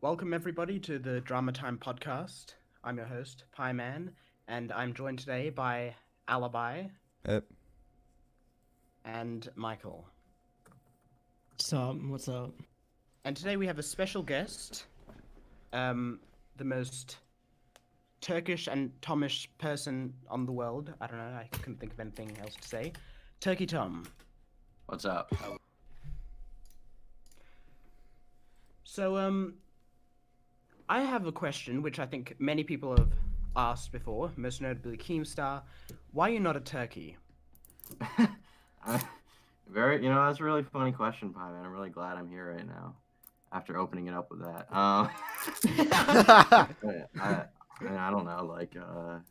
Welcome everybody to the Drama Time podcast. I'm your host, Pie Man, and I'm joined today by Alibi Yep. and Michael. What's up? What's up? And today we have a special guest, the most Turkish and Tomish person on the world. I don't know, I couldn't think of anything else to say. Turkey Tom. What's up? So, I have a question which I think many people have asked before, most notably Keemstar. Why are you not a turkey? That's a really funny question, Pie Man. I'm really glad I'm here right now after opening it up with that. I don't know.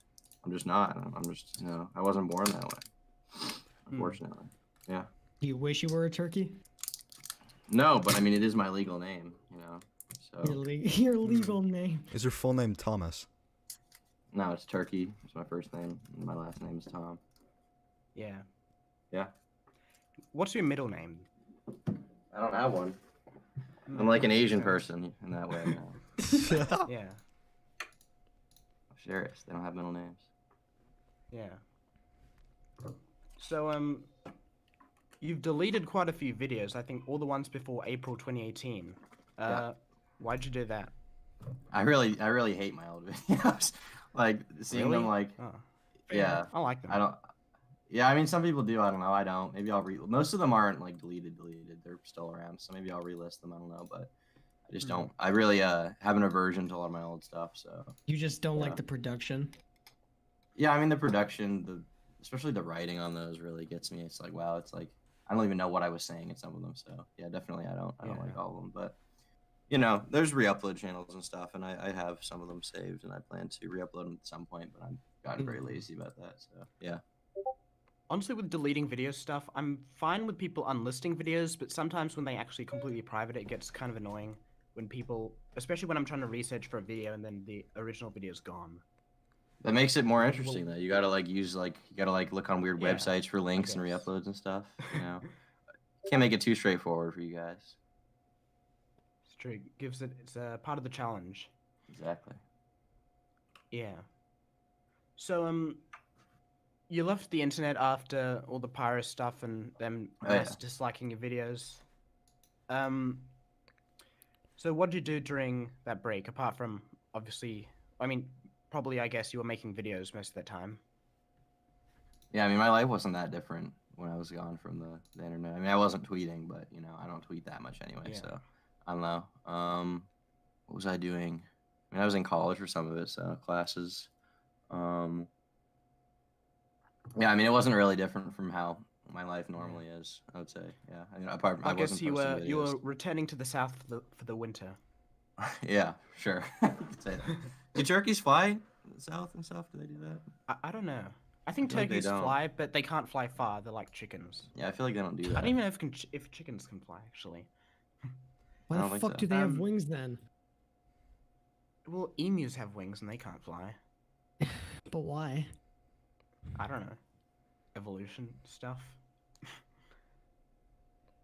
I'm just not. I'm just, I wasn't born that way, unfortunately. Yeah. Do you wish you were a turkey? No, but I mean, it is my legal name, So Your legal name. Is your full name Thomas? no, it's Turkey. It's my first name. And my last name is Tom. Yeah. Yeah. What's your middle name? I don't have one. I'm like an Asian person in that way. Yeah. I'm serious. They don't have middle names. Yeah. So, you've deleted quite a few videos. I think all the ones before April 2018. Yeah. Why'd you do that? I really hate my old videos. Like seeing them Really? like Oh, yeah. I like them. I don't. Yeah, I mean some people do. I don't know. I don't. Maybe I'll most of them aren't like deleted. They're still around. So maybe I'll relist them. I don't know, but I just don't. I really have an aversion to a lot of my old stuff. So You just don't Yeah. like the production. yeah, I mean the production, especially the writing on those really gets me. It's like wow. It's like I don't even know what I was saying in some of them. So yeah, definitely I don't Yeah. like all of them, but. There's re-upload channels and stuff, and I have some of them saved, and I plan to re-upload them at some point, but I've gotten very lazy about that, so, yeah. Honestly, with deleting video stuff, I'm fine with people unlisting videos, but sometimes when they actually completely private it gets kind of annoying when people, especially when I'm trying to research for a video and then the original video's gone. That makes it more interesting, though. You gotta, look on weird Yeah, websites for links and guess. re-uploads and stuff, Can't make it too straightforward for you guys. It's true. It's a part of the challenge. Exactly. Yeah. So, you left the internet after all the pirate stuff and them mass disliking your videos. So what did you do during that break, apart from, obviously, I mean, probably, I guess, you were making videos most of the time. Yeah, I mean, my life wasn't that different when I was gone from the internet. I mean, I wasn't tweeting, but, I don't tweet that much anyway, Yeah. so I don't know. What was I doing? I mean, I was in college for some of it, so classes. Yeah, I mean, it wasn't really different from how my life normally is, I would say. Yeah, I mean, apart from I I guess wasn't you posting were videos. returning to the south for the winter. Yeah, sure. You could say that. Do turkeys fly south and stuff? Do they do that? I don't know. I think feel like they turkeys don't. fly, but they can't fly far. They're like chickens. Yeah, I feel like they don't do that. I don't even know if chickens can fly, actually. Why I the don't think fuck so. do they have wings then? Well, emus have wings and they can't fly. But why? I don't know. Evolution stuff.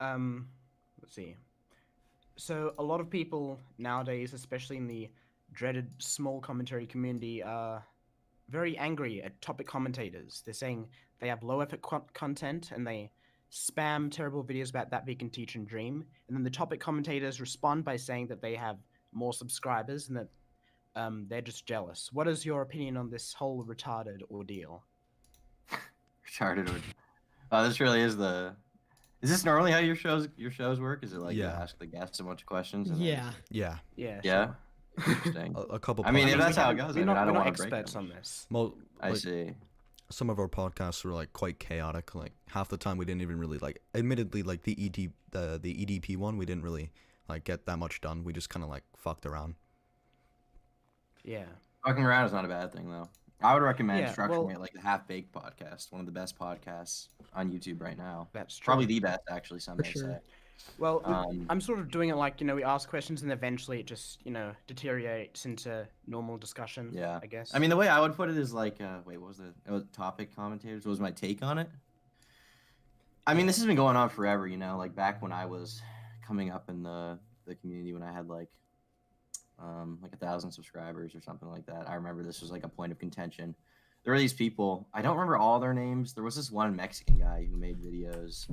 Let's see. So a lot of people nowadays, especially in the dreaded small commentary community, are very angry at topic commentators. They're saying they have low effort content and they spam terrible videos about that big can teach and dream. And then the topic commentators respond by saying that they have more subscribers and that they're just jealous. What is your opinion on this whole retarded ordeal? Retarded. This really is the. Is this normally how your shows work? Is it like you Yeah. ask the guests a bunch of questions? And then- Yeah. Yeah. Yeah. Yeah. Sure. Interesting. A couple. I mean, if we that's how it haven't- goes, we're I not, don't we're not want to break experts that on much. this. I see. Some of our podcasts were like quite chaotic. Like half the time we didn't even really like. Admittedly, like the EDP one, we didn't really like get that much done. We just kind of like fucked around. Yeah. Fucking around is not a bad thing, though. I would recommend Yeah, structuring well- it like the Half Baked podcast, one of the best podcasts on YouTube right now. That's true. Probably the best, actually. Some For may sure. say. Well, Um, I'm sort of doing it like, we ask questions and eventually it just, deteriorates into normal discussion, Yeah. I guess. I mean, the way I would put it is like, wait, what was the it was topic commentators? What was my take on it? I mean, this has been going on forever, like back when I was coming up in the community when I had like like 1,000 subscribers or something like that. I remember this was like a point of contention. There were these people. I don't remember all their names. There was this one Mexican guy who made videos.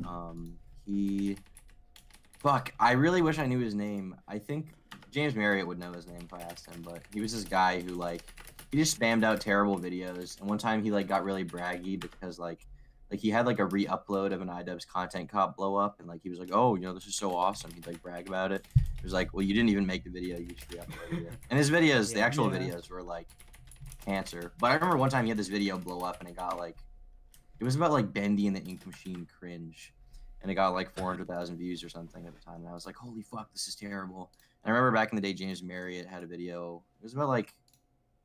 Fuck, I really wish I knew his name. I think James Marriott would know his name if I asked him, but he was this guy who like he just spammed out terrible videos. And one time he like got really braggy because like he had like a re-upload of an iDubbbz Content Cop blow up, and like he was like, oh, this is so awesome. He'd like brag about it. It was like, well, you didn't even make the video, you just re-uploaded it. And his videos, the actual videos were like cancer. But I remember one time he had this video blow up, and it got like, it was about like Bendy and the Ink Machine cringe, and it got like 400,000 views or something at the time. And I was like, holy fuck, this is terrible. And I remember back in the day, James Marriott had a video. It was about like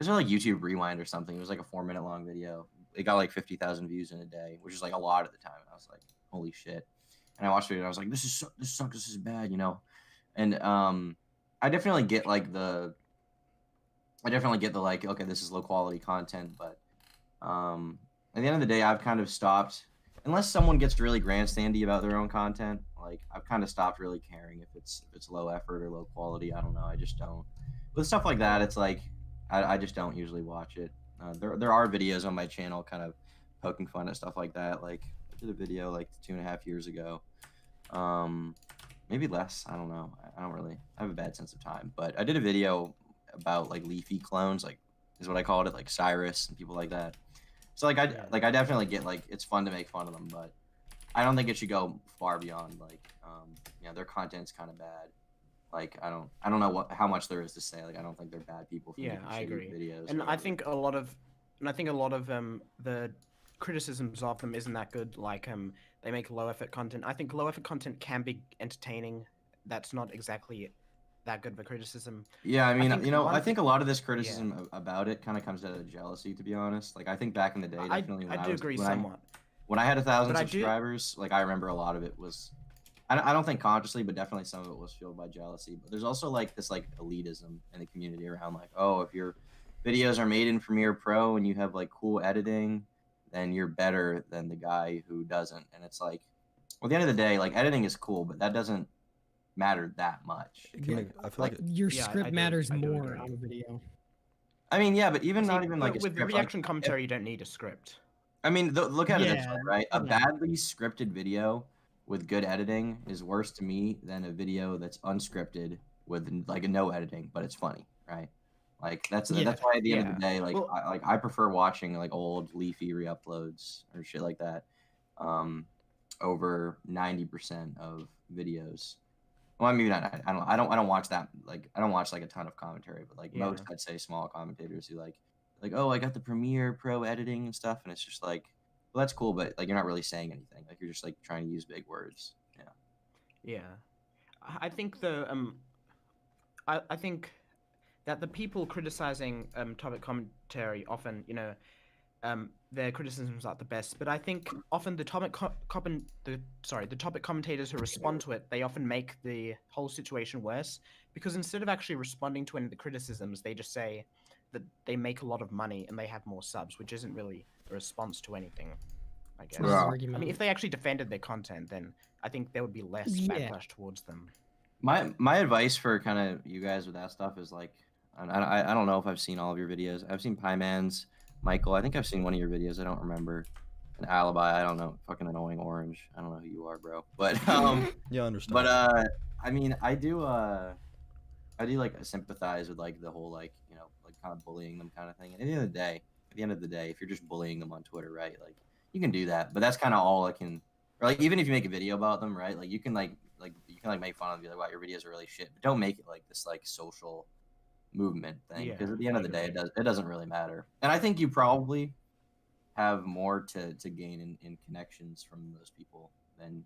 YouTube Rewind or something. It was like a 4-minute long video. It got like 50,000 views in a day, which is like a lot at the time. And I was like, holy shit. And I watched it and I was like, this sucks, this is bad, And I definitely get like the like, okay, this is low quality content, but at the end of the day, I've kind of stopped, unless someone gets really grandstandy about their own content, like I've kind of stopped really caring if it's low effort or low quality. I don't know. I just don't. With stuff like that, it's like I just don't usually watch it. There are videos on my channel kind of poking fun at stuff like that. Like I did a video like 2.5 years ago. Maybe less. I don't know. I have a bad sense of time. But I did a video about like Leafy clones, like is what I called it, like Cyrus and people like that. So like I definitely get like it's fun to make fun of them, but I don't think it should go far beyond like their content's kind of bad. Like I don't know how much there is to say. Like I don't think they're bad people for making I shitty agree. videos. And I think a lot of the criticisms of them isn't that good. Like they make low effort content. I think low effort content can be entertaining. That's not exactly that good of a criticism. Yeah, I mean, I I think a lot of this criticism about it kind of comes out of jealousy, to be honest. Like I think back in the day, definitely I do agree somewhat. When I had 1,000 But I do- subscribers, like I remember a lot of it was, I don't think consciously, but definitely some of it was fueled by jealousy. But there's also like this like elitism in the community around like, oh, if your videos are made in Premiere Pro and you have like cool editing, then you're better than the guy who doesn't. And it's like, well, at the end of the day, like editing is cool, but that doesn't matter that much. I feel like Your Yeah, script I matters do more agree. on a video. I mean, yeah, but even See, not even like a with script, reaction commentary, you don't need a script. I mean, look at it this Yeah, way, right? A yeah. badly scripted video with good editing is worse to me than a video that's unscripted with like no editing, but it's funny, right? Like that's why at the end of the day, like Well- I prefer watching like old Leafy re-uploads or shit like that, over 90% of videos. Well, maybe not. I don't watch that. Like I don't watch like a ton of commentary, but like most, I'd say small commentators who like, oh, I got the Premiere Pro editing and stuff, and it's just like, well, that's cool, but like you're not really saying anything. Like you're just like trying to use big words. Yeah. Yeah, I think I think that the people criticizing topic commentary often, their criticisms aren't the best, but I think often the topic commentators who respond to it, they often make the whole situation worse, because instead of actually responding to any of the criticisms, they just say that they make a lot of money and they have more subs, which isn't really a response to anything, I guess. What's his Yeah. I argument? mean, if they actually defended their content, then I think there would be less Yeah. backlash towards them. My advice for kind of you guys with that stuff is like, I don't know if I've seen all of your videos. I've seen Pieman's, Michael. I think I've seen one of your videos. I don't remember. An Alibi. I don't know. Fucking annoying orange. I don't know who you are, bro. But yeah, I understand. but I mean, I do like sympathize with like the whole like like kind of bullying them kind of thing. And at the end of the day, if you're just bullying them on Twitter, right? Like you can do that, but that's kind of all I can. Or like even if you make a video about them, right? Like you can like make fun of them and be like, wow, your videos are really shit. But don't make it like this like social movement thing, because at the end of the day, it doesn't really matter. And I think you probably have more to gain in connections from those people than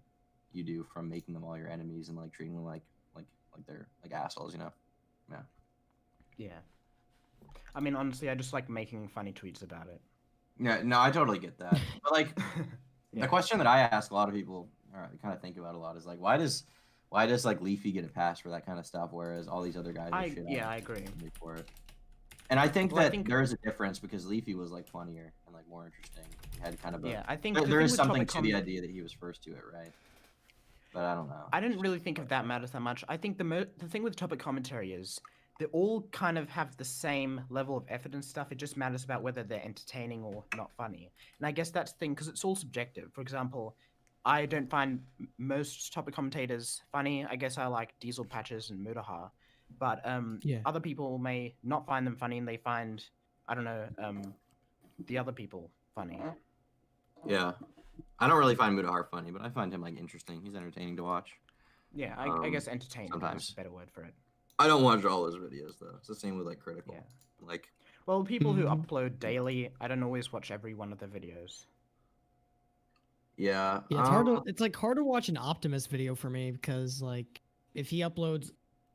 you do from making them all your enemies and like treating them like they're like assholes, Yeah. Yeah. I mean, honestly, I just like making funny tweets about it. Yeah, no, I totally get that. But like Yeah. the question that I ask a lot of people, or I kind of think about a lot, is like, why does like Leafy get a pass for that kind of stuff, whereas all these other guys are shit on I agree. him for it? And I think Well, I that think- there is a difference because Leafy was like funnier and like more interesting. He had kind of a, Yeah, I think there the thing is with something topic to the comment- idea that he was first to it, right? But I don't know. I didn't really think of that matters that much. I think the thing with topic commentary is they all kind of have the same level of effort and stuff. It just matters about whether they're entertaining or not funny. And I guess that's the thing because it's all subjective. For example, I don't find most topic commentators funny. I guess I like Diesel Patches and Mutaha, but Yeah. other people may not find them funny, and they find I don't know the other people funny. Yeah, I don't really find Mudahar funny, but I find him like interesting. He's entertaining to watch. Yeah, I Um, guess entertaining is sometimes. a better word for it. I don't watch all his videos though. It's the same with like Critical. Yeah. Like, Well, people who Mhm. upload daily, I don't always watch every one of their videos. yeah. Yeah, it's hard to it's like hard to watch an Optimus video for me because like if he uploads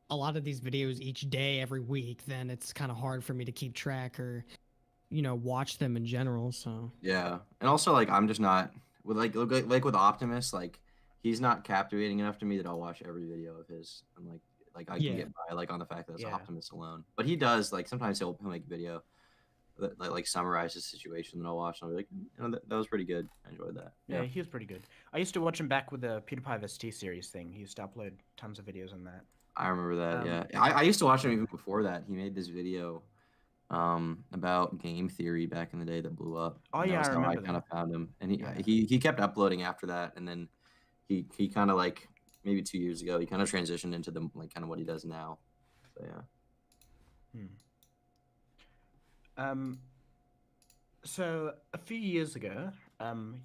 a lot of these videos each day every week, then it's kind of hard for me to keep track or watch them in general. So Yeah, and also like I'm just not with like with Optimus, like he's not captivating enough to me that I'll watch every video of his. And like I can Yeah. get by like on the fact that it's Yeah. Optimus alone. But he does like sometimes he'll make a video that like summarizes the situation that I'll watch and I'll be like, that was pretty good. I enjoyed that. Yeah, he was pretty good. I used to watch him back with the PewDiePie vs. T-Series thing. He used to upload tons of videos on that. I remember that. Um, Yeah, I used to watch him even before that. He made this video about game theory back in the day that blew up. Oh, and that yeah, was I how remember kind of that. found him. And Yeah. he kept uploading after that, and then he kind of like maybe 2 years ago he kind of transitioned into the like kind of what he does now. So yeah. So a few years ago,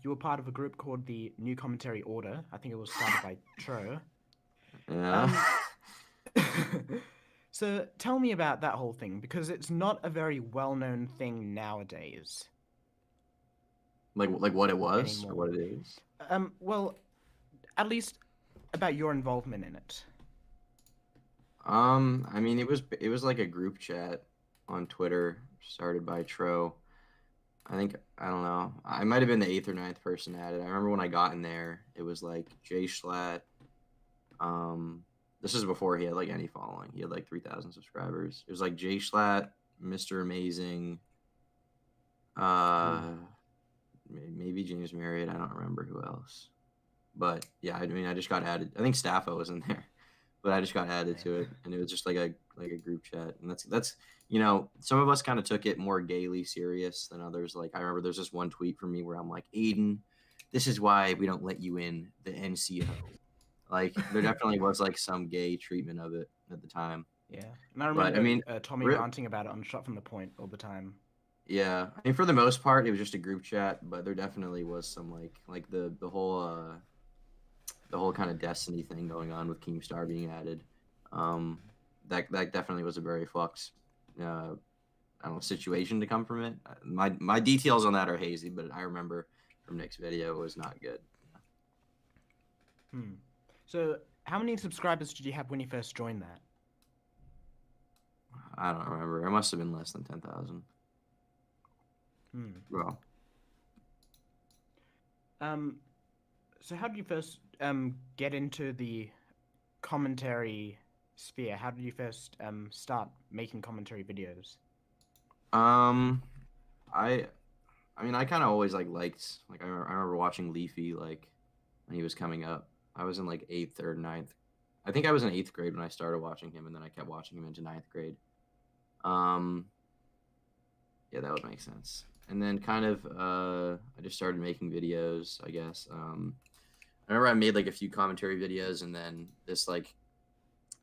you were part of a group called the New Commentary Order. I think it was started by Tro. Yeah. So tell me about that whole thing because it's not a very well-known thing nowadays. like what it was or Anymore. what it is. Well, at least about your involvement in it. I mean it was like a group chat on Twitter started by Tro. I think I don't know. I might have been the 8th or 9th person at it. I remember when I got in there, it was like Jay Schlatt. This is before he had like any following. He had like 3,000 subscribers. It was like Jay Schlatt, Mr. Amazing, maybe James Marriott. I don't remember who else. But yeah, I mean, I just got added. I think Staffo was in there, but I just got added to it, and it was just like a group chat, and that's some of us kind of took it more gaily serious than others. Like I remember there's this one tweet from me where I'm like, Aiden, this is why we don't let you in the NCO. Like there definitely was like some gay treatment of it at the time. Yeah, and I But, I remember mean, Tommy re- ranting about it on Shot from the Point all the time. Yeah, I mean for the most part it was just a group chat, but there definitely was some like the whole kind of Destiny thing going on with Keemstar being added. That definitely was a very fucked I don't know situation to come from it. My details on that are hazy, but I remember from Nick's video it was not good. So, how many subscribers did you have when you first joined that? I don't remember. It must have been less than 10,000. Well, So how did you first get into the commentary sphere? How did you first start making commentary videos? I mean, I kind of always liked I remember watching Leafy like when he was coming up. I was in like 8th or 9th. I think I was in 8th grade when I started watching him, and then I kept watching him into 9th grade. Yeah, that would make sense. And then kind of I just started making videos, I guess. I remember I made like a few commentary videos, and then this like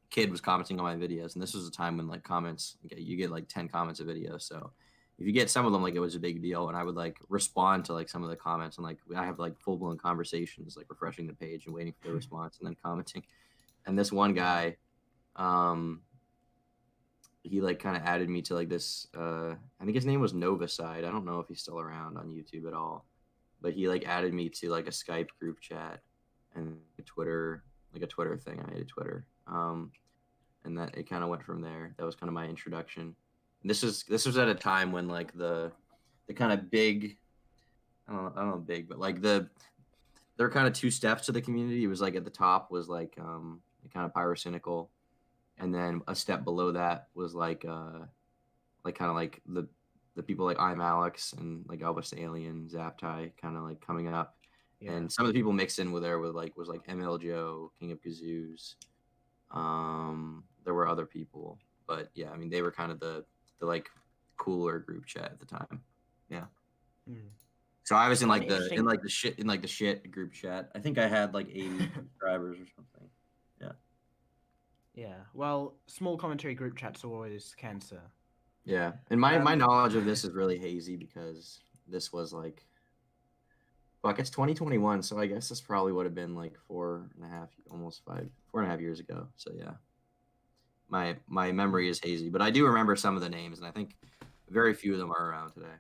kid was commenting on my videos, and this was a time when like comments, you get like 10 comments a video, so if you get some of them, like it was a big deal, and I would like respond to like some of the comments, and like I have like full blown conversations, like refreshing the page and waiting for the response, and then commenting. And this one guy, he like kind of added me to like this. I think his name was Novaside. I don't know if he's still around on YouTube at all, but he like added me to like a Skype group chat and a Twitter thing. I made a Twitter, and that it kind of went from there. That was kind of my introduction. This was at a time when like the kind of big, I don't know big, but like there were kind of two steps to the community. It was like at the top was like kind of pyrocynical, and then a step below that was like kind of like the people like I'm Alex and like Elvis Alien, Zaptai kind of like coming up. Yeah. And some of the people mixed in with there was like ML Joe, King of Kazoos. There were other people. But yeah, I mean, they were kind of the like cooler group chat at the time. Yeah. Mm. So I was in Find like it the interesting- in like the shit group chat. I think I had like 80 subscribers or something. Yeah. Well, small commentary group chats are always cancer. Yeah, and my Um, knowledge of this is really hazy because this was like, fuck, it's 2021, so I guess this probably would have been like 4.5, almost 4.5 years ago. So yeah, my memory is hazy, but I do remember some of the names, and I think very few of them are around today.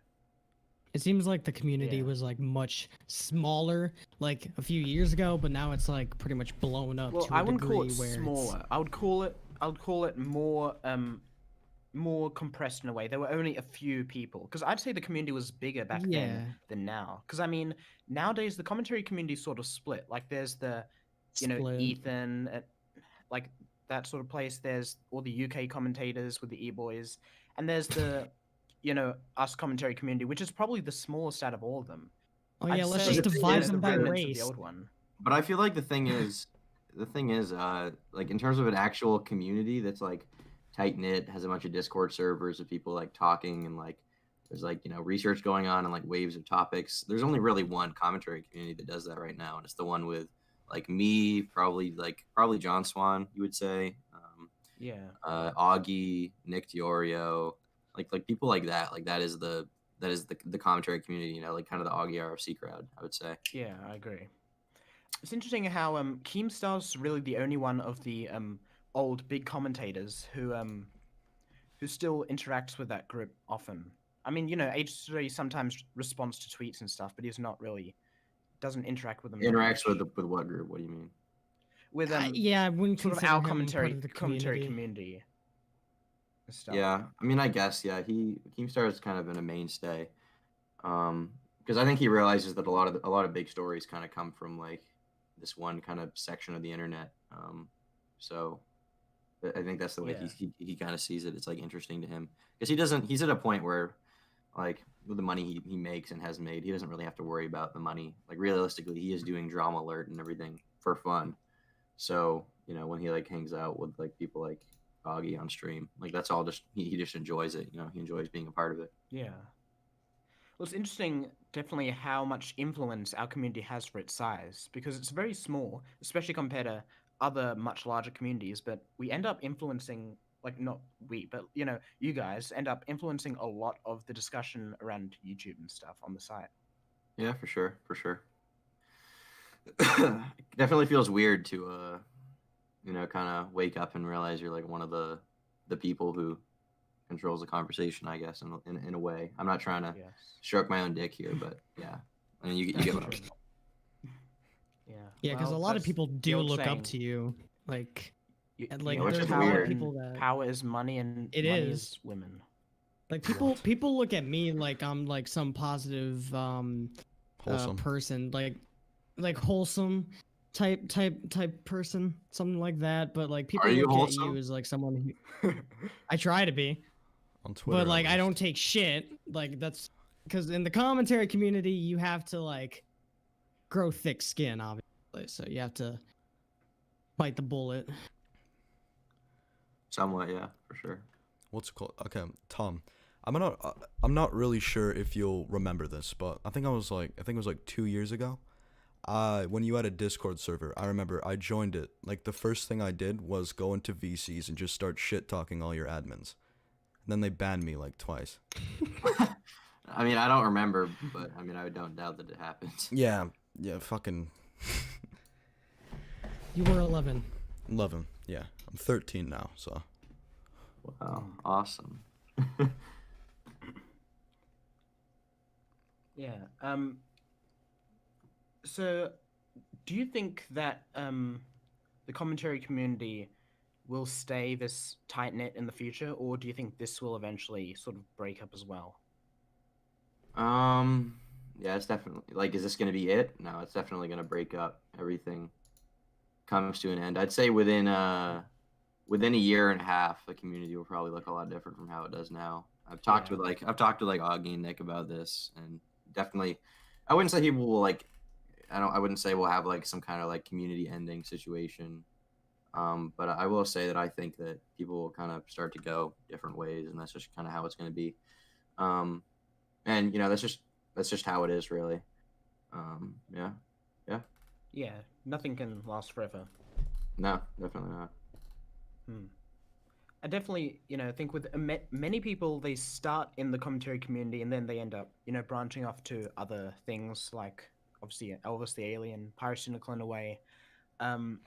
It seems like the community Yeah. was like much smaller like a few years ago, but now it's like pretty much blown up well, to a I wouldn't degree call it where smaller. I would call it more compressed in a way. There were only a few people because I'd say the community was bigger back Yeah. then than now. Because I mean, nowadays the commentary community is sort of split. Like there's the, Split. Ethan, like that sort of place. There's all the UK commentators with the e-boys, and there's the, us commentary community, which is probably the smallest out of all of them. Oh yeah, I'd let's say just the thing divide is, them the by remnants of race. the old one. But I feel like the thing is, like in terms of an actual community that's like tight knit, has a bunch of Discord servers of people like talking and like there's like research going on and like waves of topics. There's only really one commentary community that does that right now, and it's the one with like me, probably John Swan, you would say, Yeah. Augie, Nick Diorio, like people like that. Like that is the commentary community, like kind of the Augie RFC crowd, I would say. Yeah, I agree. It's interesting how Keemstar's really the only one of the old big commentators who still interacts with that group often. I mean, H3 sometimes responds to tweets and stuff, but he's not really doesn't interact with them. very Interacts much. with what group? What do you mean? With Yeah, I wouldn't sort of consider our him commentary part of the commentary community. community. And stuff. Yeah, I mean, I guess Keemstar has kind of been a mainstay, because I think he realizes that a lot of big stories kind of come from like this one kind of section of the internet. So I think that's the way Yeah. he kind of sees it. It's like interesting to him because he's at a point where like with the money he makes and has made, he doesn't really have to worry about the money. Like realistically, he is doing Drama Alert and everything for fun. So when he like hangs out with like people like Augie on stream, like that's all just he just enjoys it. He enjoys being a part of it. Yeah. Well, it's interesting, definitely, how much influence our community has for its size, because it's very small, especially compared to other much larger communities. But we end up influencing, like, not we, but you guys end up influencing a lot of the discussion around YouTube and stuff on the site. Yeah, for sure. Definitely feels weird to kind of wake up and realize you're like one of the people who controls the conversation, I guess, in a way. I'm not trying to Yes. stroke my own dick here, but yeah, I mean, you get what I'm saying. Yeah. Yeah, because well, a lot of that's people the do old look up saying. to you. Like, You- and, you like, know, which there's is a lot weird. of people that Power is money, and It money is. is women. like people look at me like I'm like some positive Wholesome. person, like wholesome type person, something like that. But like people Are you look at wholesome? you as like someone who I try to be. On Twitter. But like at I don't least. take shit. Like that's because in the commentary community you have to like grow thick skin, obviously. So you have to bite the bullet. Somewhat, yeah, for sure. What's it called? Okay, Tom. I'm not really sure if you'll remember this, but I think it was like 2 years ago. When you had a Discord server, I remember I joined it. Like the first thing I did was go into VCs and just start shit talking all your admins. And then they banned me like twice. I mean, I don't remember, but I mean, I don't doubt that it happened. Yeah, fucking You were 11. 11. Yeah, I'm 13 now, so. Wow, awesome. Yeah. So, do you think that the commentary community will stay this tight knit in the future, or do you think this will eventually sort of break up as well? Yeah, it's definitely like, is this gonna be it? No, it's definitely gonna break up. Everything comes to an end. I'd say within a year and a half, the community will probably look a lot different from how it does now. I've talked Yeah. with Augie and Nick about this, and definitely, I wouldn't say people will like. I wouldn't say we'll have like some kind of like community ending situation. But I will say that I think that people will kind of start to go different ways, and that's just kind of how it's going to be. Um, and that's just how it is, really. Yeah, yeah, Yeah, nothing can last forever. no, definitely not. Hmm. I definitely, think with many people, they start in the commentary community and then they end up, branching off to other things like obviously Elvis the Alien, Pyrocynical in a way. Um,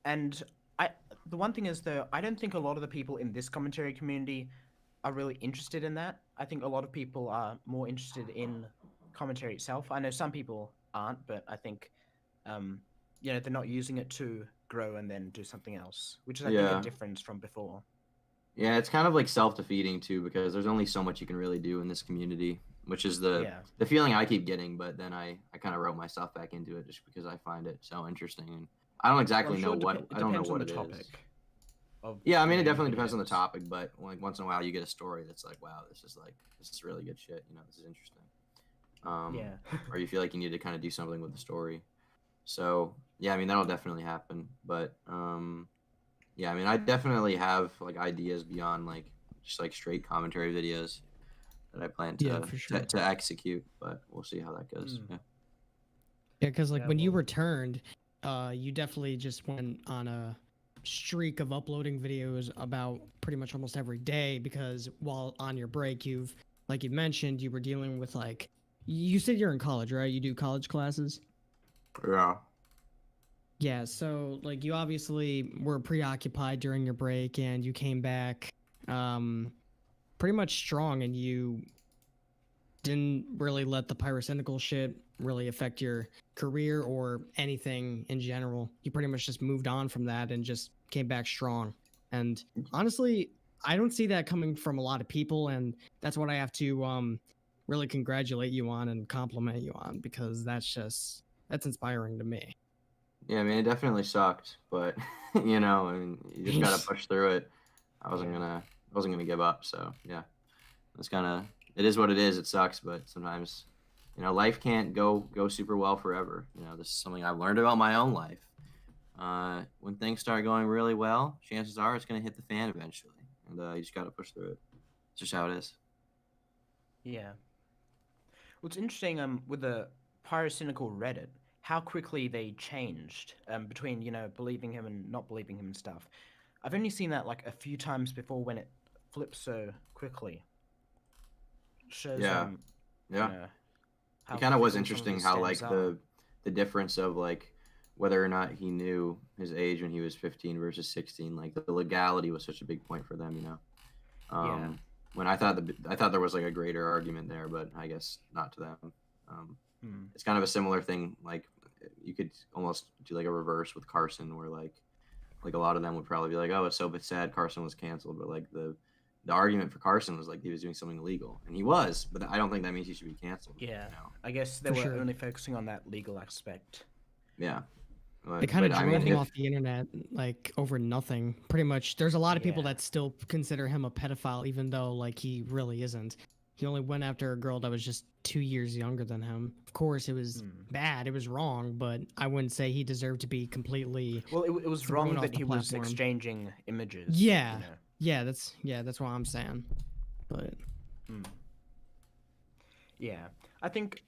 and I, the one thing is though, I don't think a lot of the people in this commentary community are really interested in that. I think a lot of people are more interested in commentary itself. I know some people aren't, but I think, um, they're not using it to grow and then do something else, which is I think a Yeah, difference from before. yeah, it's kind of like self-defeating too, because there's only so much you can really do in this community, which is the Yeah. the feeling I keep getting. But then I kind of wrote myself back into it just because I find it so interesting, and I don't Well, I'm exactly know sure what it I don't know depends on what the it is. topic of Yeah, I mean, it your definitely depends on the videos. topic, but like once in a while you get a story that's like, wow, this is really good shit. This is interesting. Yeah. Or you feel like you need to kind of do something with the story. So yeah, I mean that'll definitely happen. But yeah, I mean I definitely have like ideas beyond like just like straight commentary videos that I plan Yeah, to for to, sure. to execute. But we'll see how that goes. Hmm. Yeah. Yeah, because like Yeah. when you Well. returned, you definitely just went on a streak of uploading videos about pretty much almost every day. Because while on your break, like you mentioned, you were dealing with like you said you're in college, right? You do college classes. Yeah. Yeah, so like you obviously were preoccupied during your break, and you came back um, pretty much strong, and you didn't really let the pyrocynical shit really affect your career or anything in general. You pretty much just moved on from that and just came back strong. And honestly, I don't see that coming from a lot of people, and that's what I have to really congratulate you on and compliment you on, because that's inspiring to me. Yeah, I mean it definitely sucked, but I mean you just gotta push through it. I wasn't Yeah. gonna I wasn't gonna give up. So yeah, it's kind of it is what it is. It sucks, but sometimes life can't go super well forever. This is something I've learned about my own life. When things start going really well, chances are it's gonna hit the fan eventually, and you just gotta push through it. It's just how it is. Yeah. What's interesting with the pyrocynical Reddit, how quickly they changed between believing him and not believing him and stuff. I've only seen that like a few times before when it flips so quickly. Shows Yeah, you yeah. know It how kind of was fickle some of interesting his how stands like are. the difference of like whether or not he knew his age when he was 15 versus 16. Like the legality was such a big point for them. Yeah. Um, when I thought there was like a greater argument there, but I guess not to them. Um, Hmm. it's kind of a similar thing. Like you could almost do like a reverse with Carson, where like a lot of them would probably be like, "Oh, it's so sad Carson was canceled," but like the argument for Carson was like he was doing something illegal, and he was, but I don't think that means he should be canceled. Yeah. You know? I guess they For were sure. only focusing on that legal aspect. Yeah, They kind of but I drove mean, I him think. off the internet like over nothing. Pretty much, there's a lot of people Yeah. that still consider him a pedophile, even though like he really isn't. He only went after a girl that was just 2 years younger than him. Of course, it was Hmm. bad, it was wrong, but I wouldn't say he deserved to be completely Well, it was thrown wrong off that the he was platform. exchanging images. Yeah, that's what I'm saying. But Hmm. Yeah. I think,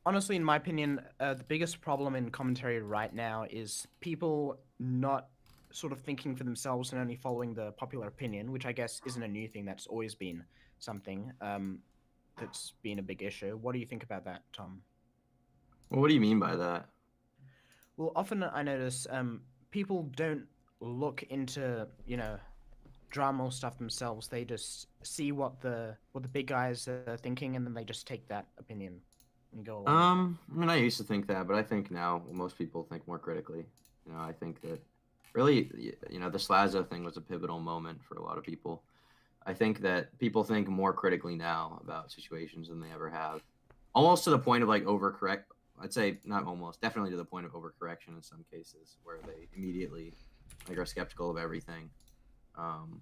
honestly, in my opinion, the biggest problem in commentary right now is people not sort of thinking for themselves and only following the popular opinion, which I guess isn't a new thing. That's always been something that's been a big issue. What do you think about that, Tom? well, what do you mean by that? Well, often I notice people don't look into drama or stuff themselves. They just see what the big guys are thinking, and then they just take that opinion and go along with it. I mean, I used to think that, but I think now most people think more critically. I think that really, the Slazo thing was a pivotal moment for a lot of people. I think that people think more critically now about situations than they ever have, almost to the point of like overcorrect. I'd say not almost, definitely to the point of overcorrection in some cases, where they immediately like are skeptical of everything, um,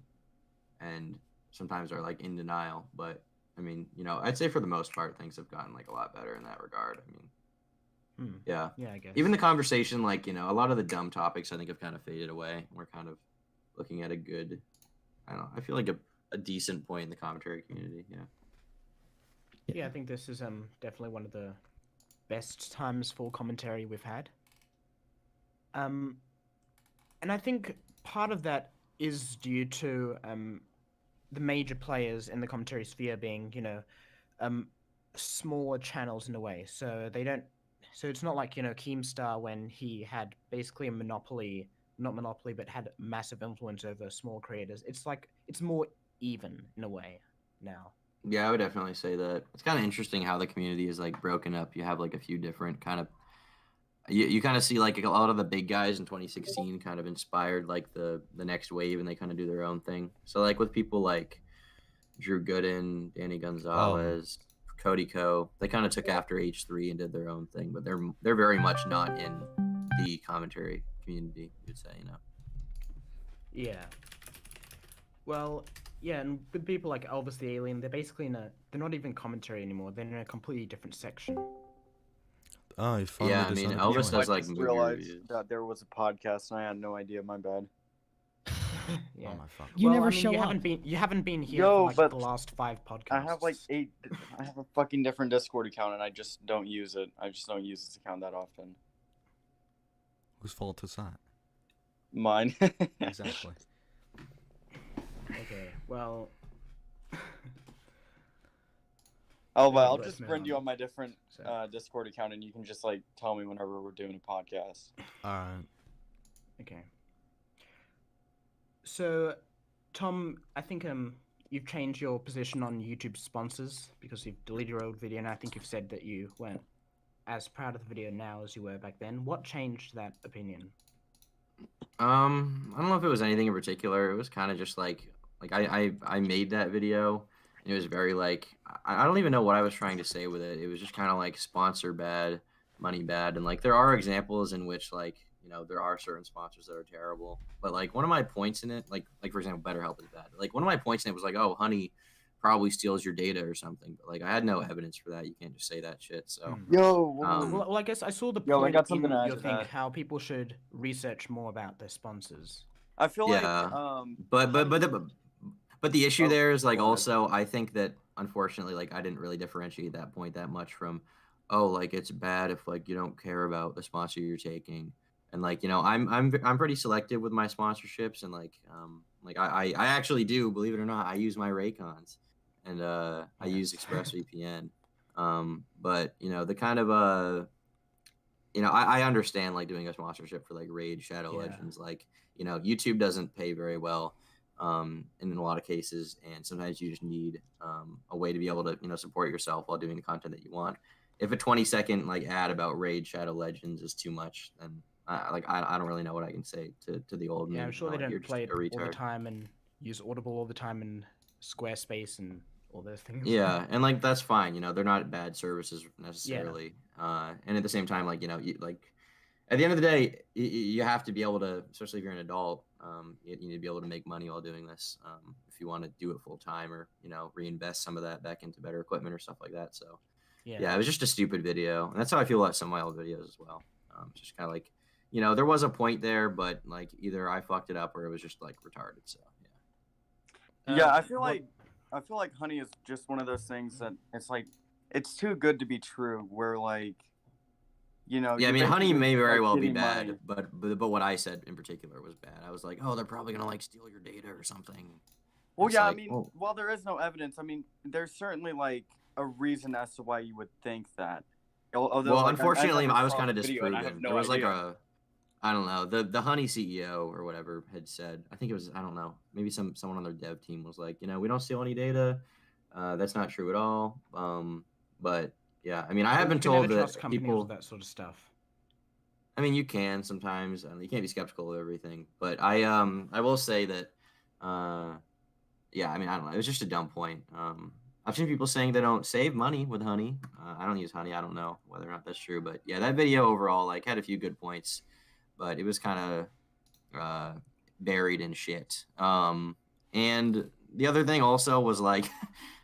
and sometimes are like in denial. But I mean, I'd say for the most part, things have gotten like a lot better in that regard. I mean, Yeah. Yeah, I guess. Even the conversation, like, a lot of the dumb topics I think have kind of faded away. We're kind of looking at a good, I don't know, I feel like a decent point in the commentary community. Yeah. Yeah, I think this is definitely one of the best times for commentary we've had. And I think part of that is due to the major players in the commentary sphere being, smaller channels in a way. So they don't. So it's not like Keemstar when he had basically a monopoly, not monopoly, but had massive influence over small creators. It's like it's more even in a way now. Yeah, I would definitely say that. It's kind of interesting how the community is like broken up. You have like a few different kind of you kind of see like a lot of the big guys in 2016 kind of inspired like the next wave, and they kind of do their own thing. So like with people like Drew Gooden, Danny Gonzalez, Cody Ko, they kind of took after H3 and did their own thing, but they're very much not in the commentary community, you'd say, Yeah. Well, yeah, and with people like Elvis the Alien, they're basically they're not even commentary anymore. They're in a completely different section. Oh, you finally Yeah, I mean, decided to Elvis join. does like just movie realized reviews. that there was a podcast and I had no idea. My bad. Yeah. Oh my fuck. You Well, never I mean, show you up. haven't been here Yo, for like but the last 5 podcasts. I have like 8. I have a fucking different Discord account and I just don't use it. I just don't use this account that often. Whose fault is that? Mine. Exactly. Okay. Well. Oh, well, I'll Let's just move friend you on. on my different So, Discord account and you can just like tell me whenever we're doing a podcast. All right. okay. So, Tom, I think you've changed your position on YouTube sponsors because you've deleted your old video, and I think you've said that you weren't as proud of the video now as you were back then. What changed that opinion? I don't know if it was anything in particular. It was kind of just like I made that video. And it was very like I don't even know what I was trying to say with it. It was just kind of like sponsor bad, money bad, and like there are examples in which like there are certain sponsors that are terrible. But like one of my points in it, like for example, BetterHelp is bad. Like one of my points in it was like, oh, Honey probably steals your data or something. But like I had no evidence for that. You can't just say that shit. So Yo, Well, I guess I saw the Yo, I point got something in to add your to thing that. how people should research more about their sponsors. I feel Yeah. like But the issue Oh, there is like go ahead. also I think that unfortunately like I didn't really differentiate that point that much from oh like it's bad if like you don't care about the sponsor you're taking, and like I'm pretty selective with my sponsorships, and like I actually do, believe it or not, I use my Raycons, and I use Yes. ExpressVPN, but the kind of I understand like doing a sponsorship for like Raid Shadow Yeah. Legends, like YouTube doesn't pay very well in a lot of cases, and sometimes you just need a way to be able to support yourself while doing the content that you want. If a 20-second like ad about Raid Shadow Legends is too much, then I don't really know what I can say to the old me. Yeah, I'm sure they Like, you're don't just play it a all the retard. time and use Audible all the time and Squarespace and all those things. Yeah, and like that's fine. They're not bad services necessarily. And at the same time, like like at the end of the day, you have to be able to, especially if you're an adult, you need to be able to make money while doing this. If you want to do it full time, or reinvest some of that back into better equipment or stuff like that. So yeah, it was just a stupid video, and that's how I feel about some of my old videos as well. Just kind of like there was a point there, but like either I fucked it up or it was just like retarded. So yeah. yeah, I feel what- like Honey is just one of those things that it's like it's too good to be true. Where like, Yeah, I you're mean, Honey basically, may very like, well be getting bad, money. but what I said in particular was bad. I was like, oh, they're probably gonna like steal your data or something. Well, It's yeah, like, I mean, well- while there is no evidence, I mean, there's certainly like a reason as to why you would think that. Although, Well, like, unfortunately, never I was saw kind of the video, and I have disproven. no There was like idea. I don't know, the Honey CEO or whatever had said. I think it was, I don't know, maybe someone on their dev team was like, we don't steal any data. That's not true at all. But yeah, I mean, I have been You can never told that trust companies people. with that sort of stuff. I mean, you can sometimes. You can't be skeptical of everything. But I will say that, yeah, I mean, I don't know. It was just a dumb point. I've seen people saying they don't save money with Honey. I don't use Honey. I don't know whether or not that's true. But yeah, that video overall like had a few good points, but it was kind of buried in shit. And the other thing also was like,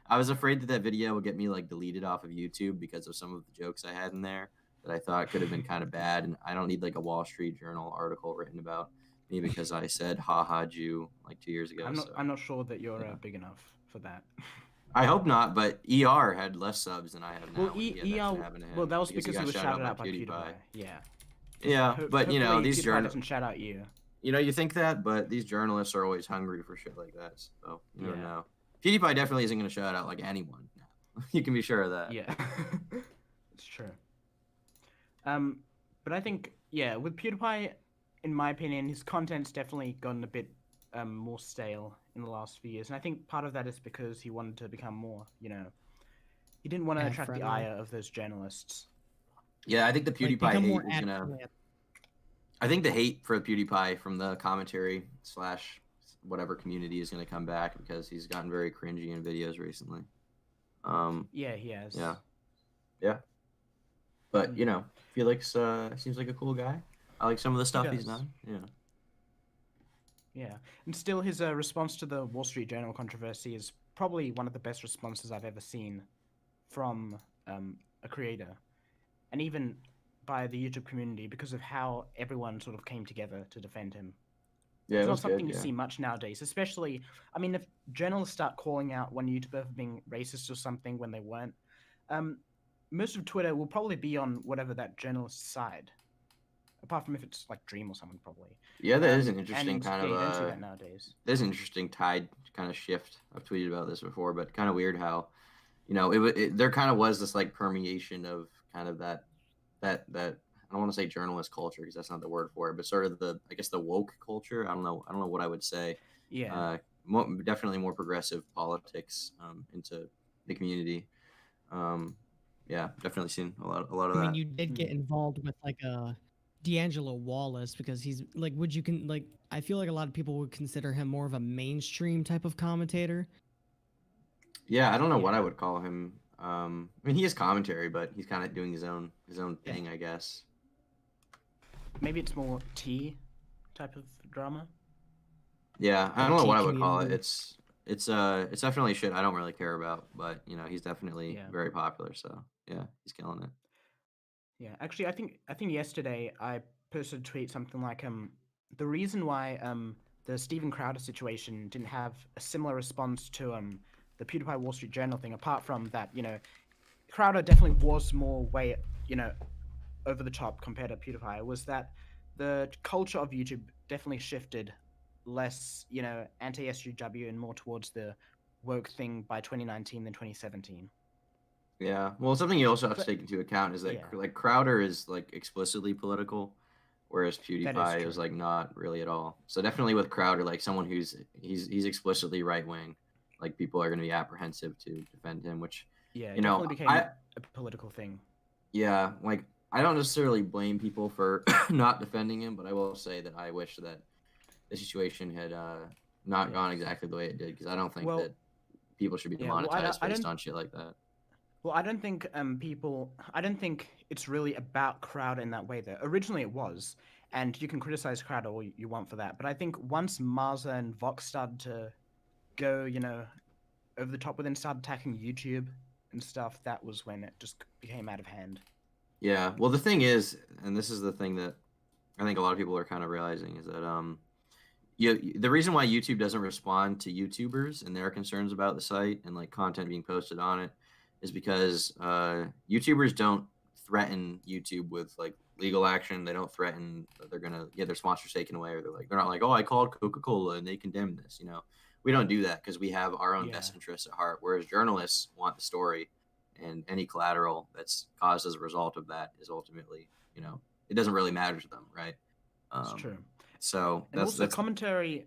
I was afraid that video would get me like deleted off of YouTube because of some of the jokes I had in there. that I thought could have been kind of bad, and I don't need like a Wall Street Journal article written about me because I said "haha Jew" like 2 years ago. So I'm not sure that you're yeah. big enough for that. I hope not, but ER had less subs than I have now. Well, when he had that shit happen to him well, that was because he got was shouted shouted out by PewDiePie. Yeah. Yeah, but you know Hopefully these PewDiePie journalists. doesn't shout out you. You know, you think that, but these journalists are always hungry for shit like that. So you never Yeah. know. PewDiePie definitely isn't going to shout out like anyone. You can be sure of that. Yeah, it's true. But I think with PewDiePie, in my opinion, his content's definitely gotten a bit more stale in the last few years, and I think part of that is because he wanted to become more, he didn't want to Ad attract the friendly. ire of those journalists. Yeah, I think the Like, PewDiePie become hate more is gonna. ad-friendly. I think the hate for PewDiePie from the commentary / whatever community is gonna come back because he's gotten very cringy in videos recently. Yeah, he has. Yeah. But Mm. you know, Felix seems like a cool guy. I like some of the stuff he's does. done. Yeah. Yeah, and still his response to the Wall Street Journal controversy is probably one of the best responses I've ever seen from a creator, and even by the YouTube community because of how everyone sort of came together to defend him. Yeah, It's it not was something good. you Yeah. see much nowadays, especially, I mean, if journalists start calling out one YouTuber for being racist or something when they weren't, most of Twitter will probably be on whatever that journalist's side. Apart from if it's like Dream or someone, probably. Yeah, that is an And interesting kind you of don't see that nowadays. there's an interesting tide kind of shift. I've tweeted about this before, but kind of weird how, you know, there kind of was this like permeation of kind of that I don't want to say journalist culture because that's not the word for it, but sort of I guess the woke culture. I don't know what I would say. Yeah. Definitely more progressive politics into the community. Yeah, definitely seen a lot of I mean, that. you did get involved with like a D'Angelo Wallace because he's like, I feel like a lot of people would consider him more of a mainstream type of commentator. Yeah, I don't know what Yeah. I would call him. I mean, he is commentary, but he's kind of doing his own Yeah. thing, I guess. Maybe it's more tea type of drama. Yeah, I The don't know tea what I would call it. community. It's definitely shit I don't really care about, but you know, he's definitely Yeah. very popular, so yeah, he's killing it. Yeah, actually, I think yesterday I posted a tweet something like the reason why the Steven Crowder situation didn't have a similar response to the PewDiePie Wall Street Journal thing, apart from that, Crowder definitely was more way over the top compared to PewDiePie, was that the culture of YouTube definitely shifted less, anti-SJW and more towards the woke thing by 2019 than 2017. Yeah, well, something you also have to But- take into account is that yeah. like Crowder is like explicitly political, whereas PewDiePie is true. like not really at all. So definitely with Crowder, like someone he's explicitly right wing, like people are going to be apprehensive to defend him, which Yeah, it you know, definitely became I- a political thing. yeah, like I don't necessarily blame people for not defending him, but I will say that I wish that the situation had not gone exactly the way it did because I don't think Well, that people should be yeah, well, demonetized I based don't- on shit like that. Well, I don't think I don't think it's really about Crowder in that way. Though originally it was, and you can criticize Crowder all you want for that. But I think once Marza and Vox started to go, over the top with it and started attacking YouTube and stuff, that was when it just became out of hand. Yeah, well, the thing is, and this is the thing that I think a lot of people are kind of realizing is that the reason why YouTube doesn't respond to YouTubers and their concerns about the site and like content being posted on it is because YouTubers don't threaten YouTube with like legal action. They don't threaten that they're gonna get their sponsors taken away, or they're not like, oh, I called Coca-Cola and they condemned this. You know, we don't do that because we have our own best interests at heart. Whereas journalists want the story, and any collateral that's caused as a result of that is ultimately, it doesn't really matter to them, right? It's true. So And also that's commentary.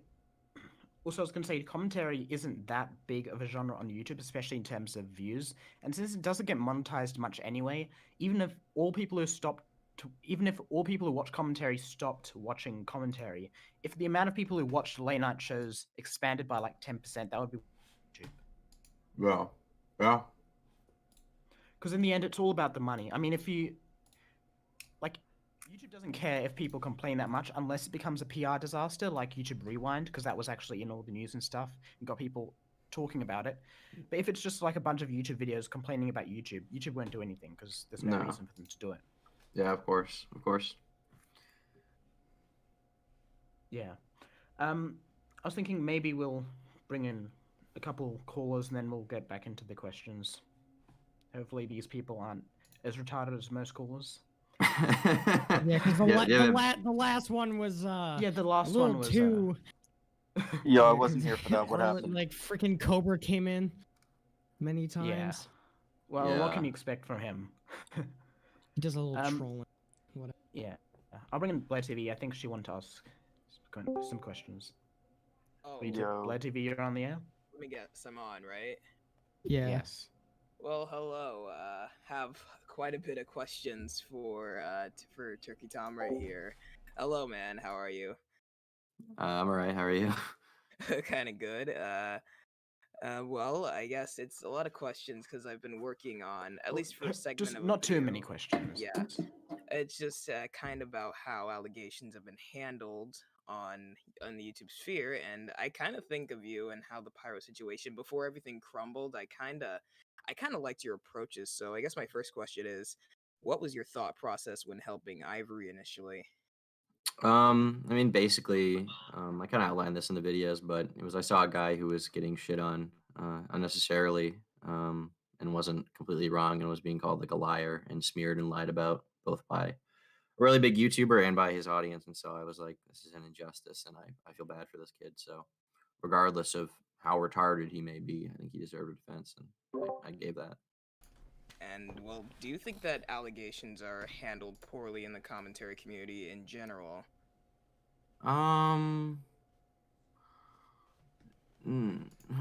Also, I was going to say commentary isn't that big of a genre on YouTube, especially in terms of views. And since it doesn't get monetized much anyway, even if all people who watch commentary stopped watching commentary, if the amount of people who watch late night shows expanded by like 10%, that would be YouTube. yeah. Because in the end, it's all about the money. I mean, YouTube doesn't care if people complain that much unless it becomes a PR disaster like YouTube Rewind, because that was actually in all the news and stuff and got people talking about it. But if it's just like a bunch of YouTube videos complaining about YouTube, YouTube won't do anything because there's no No. reason for them to do it. Yeah, of course, of course. Yeah. I was thinking maybe we'll bring in a couple callers and then we'll get back into the questions. Hopefully these people aren't as retarded as most callers. Yeah, because the last one was Yeah, the a last little one was too. Yo, I Yeah, wasn't 'cause here for that. What happened? Like freaking Cobra came in many yeah. times. Well, what can Yeah. you expect from him? He does a little Um, trolling. Whatever. Yeah. I'll bring in Blair TV. I think she wanted to ask some questions. Oh, Will you Yo. Blair TV, you're on the air? let me guess. I'm on, right? Yeah. Yes. Well, hello. Have quite a bit of questions for Turkey Tom right here. Hello, man. How are you? I'm alright. How are you? Kind of good. Well, I guess it's a lot of questions because I've been working on at least for a segment Just of a not too many video. questions. Yeah. It's just kind of about how allegations have been handled on the YouTube sphere, and I kind of think of you and how the pyro situation before everything crumbled. I kind of liked your approaches. So I guess my first question is, what was your thought process when helping Ivory initially? I mean, basically, I kind of outlined this in the videos, but it was I saw a guy who was getting shit on unnecessarily, and wasn't completely wrong, and was being called like a liar and smeared and lied about both by a really big YouTuber and by his audience. And so I was like, this is an injustice, and I feel bad for this kid. So regardless of how retarded he may be, I think he deserved a defense, and I gave that. And well, do you think that allegations are handled poorly in the commentary community in general? Um, I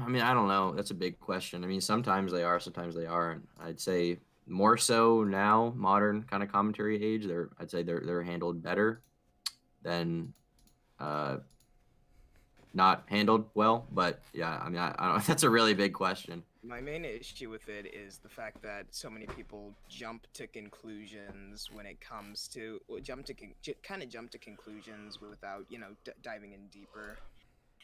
mean, I don't know. That's a big question. I mean, sometimes they are, sometimes they aren't. I'd say more so now, modern kind of commentary age. I'd say they're handled better than uh not handled well. But yeah, I mean, I don't. That's a really big question. My main issue with it is the fact that so many people jump to conclusions when it comes to kind of jump to conclusions without diving in deeper.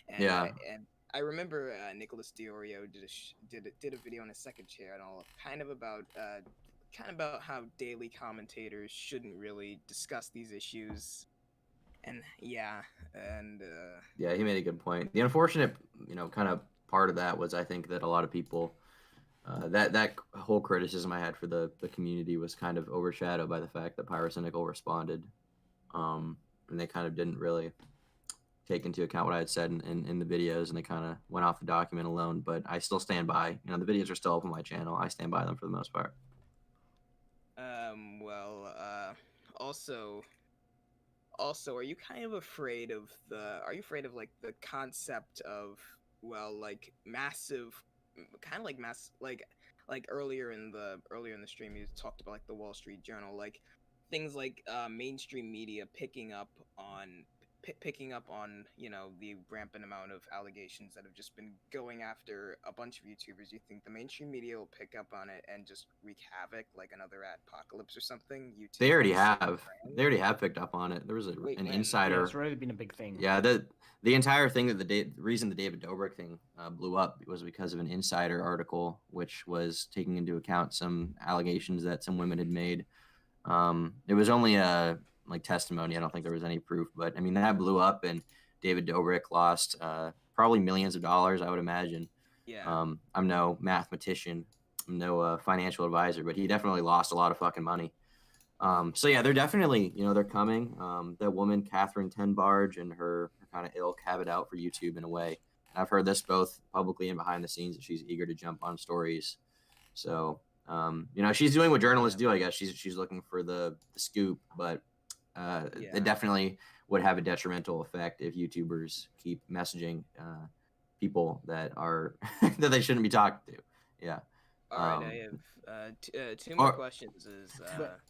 And Yeah. and I remember Nicholas Diorio did a video on his second channel, kind of about how daily commentators shouldn't really discuss these issues. And yeah, and Yeah, he made a good point. The unfortunate, kind of part of that was I think that a lot of people, that whole criticism I had for the community was kind of overshadowed by the fact that Pyrocynical responded, and they kind of didn't really take into account what I had said in the videos, and they kind of went off the document alone. But I still stand by. The videos are still up on my channel. I stand by them for the most part. well, also, are you kind of afraid of like the concept of, well, like massive, kind of like like earlier in the stream you talked about like the Wall Street Journal, like things like mainstream media picking up on the rampant amount of allegations that have just been going after a bunch of YouTubers. You think the mainstream media will pick up on it and just wreak havoc like another apocalypse or something? They already have. They already have picked up on it. There was an Wait, when? Yeah, insider. it's really been a big thing. Yeah, the entire thing that the reason the David Dobrik thing blew up was because of an insider article, which was taking into account some allegations that some women had made. It was only a like testimony. I don't think there was any proof, but I mean that blew up, and David Dobrik lost probably millions of dollars, I would imagine. Yeah. I'm no mathematician, I'm no financial advisor, but he definitely lost a lot of fucking money. So yeah, they're definitely, they're coming. That woman, Catherine Tenbarge, and her kind of ilk have it out for YouTube in a way. I've heard this both publicly and behind the scenes that she's eager to jump on stories. So, she's doing what journalists do, I guess. She's looking for the scoop, but it definitely would have a detrimental effect if YouTubers keep messaging people that are that they shouldn't be talking to. Yeah. All right, I have two more questions.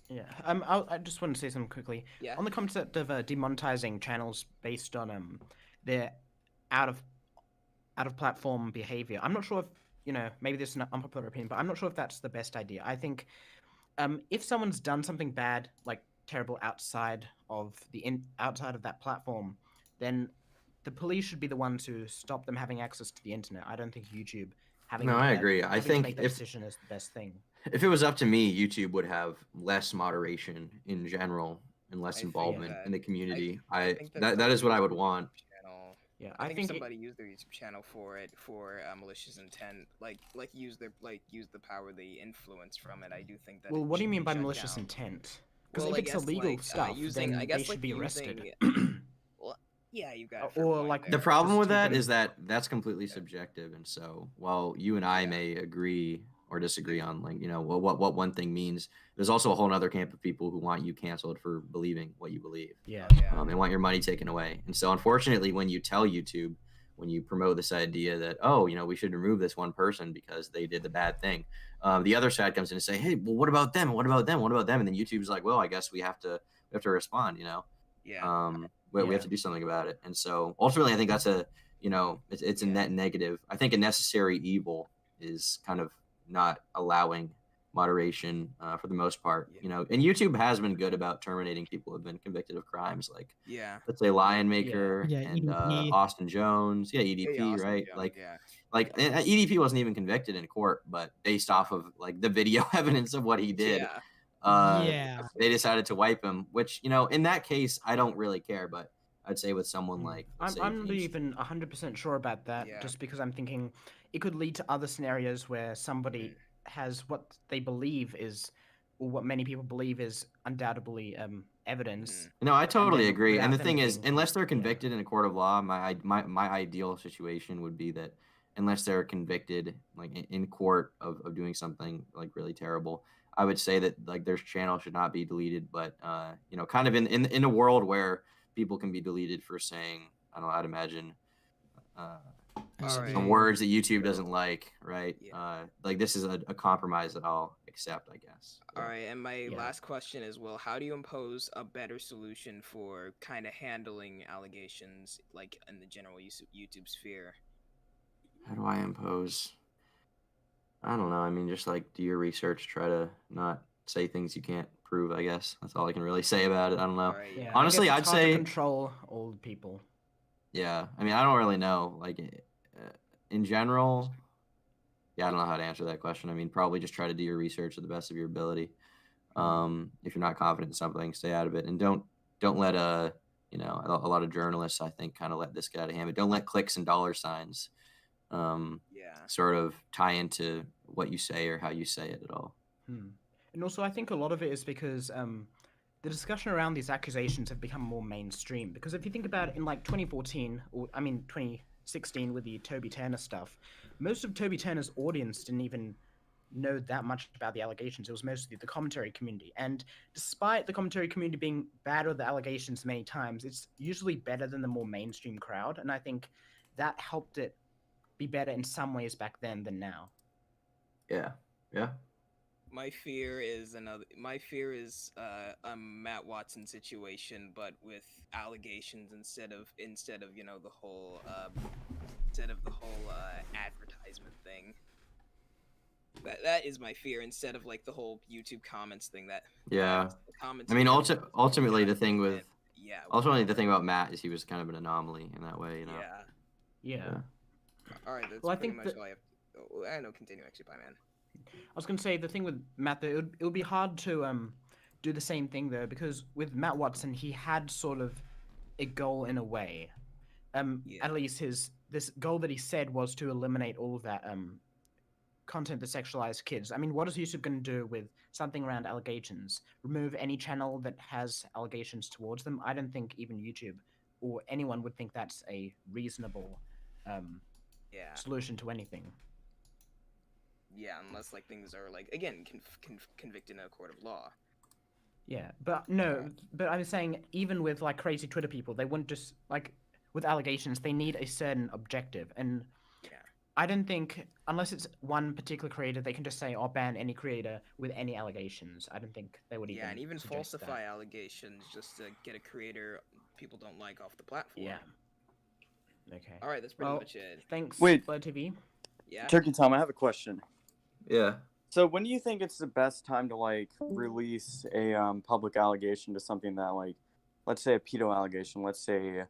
Yeah, I just want to say something quickly. Yeah. On the concept of demonetizing channels based on their out of platform behavior. I'm not sure if maybe this is an unpopular opinion, but I'm not sure if that's the best idea. I think if someone's done something bad, like terrible outside of that platform, then the police should be the ones to stop them having access to the internet. I don't think YouTube having No, I agree. I having to think make that decision is the best thing. If it was up to me, YouTube would have less moderation in general and less I think involvement that in the community. I think that That is somebody what I used would their want. YouTube channel. Yeah, I I think if think somebody used their YouTube channel for it for malicious intent, use the power they influence from it. I do think that well, it what do you should mean be by shut malicious down. intent? Because Well, if I it's guess illegal stuff, using then they should be arrested. well, yeah, you got a fair Or, point like, there. The problem Just with that taken- is that that's completely subjective, and so while you and I Yeah. may agree or disagree on like what one thing means, there's also a whole other camp of people who want you canceled for believing what you believe. Yeah. Yeah. They want your money taken away. And so, unfortunately, when you tell YouTube, when you promote this idea that, oh, we should remove this one person because they did the bad thing, the other side comes in and say, hey, well, what about them? What about them? What about them? And then YouTube's like, well, I guess we have to respond. Yeah. We Yeah. have to do something about it. And so, ultimately, I think that's it's a Yeah. net negative. I think a necessary evil is kind of not allowing moderation for the most part. Yeah. And YouTube has been good about terminating people who have been convicted of crimes like, Yeah. let's say, Lion Maker Yeah, and EDP. Austin Jones. Yeah, EDP, Yeah, Austin right? Jones, yeah. And EDP wasn't even convicted in court, but based off of like the video evidence of what he did, Yeah. Yeah. they decided to wipe him. Which in that case, I don't really care, but I'd say with someone like, let's say, I'm not Vince- even 100% sure about that, Yeah. just because I'm thinking it could lead to other scenarios where somebody has what they believe is, or what many people believe is undoubtedly evidence. No, I totally then agree. And without the them thing is, being- unless they're yeah. convicted in a court of law, my ideal situation would be that unless they're convicted like in court of doing something like really terrible, I would say that like their channel should not be deleted. But kind of in a world where people can be deleted for saying, I don't know, I'd imagine Alright. some words that YouTube doesn't like, right? Yeah. Like this is a compromise that I'll accept, I guess. All right, and my Yeah. last question is, well, how do you impose a better solution for kind of handling allegations like in the general YouTube sphere? How do I impose? I don't know. I mean, just like do your research, try to not say things you can't prove, I guess. That's all I can really say about it. I don't know. All right, Yeah, yeah. Honestly, I I'd guess it's hard to say- control old people. Yeah. I mean, I don't really know. Like in general, yeah, I don't know how to answer that question. I mean, probably just try to do your research to the best of your ability. If you're not confident in something, stay out of it, and don't let a lot of journalists, I think, kind of let this get out of hand. But don't let clicks and dollar signs Yeah. sort of tie into what you say or how you say it at all. And also, I think a lot of it is because the discussion around these accusations have become more mainstream. Because if you think about it, in like 2014, or I mean 2016 with the Toby Turner stuff, most of Toby Turner's audience didn't even know that much about the allegations. It was mostly the commentary community. And despite the commentary community being bad with the allegations many times, it's usually better than the more mainstream crowd. And I think that helped it be better in some ways back then than now. Yeah. Yeah. My fear is a Matt Watson situation, but with allegations instead of the whole advertisement thing. That is my fear, instead of like the whole YouTube comments thing. Yeah. The comments I mean, are just- ultimately, the thing with yeah. ultimately the thing about Matt is he was kind of an anomaly in that way. Yeah. Yeah. All right. That's Well, I pretty think much that- all I have. Oh, I know. Continue, actually, bye, man. I was gonna say the thing with Matt though, it would be hard to do the same thing though, because with Matt Watson he had sort of a goal in a way. Yeah. At least this goal that he said was to eliminate all of that content that sexualized kids. I mean, what is YouTube gonna do with something around allegations? Remove any channel that has allegations towards them? I don't think even YouTube or anyone would think that's a reasonable Yeah. solution to anything. Yeah, unless like things are like again convicted in a court of law. Yeah, but no, but I was saying even with like crazy Twitter people, they wouldn't just like with allegations, they need a certain objective. And Yeah. I don't think unless it's one particular creator, they can just say, "I'll ban any creator with any allegations." I don't think they would even. Yeah, and even suggest that. falsify allegations just to get a creator people don't like off the platform. Yeah. Okay. All right, that's pretty Well, much it. Thanks, Wait. Blur TV. Yeah. Turkey Tom, I have a question. Yeah. So when do you think it's the best time to like release a public allegation to something that like, let's say a pedo allegation, let's say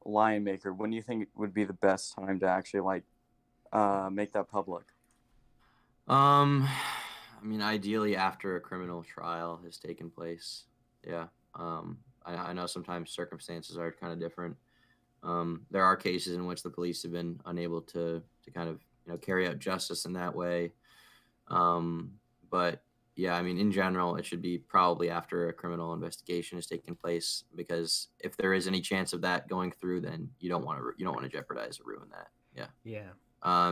Lion Maker? When do you think it would be the best time to actually like make that public? I mean, ideally after a criminal trial has taken place. Yeah. I know sometimes circumstances are kind of different. There are cases in which the police have been unable to kind of carry out justice in that way. But yeah, I mean, in general, it should be probably after a criminal investigation has taken place, because if there is any chance of that going through, then you don't want to jeopardize or ruin that. Yeah. Yeah.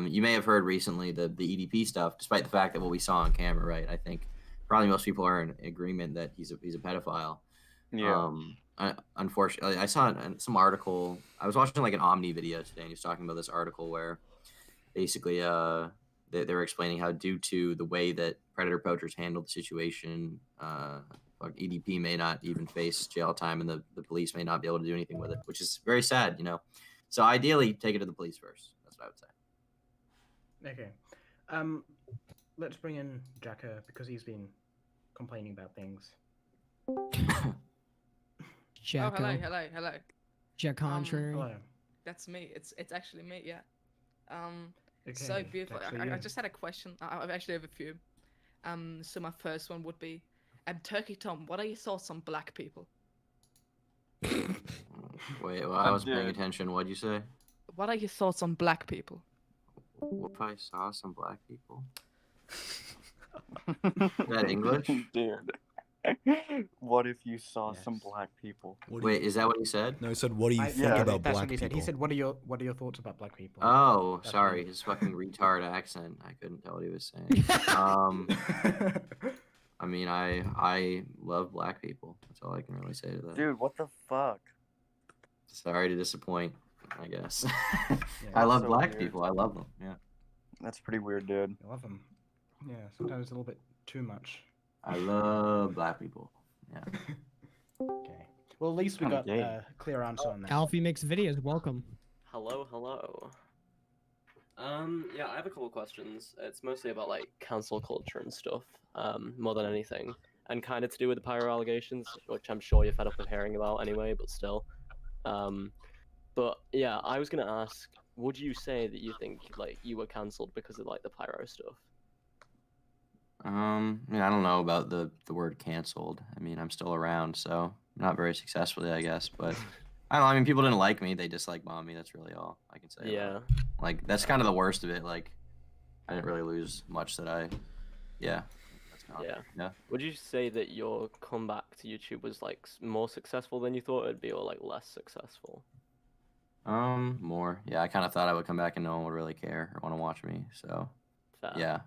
You may have heard recently the EDP stuff, despite the fact that what we saw on camera, right? I think probably most people are in agreement that he's a pedophile. Yeah. Unfortunately, I saw some article. I was watching like an Omni video today, and he was talking about this article where basically they were explaining how, due to the way that predator poachers handled the situation, EDP may not even face jail time, and the police may not be able to do anything with it, which is very sad. So ideally, take it to the police first. That's what I would say. Okay. Let's bring in Jacko because he's been complaining about things. Jacko. Oh, hello. Jack Contrary. Hello. That's me. It's actually me. Yeah. Okay. So beautiful. actually I you. just had a question. I actually have a few. So my first one would be, Turkey Tom, what are your thoughts on black people? Wait, well, I was paying Dude. attention. What'd you say? What are your thoughts on black people? What if I saw some black people? Is that English? Dude. What if you saw some Yes. black people? What do you- Wait, is that what he said? No, he said, "What do you think yeah, about that's black what he said. people?" He said, "What are your thoughts about black people?" Oh, That's sorry, what- his fucking retard accent. I couldn't tell what he was saying. I mean, I love black people. That's all I can really say to that. Dude, what the fuck? Sorry to disappoint, I guess. Yeah, I love so black weird. people. I love them. Yeah. That's pretty weird, dude. I love them. Yeah, sometimes a little bit too much. I love black people. Yeah. Okay. Well, at least we Kinda got gay. a clear answer on that. Alfie makes videos. Welcome. Hello. Yeah, I have a couple of questions. It's mostly about like cancel culture and stuff, more than anything, and kind of to do with the pyro allegations, which I'm sure you're fed up of hearing about anyway, but still. But yeah, I was gonna ask, would you say that you think like you were cancelled because of like the pyro stuff? I mean, I don't know about the word canceled. I mean, I'm still around, so not very successfully, I guess. But I don't know. I mean, people didn't like me. They dislike bombed me. That's really all I can say. about Yeah. it. Like, that's kind of the worst of it. Like, I didn't really lose much that I. Yeah. That's kind Yeah. Yeah. Would you say that your comeback to YouTube was like more successful than you thought it'd be, or like less successful? More. Yeah, I kind of thought I would come back and no one would really care or want to watch me. So, Fair.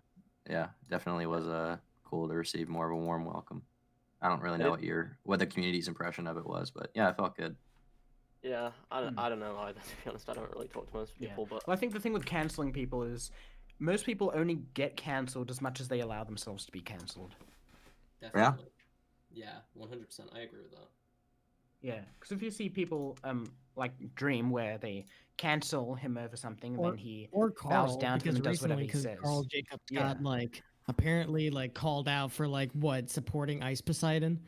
yeah, definitely was cool to receive more of a warm welcome. I don't really know what the community's impression of it was, but yeah, I felt good. Yeah, Hmm. I don't know either, to be honest. I don't really talk to most Yeah. people, but Well, I think the thing with canceling people is most people only get cancelled as much as they allow themselves to be cancelled. Definitely. Yeah, 100%. I agree with that. Yeah, because if you see people like Dream, where they cancel him over something, and then he Or bows Carl, down to them because and does whatever recently, he because says. Carl Jacobs Yeah. got like apparently like called out for like what supporting ICE Poseidon.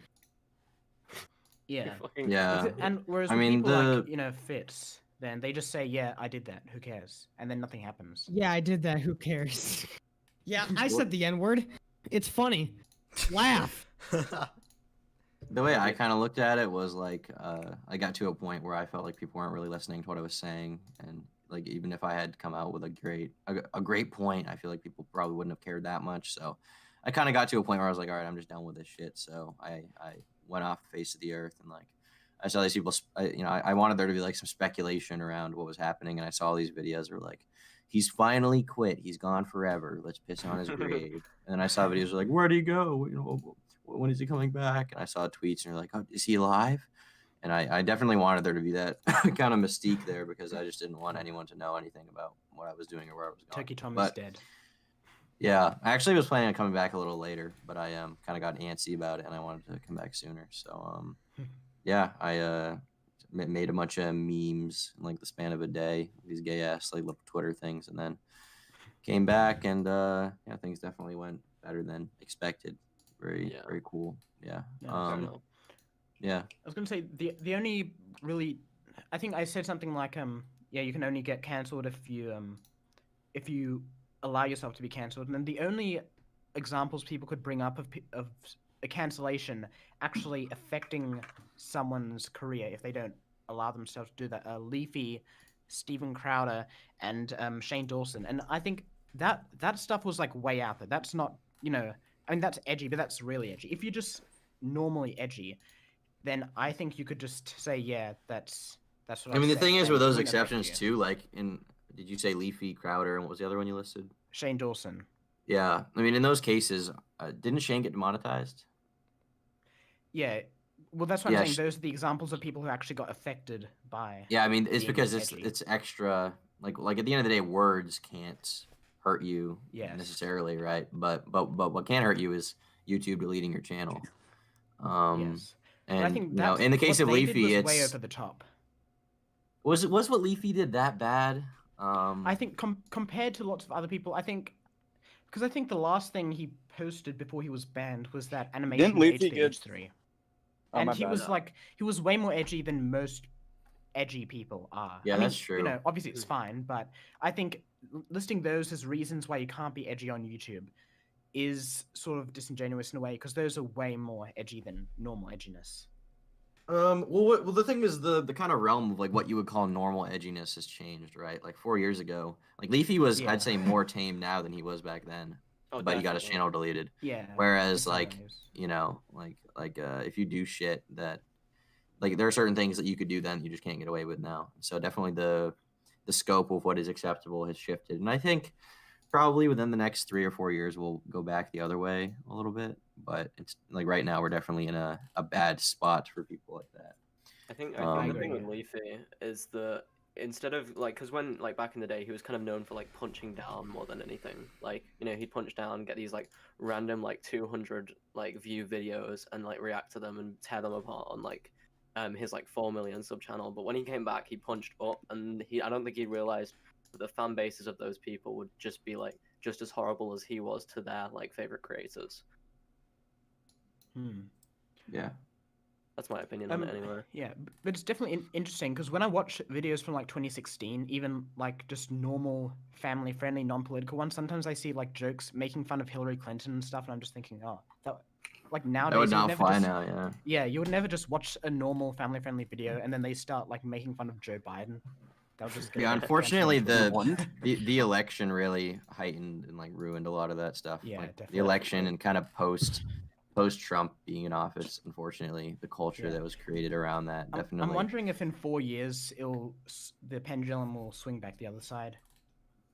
you're Yeah. fucking Yeah. crazy. And whereas I with mean, people like the- Fitz, then they just say, "Yeah, I did that. Who cares?" And then nothing happens. Yeah, I did that. Who cares? Yeah, I What? said the N word. It's funny. Laugh. The way I kind of looked at it was like, I got to a point where I felt like people weren't really listening to what I was saying, and like even if I had come out with a great point, I feel like people probably wouldn't have cared that much. So I kind of got to a point where I was like, all right, I'm just done with this shit. So I went off the face of the earth, and like I saw these people, I wanted there to be like some speculation around what was happening, and I saw these videos where like, he's finally quit, he's gone forever, let's piss on his grave. And then I saw videos like, where'd he go? When is he coming back? And I saw tweets and you're like, oh, is he alive? And I definitely wanted there to be that kind of mystique there, because I just didn't want anyone to know anything about what I was doing or where I was going. Turkey Tom is But- dead. Yeah, I actually was planning on coming back a little later, but I kind of got antsy about it and I wanted to come back sooner. So yeah, I made a bunch of memes in like the span of a day, these gay ass like little Twitter things, and then came back, and yeah, things definitely went better than expected. Very Yeah. very cool. Yeah. Yeah, Fair enough. Yeah. I was gonna say the only really, I think I said something like yeah, you can only get cancelled if you allow yourself to be cancelled, and then the only examples people could bring up of a cancellation actually affecting someone's career if they don't allow themselves to do that. Leafy, Steven Crowder, and Shane Dawson, and I think that stuff was like way out there. That's not, I mean that's edgy, but that's really edgy. If you're just normally edgy, then I think you could just say, yeah, that's what I mean, the said, thing is and with it those wouldn't affect exceptions you. too, like did you say Leafy, Crowder, and what was the other one you listed? Shane Dawson. Yeah, I mean, in those cases, didn't Shane get demonetized? Yeah. Well, that's what Yeah, I'm saying. Those are the examples of people who actually got affected by. Yeah, I mean, it's being because edgy. it's extra. Like at the end of the day, words can't hurt you Yes. necessarily, right? But what can hurt you is YouTube deleting your channel. Yes. But And I think in the case what of they did Leafy, was way it's over the top. was what Leafy did that bad? I think compared to lots of other people, I think the last thing he posted before he was banned was that animation Didn't Leafy H3. Oh, And my he bad. was he was way more edgy than most edgy people are. Yeah, I mean, that's true. Obviously it's fine, but I think listing those as reasons why you can't be edgy on YouTube is sort of disingenuous in a way, because those are way more edgy than normal edginess. Well, the thing is, the kind of realm of like what you would call normal edginess has changed, right? Like 4 years ago, like Leafy was, Yeah. I'd say, more tame now than he was back then. Oh, But he got his definitely. channel deleted. Yeah. Whereas, in some like, ways. if you do shit that, like, there are certain things that you could do then you just can't get away with now. So definitely the scope of what is acceptable has shifted, and I think probably within the next 3 or 4 years we'll go back the other way a little bit. But it's like right now we're definitely in a bad spot for people like that. I think I the thing agree. with Leafy is that instead of like, because when like back in the day he was kind of known for like punching down more than anything. Like, he'd punch down, get these like random like 200 like view videos and like react to them and tear them apart on like his like 4 million sub channel. But when he came back, he punched up, and I don't think he realized that the fan bases of those people would just be like just as horrible as he was to their like favorite creators. Yeah. That's my opinion on it anyway. Yeah, but it's definitely interesting because when I watch videos from like 2016, even like just normal family-friendly, non-political ones, sometimes I see like jokes making fun of Hillary Clinton and stuff, and I'm just thinking, oh, that like nowadays That would you would not never fly just, now, yeah. yeah, you would never just watch a normal family-friendly video and then they start like making fun of Joe Biden. That would just get Yeah, cancelled unfortunately, immediately. the election really heightened and like ruined a lot of that stuff. Yeah, like, definitely. the election and kind of post Trump being in office. Unfortunately, the culture Yeah. that was created around that definitely. I'm wondering if in 4 years the pendulum will swing back the other side.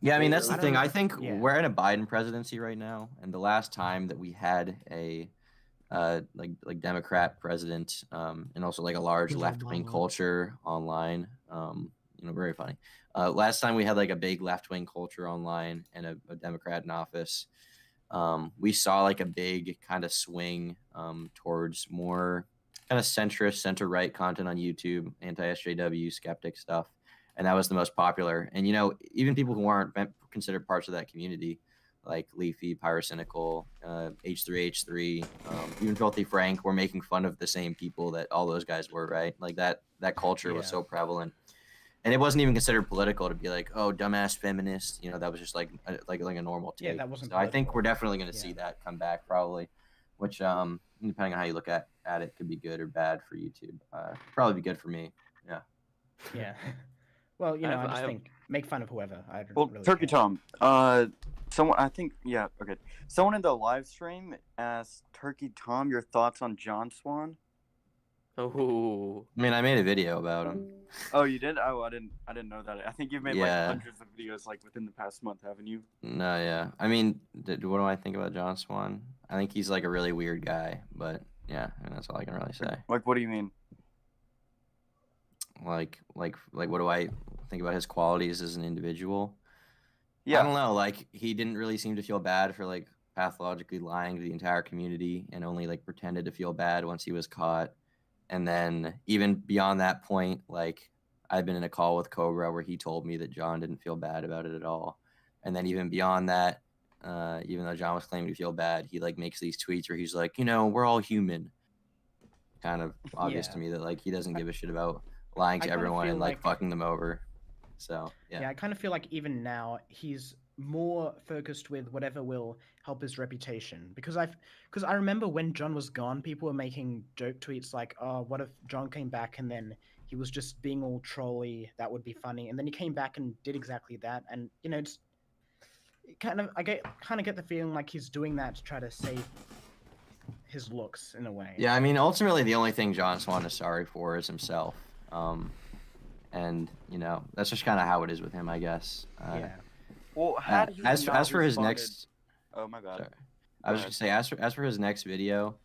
Yeah, I mean that's the I don't thing. know. I think Yeah. we're in a Biden presidency right now, and the last time that we had a like Democrat president, and also like a large It was left-wing Obama. culture online, very funny. Last time we had like a big left-wing culture online and a Democrat in office, we saw like a big kind of swing towards more kind of centrist, center-right content on YouTube, anti-SJW, skeptic stuff, and that was the most popular. And even people who aren't considered parts of that community, like Leafy, Pyrocynical, H3H3, even Filthy Frank, were making fun of the same people that all those guys were, right? Like that culture was Yeah. so prevalent. And it wasn't even considered political to be like, oh, dumbass feminist. That was just like a normal take. Yeah, that wasn't So I think political. we're definitely going to Yeah. see that come back probably, which depending on how you look at it, could be good or bad for YouTube. Probably be good for me. Yeah. Yeah. Well, I I just have- think make fun of whoever. I don't Well, really Turkey care. Tom, someone, I think, yeah, okay. Someone in the live stream asked Turkey Tom your thoughts on John Swan. Oh, I mean, I made a video about him. Oh, you did? Oh, I didn't know that. I think you've made Yeah. like hundreds of videos like within the past month, haven't you? No, yeah. I mean, what do I think about John Swan? I think he's like a really weird guy, but yeah, I mean, that's all I can really say. Like, what do you mean? Like what do I think about his qualities as an individual? I Yeah. don't know. Like, he didn't really seem to feel bad for like pathologically lying to the entire community, and only like pretended to feel bad once he was caught. And then even beyond that point, like, I've been in a call with Cobra where he told me that John didn't feel bad about it at all. And then even beyond that, even though John was claiming to feel bad, he like makes these tweets where he's like, we're all human. Kind of obvious Yeah. to me that like he doesn't give a shit about lying I to kinda everyone feel and like like- fucking them over. So Yeah, I kind of feel like even now he's more focused with whatever will help his reputation. Because I remember when John was gone, people were making joke tweets like, "Oh, what if John came back and then he was just being all trolly? That would be funny." And then he came back and did exactly that. And it's kind of get the feeling like he's doing that to try to save his looks in a way. Yeah, I mean, ultimately, the only thing John Swan is sorry for is himself. And that's just kind of how it is with him, I guess. Yeah. Well, had he as not for his responded- next, Oh my bad. sorry, I was Go gonna say as for his next video,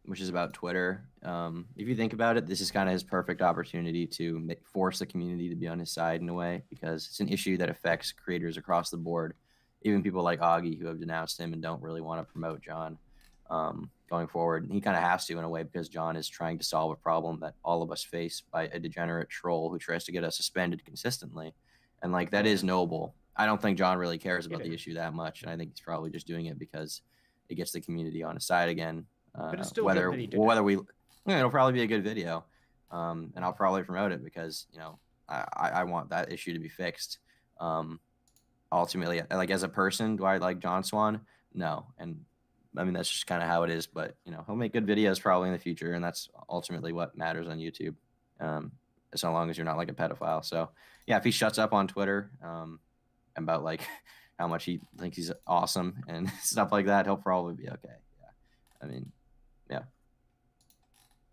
which is about Twitter. If you think about it, this is kind of his perfect opportunity to force the community to be on his side in a way, because it's an issue that affects creators across the board, even people like Augie who have denounced him and don't really want to promote John going forward. And he kind of has to in a way, because John is trying to solve a problem that all of us face by a degenerate troll who tries to get us suspended consistently. And like, that is noble. I don't think John really cares about the issue that much, and I think he's probably just doing it because it gets the community on his side again. But it's still whether good that he did whether we, it'll probably be a good video, and I'll probably promote it because I want that issue to be fixed. Ultimately, like, as a person, do I like John Swan? No, and I mean, that's just kind of how it is. But he'll make good videos probably in the future, and that's ultimately what matters on YouTube. As long as you're not like a pedophile. So yeah, if he shuts up on Twitter about like how much he thinks he's awesome and stuff like that, he'll probably be okay. Yeah, I mean, yeah.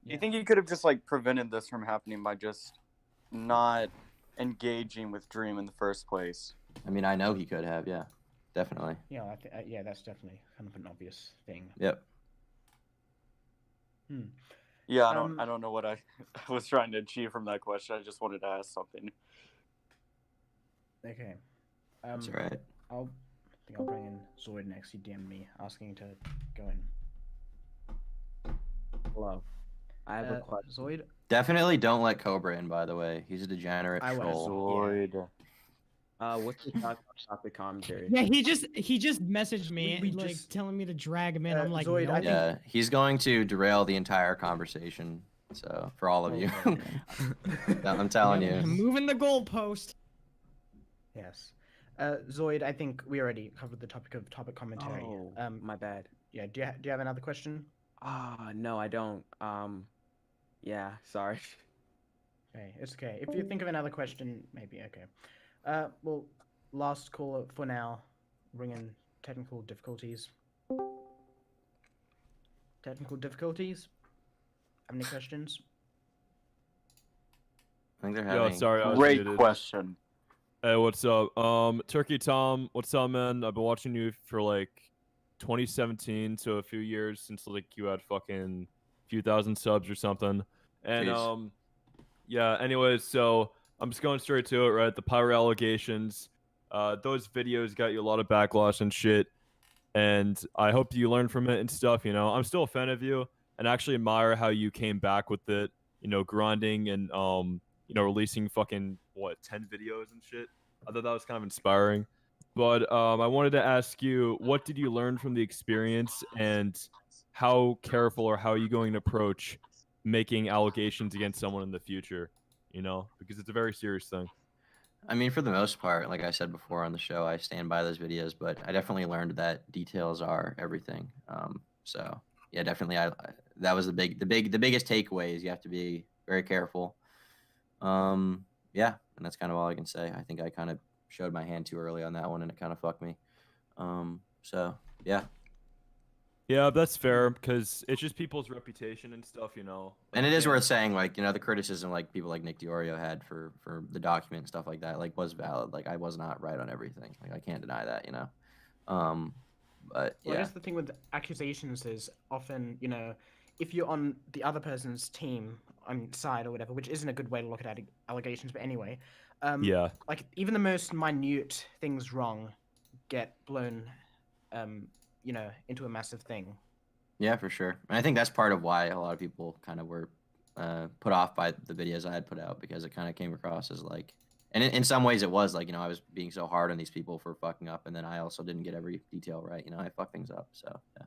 Do you think he could have just like prevented this from happening by just not engaging with Dream in the first place? I mean, I know he could have. Yeah, definitely. Yeah, yeah, that's definitely kind of an obvious thing. Yep. Yeah, I don't know what I was trying to achieve from that question. I just wanted to ask something. Okay. That's all right. I think I'll bring in Zoid next. He DM'd me asking to go in. Hello. I have a question. Zoid? Definitely don't let Cobra in, by the way. He's a degenerate I troll. Zoid. What's the topic commentary? Yeah, he just messaged me We like just- telling me to drag him in. I'm like, Zoid, no. I think- Yeah, he's going to derail the entire conversation. So for all of you, I'm telling you. Moving the goalpost. Yes. Zoid, I think we already covered the topic of topic commentary. Oh, my bad. Yeah. Do you have another question? No, I don't. Yeah, sorry. Okay, it's okay. If you think of another question, maybe okay. Well, last call for now. Bring in technical difficulties. Technical difficulties? Have any questions? I think they're Yo, having. sorry, I was Great muted. question. Hey, what's up? Turkey Tom, what's up, man? I've been watching you for like 2017, so a few years since like you had fucking few thousand subs or something. And Jeez. yeah. Anyways, so I'm just going straight to it, right? The pyro allegations. Those videos got you a lot of backlash and shit, and I hope you learn from it and stuff. I'm still a fan of you, and actually admire how you came back with it. Grinding and releasing fucking 10 videos and shit. I thought that was kind of inspiring. But I wanted to ask you, what did you learn from the experience, and how careful or how are you going to approach making allegations against someone in the future? Because it's a very serious thing. I mean, for the most part, like I said before on the show, I stand by those videos, but I definitely learned that details are everything. So yeah, definitely, that was the biggest takeaway is you have to be very careful. Yeah, and that's kind of all I can say. I think I kind of showed my hand too early on that one, and it kind of fucked me. So yeah. Yeah, that's fair, because it's just people's reputation and stuff, And it is worth saying, like, the criticism like people like Nick Diorio had for the document and stuff like that, like, was valid. Like, I was not right on everything. Like, I can't deny that, But Well, I yeah, guess the thing with accusations is often, if you're on the other person's team, side or whatever, which isn't a good way to look at allegations, but anyway, yeah. like even the most minute things wrong get blown, into a massive thing. yeah, for sure. And I think that's part of why a lot of people kind of were put off by the videos I had put out, because it kind of came across as like, and in some ways it was like, I was being so hard on these people for fucking up, and then I also didn't get every detail right. I fucked things up. So yeah.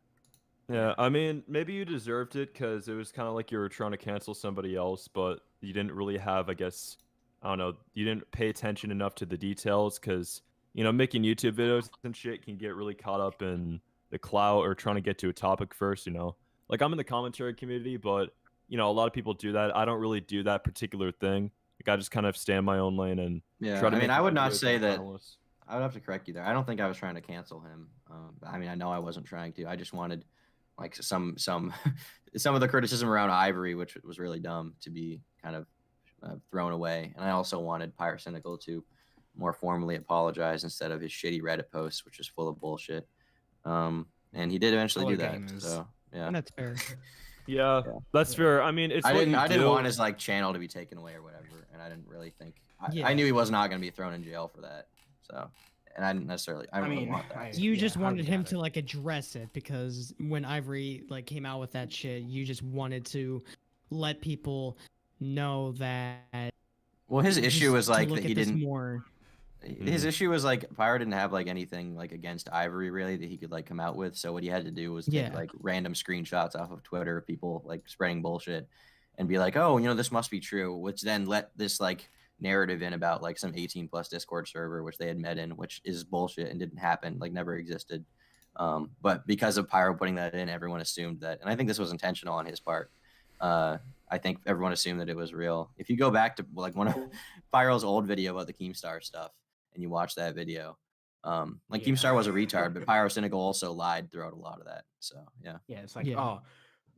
Yeah, I mean, maybe you deserved it because it was kind of like you were trying to cancel somebody else, but you didn't really have, I guess, I don't know, you didn't pay attention enough to the details because you know, making YouTube videos and shit can get really caught up in the clout or trying to get to a topic first, you know. Like I'm in the commentary community, but you know, a lot of people do that. I don't really do that particular thing. Like I just kind of stay in my own lane and Yeah, try to I mean, make I would not videos say on that. journalists. I would have to correct you there. I don't think I was trying to cancel him. I mean, I know I wasn't trying to. I just wanted like some some of the criticism around Ivory, which was really dumb, to be kind of thrown away. And I also wanted Pyrocynical to more formally apologize instead of his shitty Reddit posts, which is full of bullshit. And he did eventually Hello, do that. gamers. So yeah, And that's fair. Yeah, that's fair. I mean, it's I what didn't. you I didn't do. want his like channel to be taken away or whatever, and I didn't really think. Yeah. I knew he was not going to be thrown in jail for that. So, and I didn't necessarily. I didn't really want that. You yeah, just I wanted would him doubt to like address it because when Ivory like came out with that shit, you just wanted to let people know that. Well, his issue just was to like look that at he this didn't. more. His issue was like Pyro didn't have like anything like against Ivory really that he could like come out with. So what he had to do was take Yeah. like random screenshots off of Twitter of people like spreading bullshit, and be like, oh, you know, this must be true, which then let this like narrative in about like some 18+ Discord server which they had met in, which is bullshit and didn't happen, like never existed. But because of Pyro putting that in, everyone assumed that, and I think this was intentional on his part. I think everyone assumed that it was real. If you go back to like one of Pyro's old video about the Keemstar stuff, and you watch that video, like Yeah. Keemstar was a retard, but Pyrocynical also lied throughout a lot of that. So yeah. Yeah, it's like, Yeah. oh,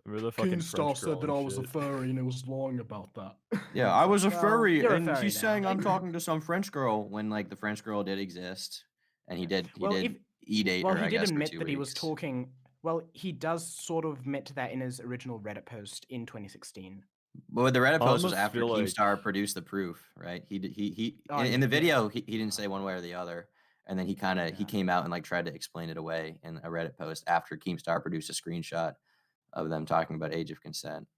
Remember the fucking Keemstar French said girl that and I was a shit? furry and it was lying about that. Yeah, I was a Well, furry, you're a and furry he's now. saying I'm talking to some French girl when like the French girl did exist, and he did Well, e-date well, her. he I did guess, admit for 2 that he was weeks. talking. Well, he does sort of admit to that in his original Reddit post in 2016. But the Reddit I post was almost after feel like- Keemstar produced the proof, right? He Oh, in the yeah. video he didn't say one way or the other, and then he kind of he Yeah. came out and like tried to explain it away in a Reddit post after Keemstar produced a screenshot of them talking about age of consent.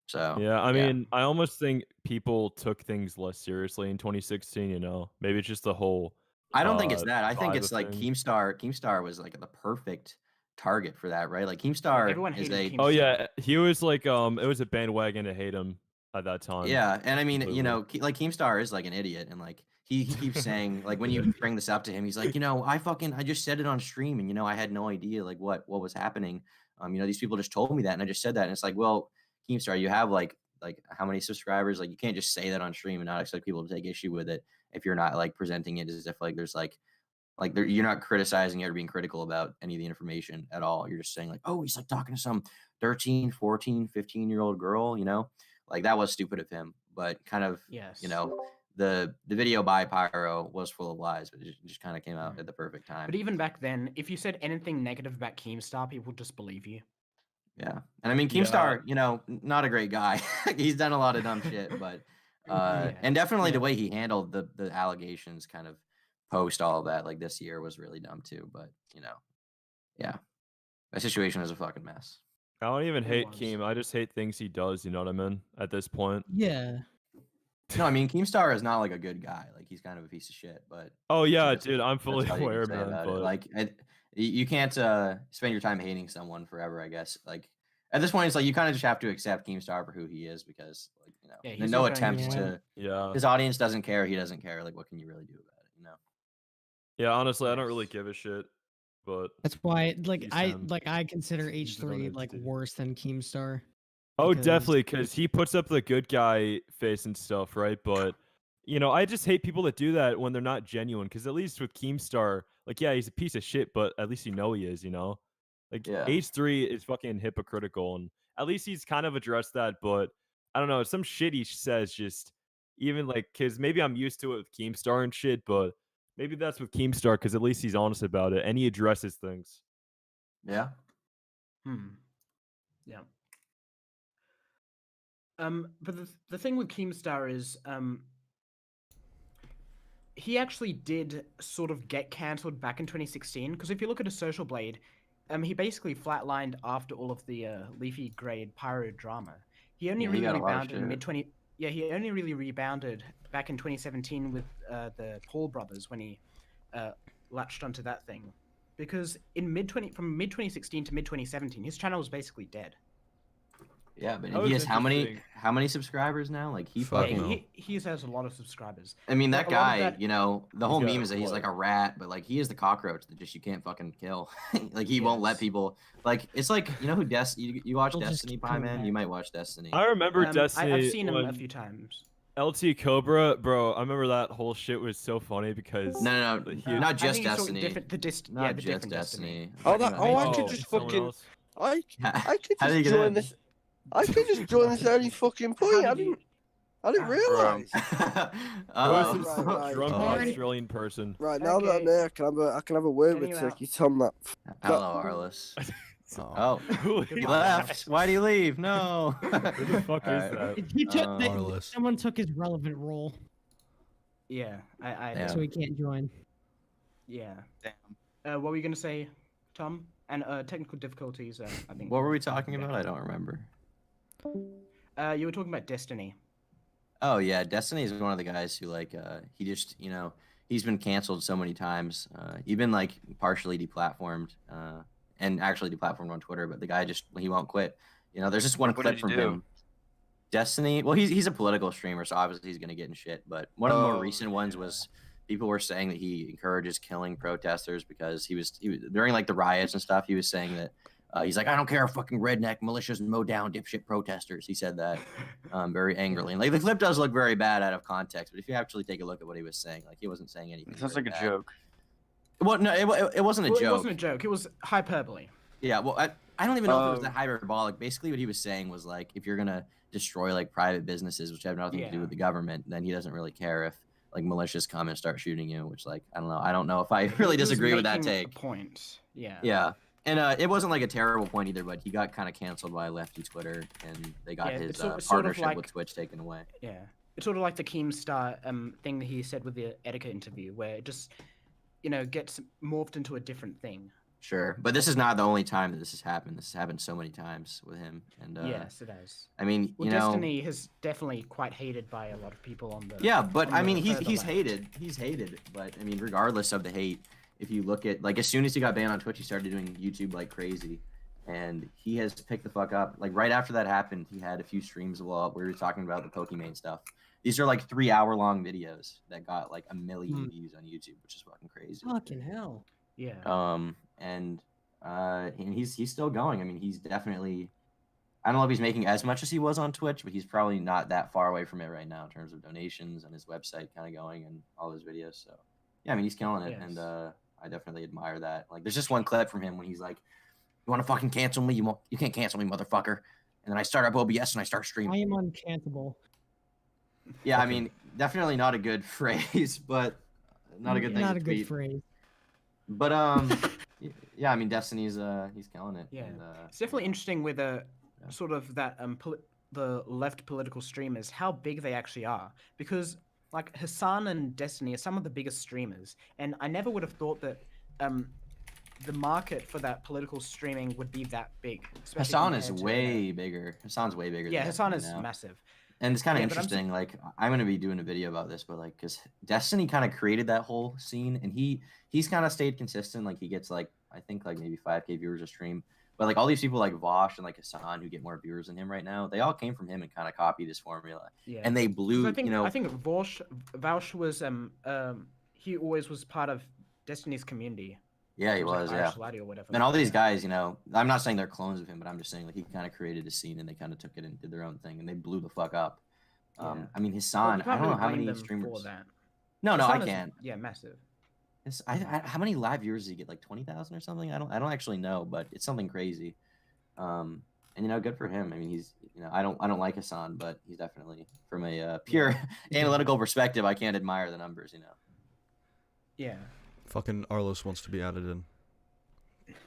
So Yeah, I mean, I almost think people took things less seriously in 2016. You know, maybe it's just the whole. I don't think it's that. I think vibe it's of like things. Keemstar was like the perfect target for that, right? Like Keemstar everyone is hated a Oh Keemstar. yeah, he was like it was a bandwagon to hate him at that time. Yeah, and I mean, you completely. know, like Keemstar is like an idiot, and like he keeps saying, like when you bring this up to him, he's like, you know, I just said it on stream, and you know, I had no idea like what was happening. You know, these people just told me that, and I just said that, and it's like, well, Keemstar, you have like how many subscribers? Like you can't just say that on stream and not expect people to take issue with it if you're not like presenting it as if like there's like you're not criticizing it or being critical about any of the information at all. You're just saying like, oh, he's like talking to some 13, 14, 15-year-old girl, you know, like that was stupid of him, but kind of, Yes. you know, the video by Pyro was full of lies, but it just kind of came out at the perfect time. But even back then, if you said anything negative about Keemstar, people would just believe you. Yeah. And I mean, Yeah. Keemstar, you know, not a great guy. He's done a lot of dumb shit, but, Yeah. and definitely the way he handled the allegations kind of post all of that, like this year was really dumb too, but you know, yeah, that situation is a fucking mess. I don't even It hate was. Keem. I just hate things he does. You know what I mean? At this point. Yeah. No, I mean, Keemstar is not like a good guy. Like he's kind of a piece of shit, but Oh yeah, that's- dude. I'm that's fully all you can aware, say man. about it. But Like you can't spend your time hating someone forever, I guess. Like at this point, it's like you kind of just have to accept Keemstar for who he is, because like, you know, Yeah, and he's no not going attempts anywhere. to yeah, his audience doesn't care, he doesn't care. Like what can you really do about it, you know? yeah. Honestly, I don't really Yes. give a shit. But That's why like He's, I consider he's his own H3 like entity. worse than Keemstar. oh, because- definitely, because he puts up the good guy face and stuff, right? But you know, I just hate people that do that when they're not genuine. Because at least with Keemstar, like, yeah, he's a piece of shit, but at least you know he is. You know, like Yeah. H3 is fucking hypocritical, and at least he's kind of addressed that. But I don't know, some shit he says just even like, because maybe I'm used to it with Keemstar and shit, but maybe that's with Keemstar because at least he's honest about it and he addresses things. Yeah. Yeah. But the thing with Keemstar is, he actually did sort of get cancelled back in 2016, because if you look at a Social Blade, he basically flatlined after all of the Leafy Grade Pyro drama. He only Yeah, he really got a lot of rebounded in shit. mid-20. Yeah, he only really rebounded back in 2017 with the Paul brothers when he latched onto that thing, because from mid 2016 to mid 2017, his channel was basically dead. Yeah, but That he was has interesting. how many subscribers now? Like he Fuck fucking. no. He has a lot of subscribers. I mean, But that a lot of guy, that- you know, the whole got meme is that he's like what? a rat, but like he is the cockroach that just you can't fucking kill. Like he won't let Yes. people. Like it's like you know who you watch He'll just Destiny, keep Pie coming Man? back. You might watch Destiny. I remember Destiny. I've seen him a when few times. LT Cobra, bro. I remember that whole shit was so funny because No, the no, huge- not I just think he's talking Destiny. different- the dis- Not yeah, the just different Destiny. Oh, I'm that- talking oh, about I could Oh, just someone fucking- else? I How could do you just get join in? this. I could just join this early fucking point. I didn't realize. It Uh-oh. was some Right. drunk Uh-oh. Australian person. Right now that I'm Okay. here, I can have a word Getting with you out. Turkey Tom. That Hello, Arliss. Oh. Oh, Who he is left. Why do you leave? No. Who the fuck is Alright. that? He took the- Arliss. someone took his relevant role, Yeah, I Yeah. so he can't join. yeah. Damn. What were you gonna say, Tom? And technical difficulties. I think. What were we talking about? I don't remember. You were talking about Destiny. Oh yeah, Destiny is one of the guys who like he just he's been canceled so many times. Even like partially deplatformed, and actually deplatformed on Twitter. But the guy he won't quit. You know, there's just one What clip did he from do? him. Destiny. Well, he's a political streamer, so obviously he's gonna get in shit. But one of the more Oh, recent ones was people were saying that he encourages killing protesters because he was during like the riots and stuff. He was saying that. He's like, I don't care, fucking redneck militias mow down dipshit protesters. He said that very angrily. And like the clip does look very bad out of context, but if you actually take a look at what he was saying, like he wasn't saying anything. It sounds very like a bad. joke. Well, no, it wasn't a Well, joke. It wasn't a joke. It was hyperbole. Yeah, well, I don't even know if it was Oh. that hyperbolic. Basically, what he was saying was like, if you're gonna destroy like private businesses, which have nothing to do Yeah. with the government, then he doesn't really care if like militias come and start shooting you. Which like I don't know if I really He was disagree with that making a take. point. Yeah. Yeah. And it wasn't like a terrible point either, but he got kind of canceled by lefty Twitter, and they got Yeah, his it's sort of partnership like- with Twitch taken away. Yeah. It's sort of like the Keemstar thing that he said with the etiquette interview, where it just, gets morphed into a different thing. Sure, but this is not the only time that this has happened. This has happened so many times with him, and Yes, it has. I mean, Well, you know, Destiny is definitely quite hated by a lot of people on the. yeah, but on I the mean, he's further left. hated. He's hated, but I mean, regardless of the hate, if you look at like as soon as he got banned on Twitch, he started doing YouTube like crazy, and he has picked the fuck up. Like right after that happened, he had a few streams blow up where he was talking about the Pokemon stuff. These are like 3-hour-long videos that got like 1 million views on YouTube, which is fucking crazy. Fucking hell. Yeah. And he's still going. I mean, he's definitely. I don't know if he's making as much as he was on Twitch, but he's probably not that far away from it right now in terms of donations and his website kind of going and all his videos. So, yeah, I mean, he's killing it, and Yes. I definitely admire that. Like, there's just one clip from him when he's like, "You want to fucking cancel me? You can't cancel me, motherfucker!" And then I start up OBS and I start I streaming. am uncancelable. Yeah, I mean, definitely not a good phrase, but not a good thing. Not to a good tweet. phrase. But yeah, I mean, Destiny's he's killing it. Yeah. And, It's definitely interesting with sort of that the left political streamers, how big they actually are, because like Hassan and Destiny are some of the biggest streamers, and I never would have thought that the market for that political streaming would be that big. especially Hassan is compared to, way bigger. Hassan's way bigger. Yeah, than Hassan Destiny is now. massive. And it's kind of Yeah, but I'm interesting. Like I'm gonna be doing a video about this, but like, cause Destiny kind of created that whole scene, and he's kind of stayed consistent. Like he gets like I think like maybe 5K viewers a stream, but like all these people like Vosh and like Hassan who get more viewers than him right now, they all came from him and kind of copied his formula. Yeah. And they 'Cause blew. I think you know, I think Vaush was he always was part of Destiny's community. yeah, he It like was. Irish Yeah. Laddie or whatever. And all these guys, you know, I'm not saying they're clones of him, but I'm just saying like he kind of created a scene and they kind of took it and did their own thing and they blew the fuck up. Yeah. I mean, Well, Hassan. you I can't don't know really how blame many them streamers. for that. No, I Hassan is, can't. Yeah, massive. How many live viewers does he get? Like 20,000 or something? I don't actually know, but it's something crazy. And you know, good for him. I mean, he's I don't like Hassan, but he's definitely from a pure analytical perspective. I can't admire the numbers. Yeah. Fucking Arlos wants to be added in.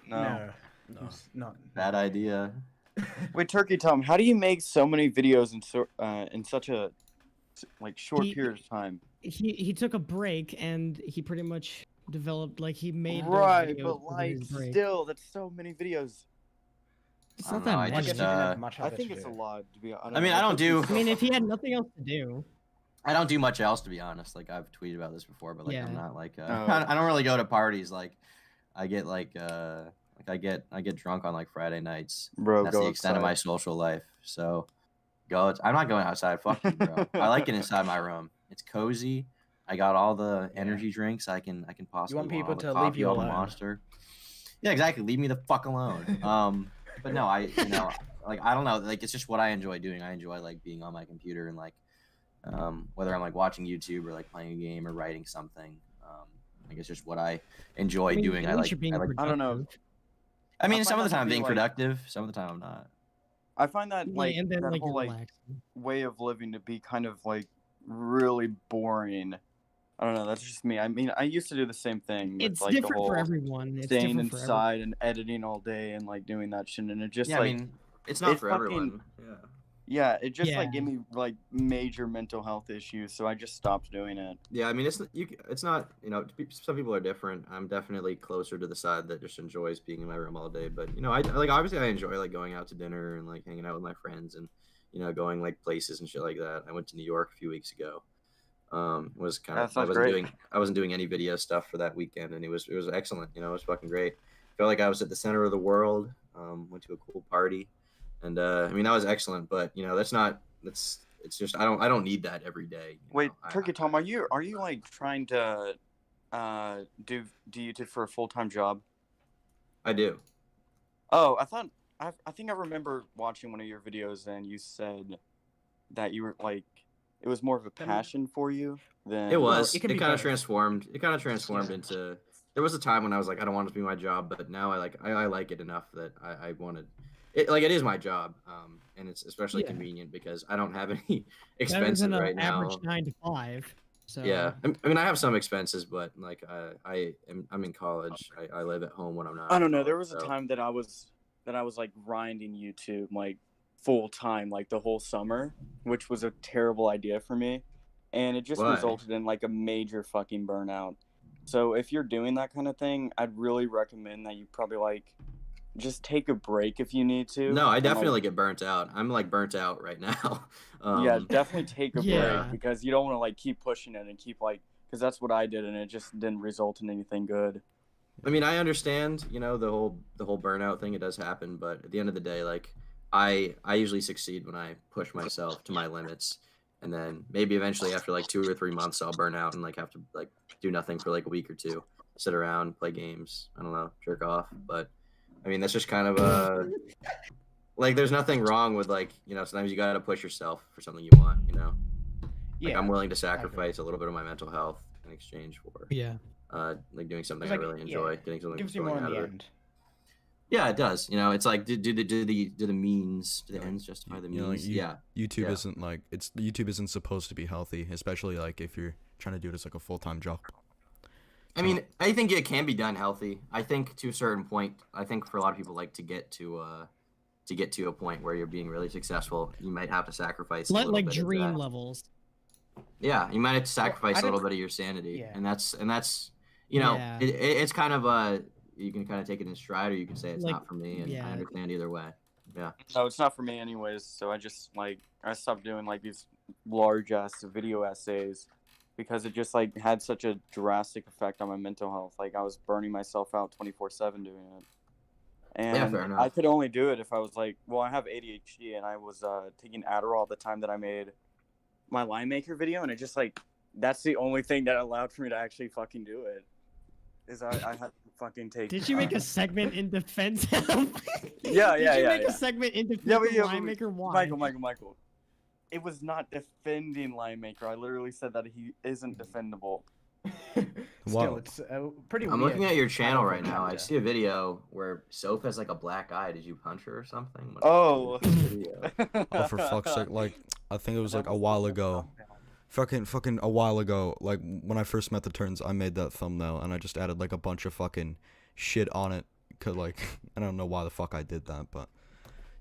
No. It's not. Bad idea. Wait, Turkey Tom, how do you make so many videos in such a like short He- period of time? He took a break and he pretty much developed like he made those Right, videos but over like his break. still, that's so many videos. It's I not don't know, that I much. just, I think it's a lot to be honest. I mean, I don't do. I mean, if he had nothing else to do, I don't do much else, to be honest. Like I've tweeted about this before, but like Yeah. I'm not like Oh. I don't really go to parties. Like I get like Like I get drunk on like Friday nights. Bro, That's go the extent of my outside. social life. So I'm not going outside. Fuck you, bro. I like it inside my room. It's cozy. I got all the energy drinks I can possibly want people all the to leave coffee, you all the alone. Monster. Yeah, exactly. Leave me the fuck alone. But no, like I don't know. Like it's just what I enjoy doing. I enjoy like being on my computer and like whether I'm like watching YouTube or like playing a game or writing something. Like it's just what I enjoy doing. At least you're being I don't know. productive. I mean, I some find of the that to time I'm be, being like- productive, some of the time I'm not. I find that Yeah, like and then that like whole you're like relaxing. way of living to be kind of like really boring. I don't know. That's just me. I mean, I used to do the same thing. With, It's like, the different whole for everyone. It's staying different for everyone. inside and editing all day and like doing that shit, and it just Yeah, like I mean, it's not it for fucking- everyone. Yeah. yeah, it just Yeah. like gave me like major mental health issues, so I just stopped doing it. Yeah, I mean, it's not, you know, some people are different. I'm definitely closer to the side that just enjoys being in my room all day. But, you know, I like, obviously I enjoy like going out to dinner and like hanging out with my friends and, you know, going like places and shit like that. I went to New York a few weeks ago. Was kind That of, sounds great. I wasn't doing any video stuff for that weekend, and it was excellent. You know, it was fucking great. Felt like I was at the center of the world. Went to a cool party, and I mean, that was excellent. But, you know, it's just I don't need that every day. Wait, Turkey Tom, are you like trying to do YouTube for a full-time job? I do. Oh, I think I remember watching one of your videos and you said that you were like it was more of a passion for you than It was. it It, can be kind of both. transformed. It kind of transformed into. There was a time when I was like, I don't want it to be my job, but now I like it enough that I wanted. It like it is my job, and it's especially Yeah. convenient because I don't have any Better expenses than right an now. average 9 to 5. So Yeah, I mean I have some expenses, but like I'm in college. I live at home when I'm not. I don't in know. There college, was a so- time that I was like grinding YouTube like full time like the whole summer, which was a terrible idea for me, and it just Why? resulted in like a major fucking burnout. So if you're doing that kind of thing, I'd really recommend that you probably like just take a break if you need to. No, I and, like, definitely get burnt out. I'm like burnt out right now. yeah, definitely take a Yeah. break because you don't want to like keep pushing it and keep like because that's what I did and it just didn't result in anything good. I mean, I understand, you know, the whole burnout thing. It does happen, but at the end of the day, like I usually succeed when I push myself to my limits, and then maybe eventually after like 2 or 3 months, I'll burn out and like have to like do nothing for like a week or two, sit around, play games. I don't know, jerk off. But I mean, that's just kind of like there's nothing wrong with like, you know, sometimes you gotta push yourself for something you want. You know, like Yeah, I'm willing to sacrifice a little bit of my mental health in exchange for yeah. like doing something It's I like, really enjoy, getting something gives you fulfilling more in out the of it. end. Yeah, it does. You know, it's like do the ends justify the You know, like, means? Yeah. YouTube Yeah. isn't like YouTube isn't supposed to be healthy, especially like if you're trying to do it as like a full-time job. I mean, I think it can be done healthy. I think to a certain point, I think for a lot of people like to get to a point where you're being really successful, you might have to sacrifice a little Like bit of dream that. levels. Yeah, you might have to sacrifice I a little don't- bit of your sanity, Yeah. and that's you know, Yeah. it's kind of you can kind of take it in stride, or you can say it's Like, not for me, and yeah. I understand either way. Yeah. No, it's not for me anyways. So I just like I stopped doing like these large ass video essays because it just like had such a drastic effect on my mental health. Like I was burning myself out 24/7 doing it. And fair enough. I could only do it if I was like, well, I have ADHD and I was taking Adderall at the time that I made my line maker video, and it just like that's the only thing that allowed for me to actually fucking do it. Is I had to fucking take. Did you make a segment in defense of? Yeah, Did yeah, you yeah, make yeah. a segment in defense Yeah, but of yeah, Line but- Maker? Why? Michael. It was not defending Line Maker. I literally said that he isn't defendable. Still, Wow. it's pretty I'm weird. looking at your kind channel of right now. I agenda. see a video where Soph has like a black eye. Did you punch her or something? Oh. Video. Oh, for fuck's sake! Like I think it was like a while ago. Fucking a while ago. Like when I first met the Turns, I made that thumbnail and I just added like a bunch of fucking shit on it. Cause like I don't know why the fuck I did that, but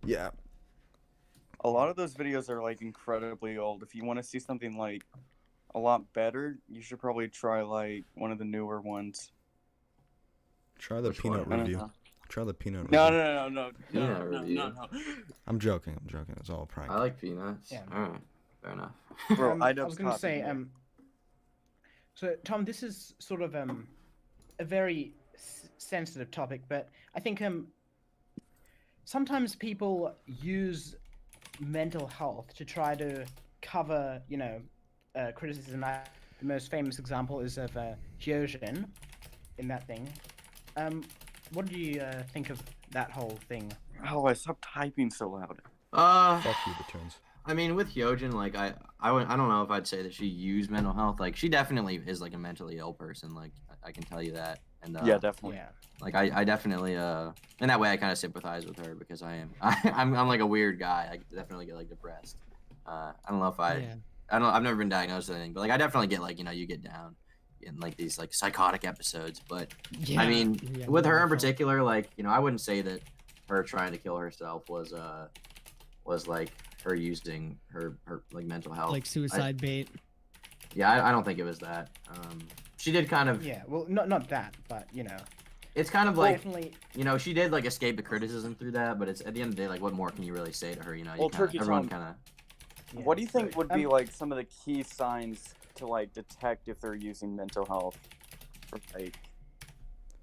yeah. A lot of those videos are like incredibly old. If you want to see something like a lot better, you should probably try like one of the newer ones. Try the Which peanut one? review. Try the peanut No, review. no. Peanut review. I'm joking. It's all a prank. I like peanuts. Yeah. All right, fair enough. Bro, I IDubbbz was gonna copied say, me. so Tom, this is sort of a very sensitive topic, but I think sometimes people use mental health to try to cover, criticism. The most famous example is of Hyojin in that thing. What do you think of that whole thing? Oh, I stopped typing so loud. Fuck you, the turns. I mean, with Hyojin, like I don't know if I'd say that she used mental health. Like she definitely is like a mentally ill person. Like I can tell you that. And Yeah, definitely. Yeah. like I definitely in that way I kind of sympathize with her because I'm like a weird guy. I definitely get like depressed. I don't know if I've never been diagnosed with anything, but like I definitely get like you get down in like these like psychotic episodes. But I mean, with her in particular, like I wouldn't say that her trying to kill herself was like her using her like mental health, like suicide bait. Yeah, I don't think it was that. She did kind of. Yeah, well, not that, but It's kind of like definitely. she did like escape the criticism through that, but it's at the end of the day, like, what more can you really say to her? Well, Turkey everyone Tom, kind of. What do you think would be like some of the key signs to like detect if they're using mental health? For, like,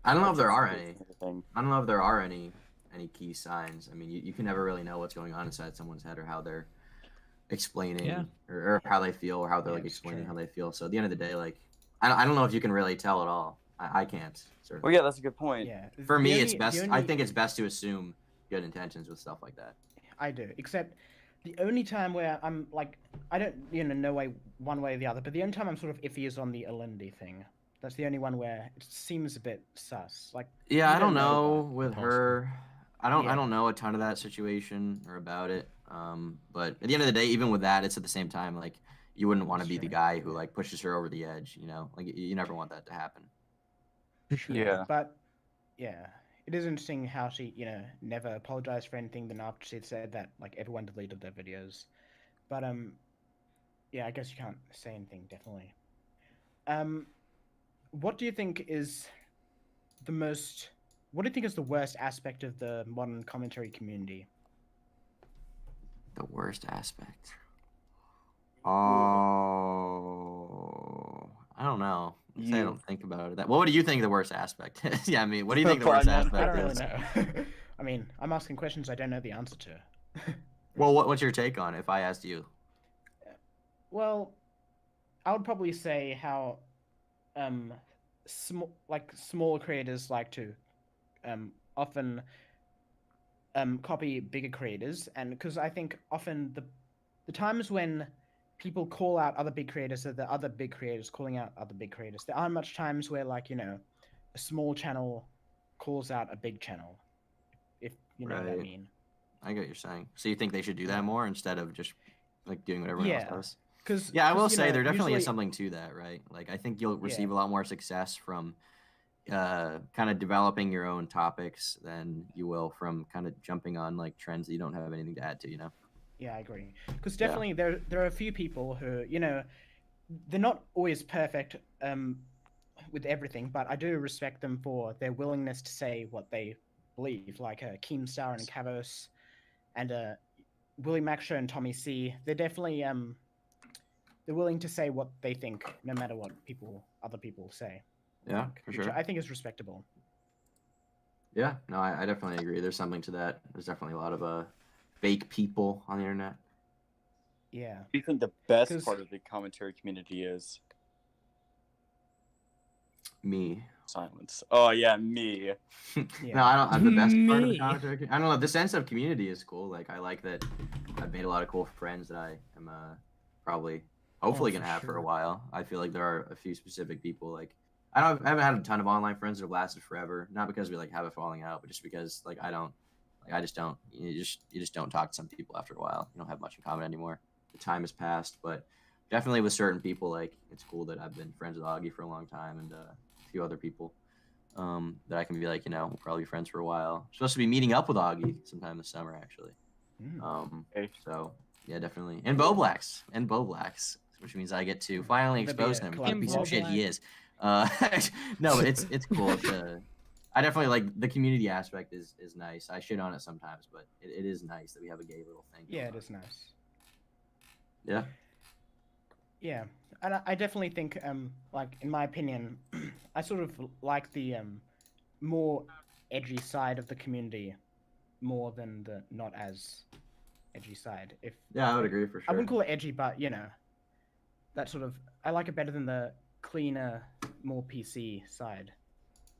I don't know if there are any. anything? I don't know if there are any key signs. I mean, you can never really know what's going on inside someone's head or how they're explaining or how they feel or how they're like explaining how they feel. So at the end of the day, like, I don't know if you can really tell at all. I can't. Certainly. Well, yeah, that's a good point. Yeah. For me, it's best. I think it's best to assume good intentions with stuff like that. I do, except the only time where I'm like, I don't, no way one way or the other, but the only time I'm sort of iffy is on the Elendie thing. That's the only one where it seems a bit sus. Like, yeah, you I don't know but- with her. I don't know a ton of that situation or about it. But at the end of the day, even with that, it's at the same time like you wouldn't want to be the guy who like pushes her over the edge. Like you never want that to happen. Yeah. But yeah, it is interesting how she, never apologized for anything. Then after she said that, like everyone deleted their videos. But yeah, I guess you can't say anything definitely. What do you think is the most? What do you think is the worst aspect of the modern commentary community? The worst aspect. Oh, I don't know. I don't think about it. What do you think the worst aspect is? Yeah, I mean, what do you think the worst aspect I don't really is? know. I mean, I'm asking questions I don't know the answer to. Well, what's your take on it if I asked you? Well, I would probably say how small creators like to often copy bigger creators, and because I think often the times when people call out other big creators are the other big creators calling out other big creators. There aren't much times where like a small channel calls out a big channel, if you know what I mean. I get what you're saying. So you think they should do that more instead of just like doing what everyone else does? Because I will say there definitely is something to that, right? Like I think you'll receive Yeah. a lot more success from kind of developing your own topics than you will from kind of jumping on like trends that you don't have anything to add to, Yeah, I agree. Because definitely there are a few people who, they're not always perfect with everything, but I do respect them for their willingness to say what they believe, like Keemstar and Kavos and Willie Macshow and Tommy C. They're definitely they're willing to say what they think, no matter what other people say. Yeah, for Which sure. I think is respectable. Yeah, no, I definitely agree. There's something to that. There's definitely a lot of fake people on the internet. Yeah. What do you think the best 'Cause- part of the commentary community is? Me. Silence. Oh yeah, me. No, I don't. I'm the best part of the Me. commentary. I don't know. The sense of community is cool. Like I like that. I've made a lot of cool friends that I am probably, hopefully, for gonna have for a sure. while. I feel like there are a few specific people. Like I haven't had a ton of online friends that have lasted forever. Not because we like have a falling out, but just because like I don't. Like I just don't. You just don't talk to some people after a while. You don't have much in common anymore. The time has passed, but definitely with certain people, like it's cool that I've been friends with Augie for a long time and a few other people. That I can be like, we'll probably be friends for a while. Supposed to be meeting up with Augie sometime this summer, actually. So yeah, definitely. And Bo Blacks, which means I get to finally There'll be expose a him for collab the piece of Bo shit he Black. is. No, but it's cool. I definitely like the community aspect is nice. I shit on it sometimes, but it is nice that we have a gay little thing. Yeah, going it on. is nice. Yeah. Yeah, and I definitely think, like in my opinion, I sort of like the more edgy side of the community more than the not as edgy side. If Yeah, I would agree for I sure. wouldn't call it edgy, but that sort of I like it better than the cleaner, more PC side.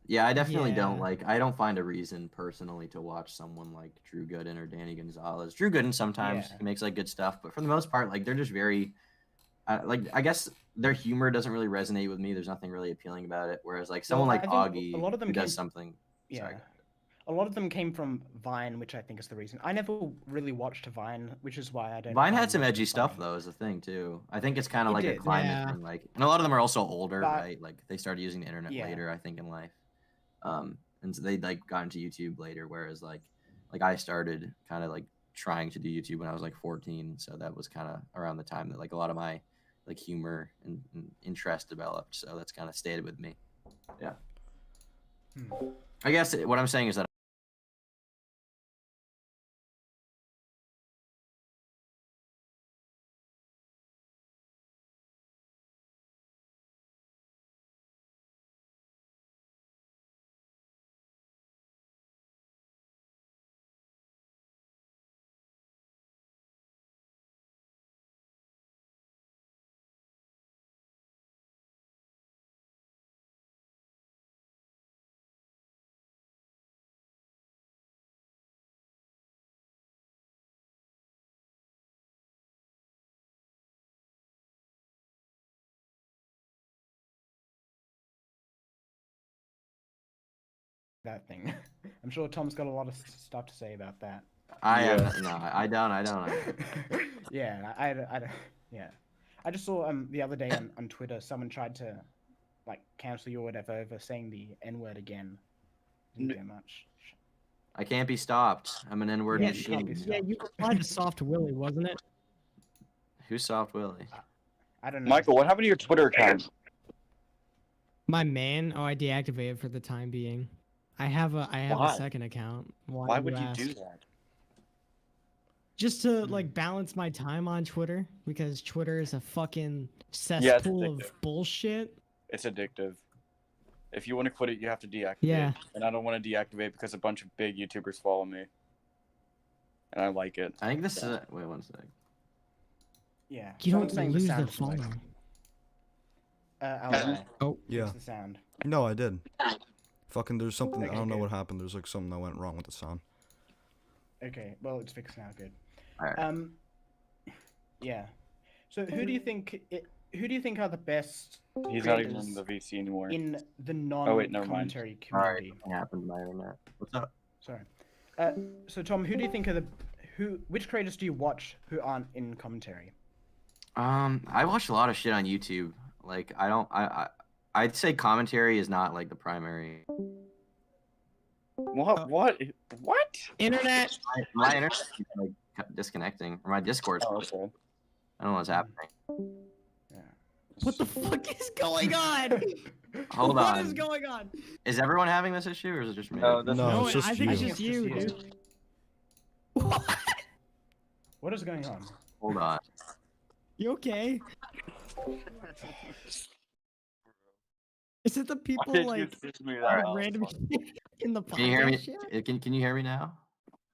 Yeah, I definitely don't Yeah. like. I don't find a reason personally to watch someone like Drew Gooden or Danny Gonzalez. Drew Gooden sometimes Yeah. he makes like good stuff, but for the most part, like they're just very, like I guess their humor doesn't really resonate with me. There's nothing really appealing about it. Whereas like someone Well, like I think Augie, a lot of them who does came- something. Yeah. Sorry. A lot of them came from Vine, which I think is the reason. I never really watched Vine, which is why I don't. Vine find had some most of edgy them stuff funny. though, is the thing too. I think it's kind of It like a did. climate Yeah. thing, like, and a lot of them are also older, But- right? Like they started using the internet Yeah. later, I think, in life. And so they like got into YouTube later, whereas like I started kind of like trying to do YouTube when I was like 14, so that was kind of around the time that like a lot of my like humor and interest developed. So that's kind of stayed with me. Yeah. I guess what I'm saying is that That thing. I'm sure Tom's got a lot of stuff to say about that. I Yeah. am no, I don't. Yeah, I don't. Yeah, I just saw the other day on Twitter someone tried to like cancel you or whatever over saying the N word again. Didn't get much. I can't be stopped. I'm an N-word Yeah, you can't machine. be Yeah, you replied to Soft Willie, wasn't it? Who's Soft Willie? I don't know. Michael, what happened to your Twitter account? My man. Oh, I deactivated for the time being. I have a Why? second account. Why do would you ask? do that? Just to like balance my time on Twitter because Twitter is a fucking it's cesspool addictive. of bullshit. It's addictive. If you want to quit it, you have to deactivate. Yeah. And I don't want to deactivate because a bunch of big YouTubers follow me. And I like it. I think this is wait one sec. Yeah. You someone don't saying lose the sound is like- following. Alibi. Oh, Yeah. Fix the sound. No, I did. Fucking, there's something. I Okay, don't know good. what happened. There's like something that went wrong with the sound. Okay, well it's fixed now. Good. Alright. Yeah. So who do you think? Who do you think are the best He's not even creators in the VC anymore. in the Oh, wait, never mind. non-commentary Alright, community? what happened to my internet? What's up? Sorry. So Tom, who do you think are which creators do you watch who aren't in commentary? I watch a lot of shit on YouTube. Like I'd say commentary is not like the primary. What? What? What? internet. My internet is like disconnecting, or my Discord's. Oh, okay. I don't know what's happening. Yeah. What the fuck is going on? Hold What on. is going on? Is everyone having this issue, or is it just me? No, that's No, No, it's just I think it's you. just you, It's just dude. What? What is going on? Hold on. You okay? Is it the Why people did you like teach me the that? random in the podcast? Can you hear me? shit? Can you hear me now?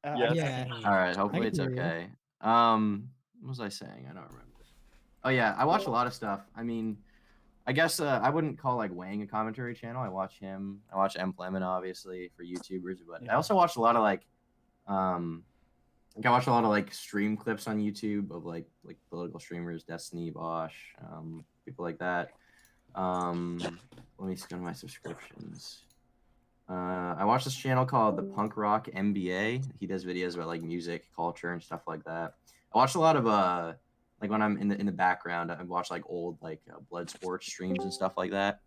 Yes. Yeah. All right. Hopefully can it's hear you. okay. What was I saying? I don't remember. Oh yeah, I watch a lot of stuff. I mean, I guess I wouldn't call like Wang a commentary channel. I watch him. I watch M Clement obviously for YouTubers, but I Yeah. also watch a lot of like, like I watch a lot of like stream clips on YouTube of like political streamers, Destiny, Bosch, people like that. Let me go to my subscriptions. I watch this channel called the Punk Rock MBA. He does videos about like music, culture, and stuff like that. I watch a lot of like when I'm in the background, I watch like old like blood sports streams and stuff like that.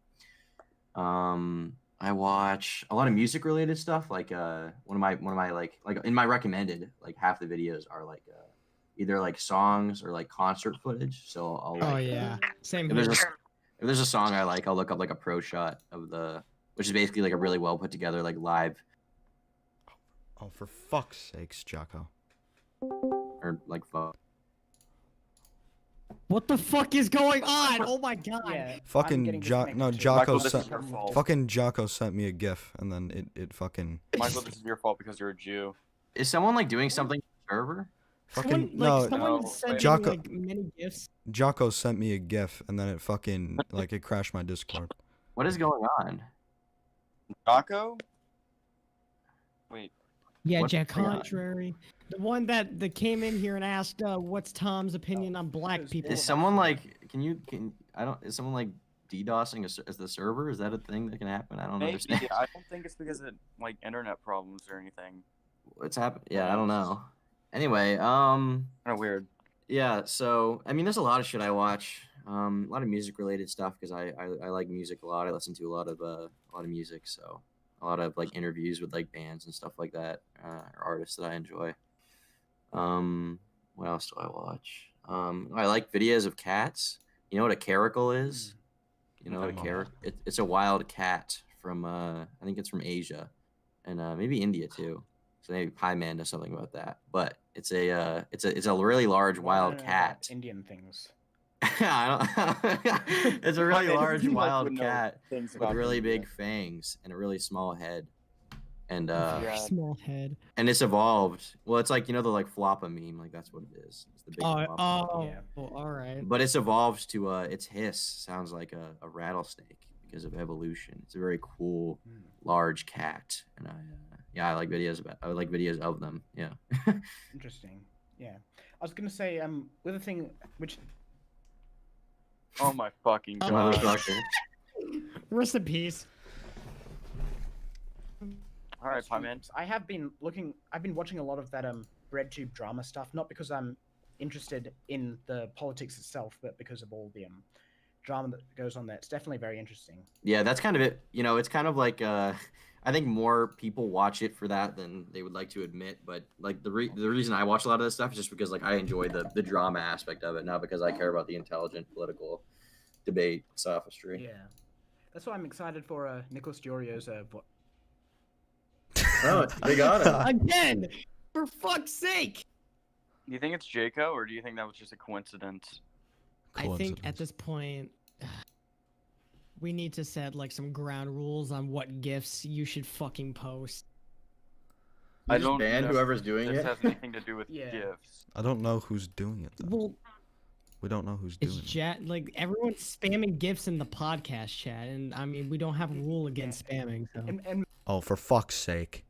I watch a lot of music related stuff. Like one of my like in my recommended, like half the videos are like either like songs or like concert footage. So I'll like, Oh yeah. Same if there's here. if there's a song I like, I'll look up like a pro shot of the, which is basically like a really well put together like live Oh, for fuck's sakes, Jocko. or like What the fuck is going on? Oh my god. Yeah, I'm Fucking getting no, disconnected too. Jocko Michael, this sent is your fault. fucking Jocko sent me a GIF, and then it fucking Michael, this is your fault because you're a Jew. Is someone like doing something on the server? fucking Someone No, sent me Jocko- like many gifts. Jocko sent me a GIF, and then it fucking like it crashed my Discord. What is going on? Jocko? Wait. Yeah, What's Jack going on? Contrary. The one that came in here and asked, what's Tom's opinion on black people? Is someone like? Is someone like DDoSing as the server? Is that a thing that can happen? I don't Maybe. understand. I don't think it's because of like internet problems or anything. What's happened? Yeah, I don't know. Anyway, Kind of weird. yeah. So I mean, there's a lot of shit I watch. A lot of music related stuff because I like music a lot. I listen to a lot of music. So a lot of like interviews with like bands and stuff like that, or artists that I enjoy. What else do I watch? I like videos of cats. You know what a caracal is? You know what a caracal? It's a wild cat from I think it's from Asia, and maybe India too. So maybe Pie Man does something about that. But it's a really large wild cat. Indian things. It's a really large You, like, wild would know cat things with about really India. big fangs and a really small head. And Yeah. Small head. and it's evolved. Well, it's like the like Floppa meme, like that's what it is. It's the big Floppa. Yeah. All right. But it's evolved to its hiss sounds like a rattlesnake because of evolution. It's a very cool large cat, and I like videos of them. Yeah. Interesting. Yeah. I was gonna say with the thing which Oh my fucking Oh god. Motherfucker. Rest in peace. All right, Pie Man. I've been watching a lot of that RedTube drama stuff, not because I'm interested in the politics itself, but because of all the drama that goes on there. It's definitely very interesting. Yeah, that's kind of it. It's kind of like I think more people watch it for that than they would like to admit. But like the reason I watch a lot of this stuff is just because like I enjoy the drama aspect of it, not because I care about the intelligent political debate sophistry. Yeah. That's why I'm excited for Nicholas Giorio's Oh, they got him. Again! For fuck's sake! Do you think it's Jaco, or do you think that was just a coincidence? I think at this point, we need to set like some ground rules on what gifts you should fucking post. I don't ban know whoever's if doing this it. has anything to do with Yeah. gifts. I don't know who's doing it though. Well, We don't know who's it's doing it. chat like everyone's spamming gifts in the podcast chat, and I mean we don't have a rule against spamming. So and Oh, for fuck's sake.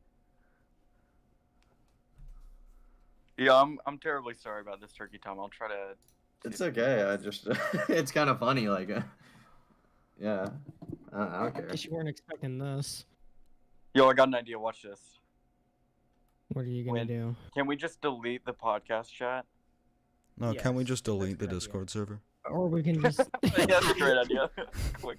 Yeah, I'm terribly sorry about this, Turkey Tom. I'll try to. It's okay. I just it's kind of funny. Like, yeah, I don't care. guess you weren't expecting this. Yo, I got an idea. Watch this. What are you gonna do? Can we just delete the podcast chat? No, can't we Yes, just that's a delete the good idea. Discord server? Or we can just. Yeah, that's a great idea. Quick.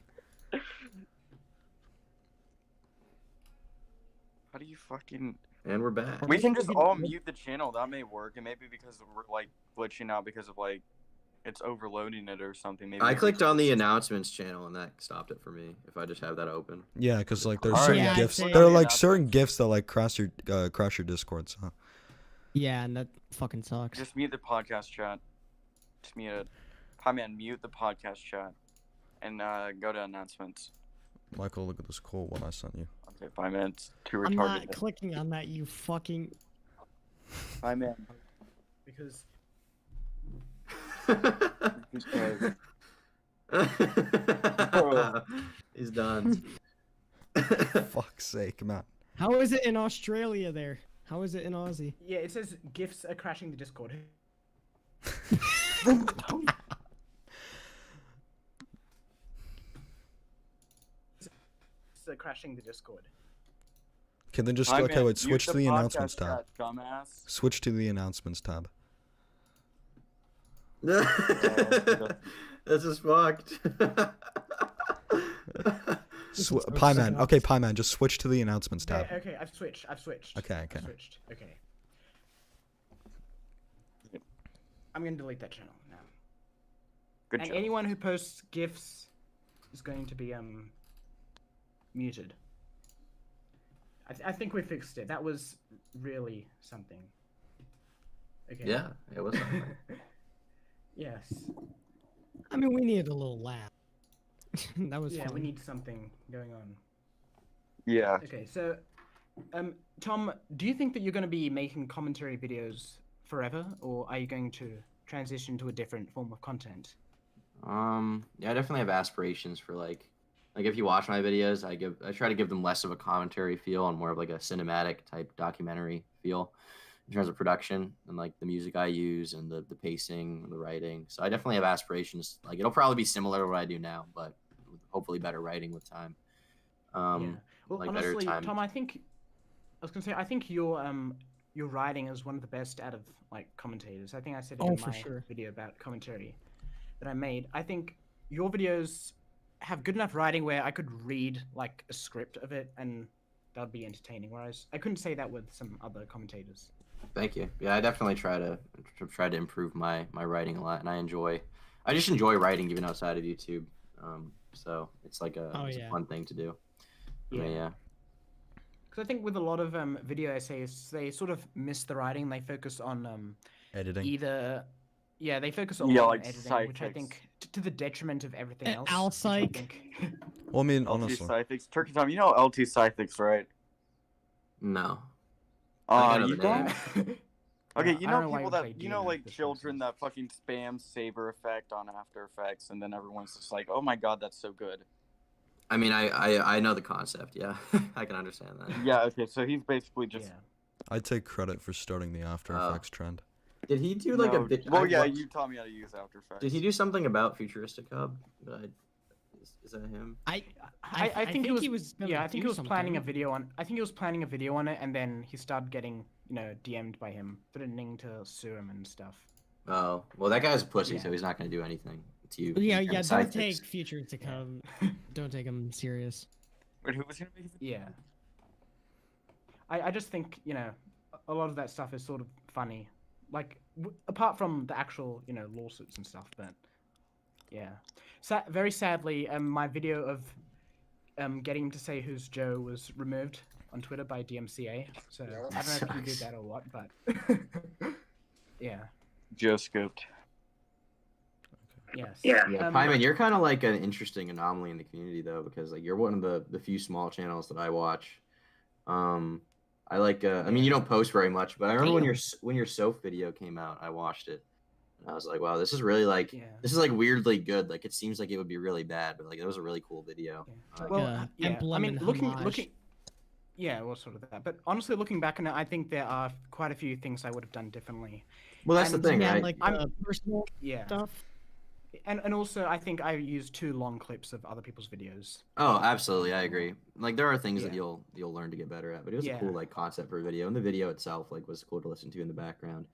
How do you fucking? And we're back. We can just all mute the channel. That may work, and maybe because we're like glitching out because of like it's overloading it or something. Maybe I we can clicked on the just- announcements channel and that stopped it for me. If I just have that open. Yeah, because like there's Alright, certain yeah, I'd gifts. say- There are Yeah, like that's certain what- gifts that like crash your Discord. So Yeah, and that fucking sucks. Just mute the podcast chat. Just mute it. Hi man, mute the podcast chat, and go to announcements. Michael, look at this cool one I sent you. Okay, 5 minutes. Too I'm not retarded. clicking on that, you fucking. 5 minutes. because He's done. Fuck's sake, man. How is it in Australia there? How is it in Aussie? yeah, it says gifts are crashing the Discord. It's crashing the Discord. Okay, then just Hi, okay. man, Wait, mute switch to the podcast announcements tab. chat, dumbass. Switch to the announcements tab. This is fucked. Pie Man. Okay, Pie Man. Just switch to the announcements tab. Okay, I've switched. Okay, I've okay. switched. Okay. I'm gonna delete that channel now. Good And job. anyone who posts gifs is going to be muted. I think we fixed it. That was really something. Okay. Yeah, it was something. Yes. I mean, we needed a little laugh. That was Yeah, fun. we need something going on. Yeah. Okay, so, Tom, do you think that you're going to be making commentary videos forever, or are you going to transition to a different form of content? Yeah, I definitely have aspirations for like if you watch my videos, I try to give them less of a commentary feel and more of like a cinematic type documentary feel in terms of production and like the music I use and the pacing, the writing. So I definitely have aspirations. Like it'll probably be similar to what I do now, but hopefully better writing with time. Yeah. Well, like better honestly, time. Tom, I was gonna say, I think your writing is one of the best out of like commentators. I think I said it Oh, in for my sure. video about commentary that I made. I think your videos have good enough writing where I could read like a script of it and that would be entertaining. Whereas I couldn't say that with some other commentators. Thank you. Yeah, I definitely try to improve my writing a lot, and I just enjoy writing even outside of YouTube. So it's like it's a fun thing to do. Yeah. Because I think with a lot of video essays, they sort of miss the writing. They focus on Editing. They focus a Yeah, lot like on editing, which I Cyphics. think to the detriment of everything else. Al which I Psych. think- Well, I mean, LT honestly. Cythics. Turkey Tom, you know LT Cythics, right? No. I know You the don't? name. Okay, I you don't know know why people you would say that you know demon like this children that fucking spam Saber effect on After Effects, and then everyone's just like, "Oh my god, that's so good." I mean, I know the concept. Yeah, I can understand that. Yeah. Okay. So he's basically just. I take credit for starting the After Effects trend. Did he do like a No, bit? Well, I yeah, watched- you taught me how to use After Effects. Did he do something about Futuristic Hub? Is that him? I think he was gonna I think do he was planning a something. video on it and then he started getting DM'd by him threatening to sue him and stuff. Oh, well, that guy's a pussy, Yeah. so he's not gonna do anything to you. Yeah, and yeah. Cyphics. Don't take Future to come. Don't take him serious. Wait, who was gonna be? Yeah. I just think a lot of that stuff is sort of funny, like apart from the actual lawsuits and stuff, but yeah. Very sadly, my video of getting him to say who's Joe was removed on Twitter by DMCA. So I don't know if you did sucks. that or what, but yeah. Joe scooped. Yes. Yeah, Pyman, you're kind of like an interesting anomaly in the community though, because like you're one of the few small channels that I watch. I like. I mean, you don't post very much, but I remember when your Soph video came out, I watched it, and I was like, wow, this is really like this is like weirdly good. Like it seems like it would be really bad, but like it was a really cool video. Well, yeah. I emblem mean, and looking. homage. Yeah, well, sort of that. But honestly, looking back on it, I think there are quite a few things I would have done differently. Well, that's the And- thing, Yeah, right? like personal Yeah. stuff. And also, I think I used too long clips of other people's videos. Oh, absolutely, I agree. Like there are things that Yeah. you'll learn to get better at, but it was a Yeah. cool like concept for a video, and the video itself like was cool to listen to in the background.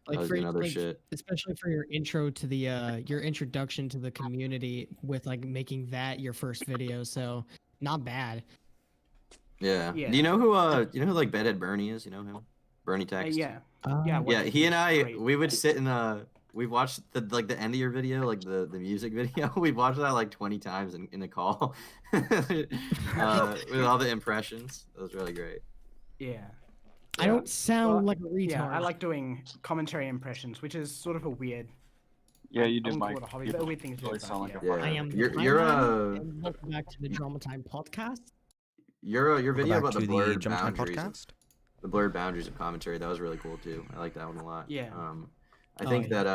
Like I was for doing other like, shit. especially for your intro to the your introduction to the community with like making that your first video. So not bad. Yeah. Yeah. Do you know who like Bedhead Bernie is? You know him? Bernie Text. Yeah. Yeah. Yeah, what- he and I great. we would sit in we watched the end of your video, like the music video. We watched that like 20 times in a call. With all the impressions. That was really great. Yeah. I don't sound Well, like a retard. Yeah, I like doing commentary impressions, which is sort of a weird. Yeah, you I did, wouldn't Mike. call it a hobby, You but a weird thing to do. really but sound like a Yeah. I am. You're and welcome back to the Drama Time podcast. your video back about the to the blurred Jump Time boundaries. podcast. The blurred boundaries of commentary, that was really cool too. I like that one a lot. Yeah. I think that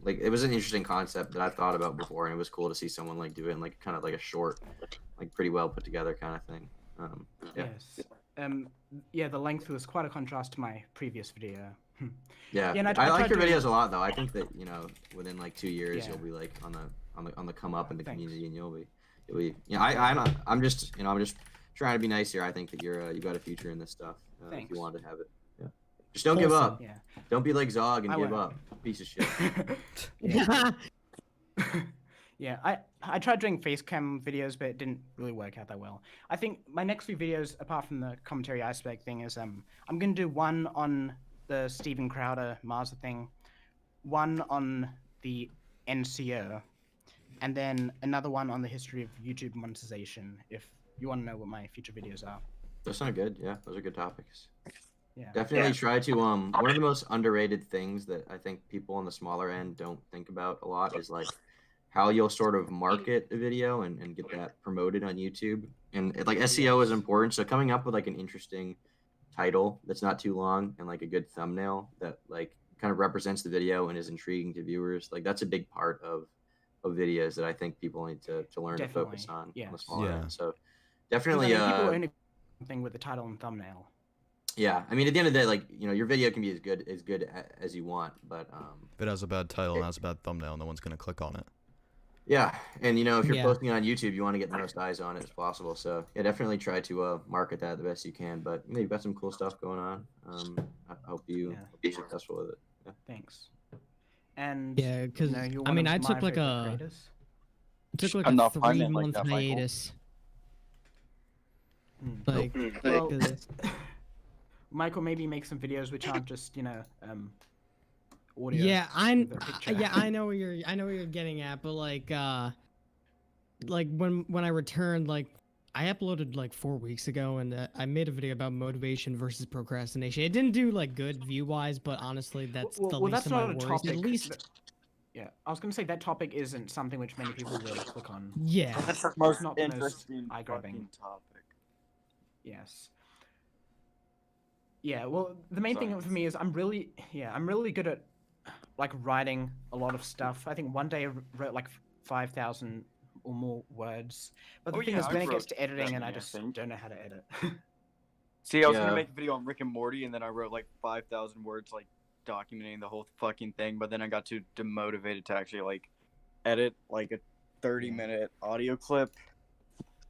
like it was an interesting concept that I've thought about before, and it was cool to see someone like do it in like kind of like a short, like pretty well put together kind of thing. Yeah. Yes. Yeah, the length was quite a contrast to my previous video. Yeah, Yeah, and I I like tried your doing- videos a lot though. I think that within like 2 years Yeah. you'll be like on the come up in the Thanks. community, and you'll be I'm just trying to be nice here. I think that you got a future in this stuff if Thanks. you want to have it. Yeah, just don't give up. Yeah. Don't be like Zog and I give won't. up, piece of shit. Yeah, I tried doing face cam videos, but it didn't really work out that well. I think my next few videos, apart from the commentary iceberg thing, is I'm gonna do one on the Steven Crowder Marza thing, one on the NCO, and then another one on the history of YouTube monetization. If you want to know what my future videos are. Those sound good. Yeah, those are good topics. Yeah. Definitely try to one of the most underrated things that I think people on the smaller end don't think about a lot is like how you'll sort of market a video and get that promoted on YouTube. And like SEO is important. So coming up with like an interesting title that's not too long and like a good thumbnail that like kind of represents the video and is intriguing to viewers, like that's a big part of videos that I think people need to learn to focus on the smaller end. So definitely people only thing with the title and thumbnail. Yeah, I mean, at the end of the day, like, you know, your video can be as good as you want, but if it has a bad title and has a bad thumbnail, no one's gonna click on it. Yeah, and you know, if you're posting on YouTube, you want to get the most eyes on it as possible. So yeah, definitely try to market that the best you can. But you know, you've got some cool stuff going on. I hope you be successful with it. Yeah. Thanks. And yeah, because you know, you're I one mean, of I my took like favorite a creators. took like I'm a not finding it 3-month like that, Michael. hiatus. Hmm. Like, Well, 'cause- Michael, maybe make some videos which aren't just, you know, audio. yeah, with a picture. I know where you're getting at, but like when I returned, like I uploaded like 4 weeks ago, and I made a video about motivation versus procrastination. It didn't do like good view wise, but honestly, that's the least that's of not my a worries. topic. At least, Yeah, I was gonna say that topic isn't something which many people will click on. yeah, That's the It's most not the most interesting eye-grabbing. fucking topic. Yes. Yeah, well, the main thing for me is I'm really good at like writing a lot of stuff. I think one day I wrote like 5,000 or more words. But the thing is, when it gets to editing, and I just don't know how to edit. See, I was gonna make a video on Rick and Morty, and then I wrote like 5,000 words, like documenting the whole fucking thing. But then I got too demotivated to actually like edit like a 30-minute audio clip.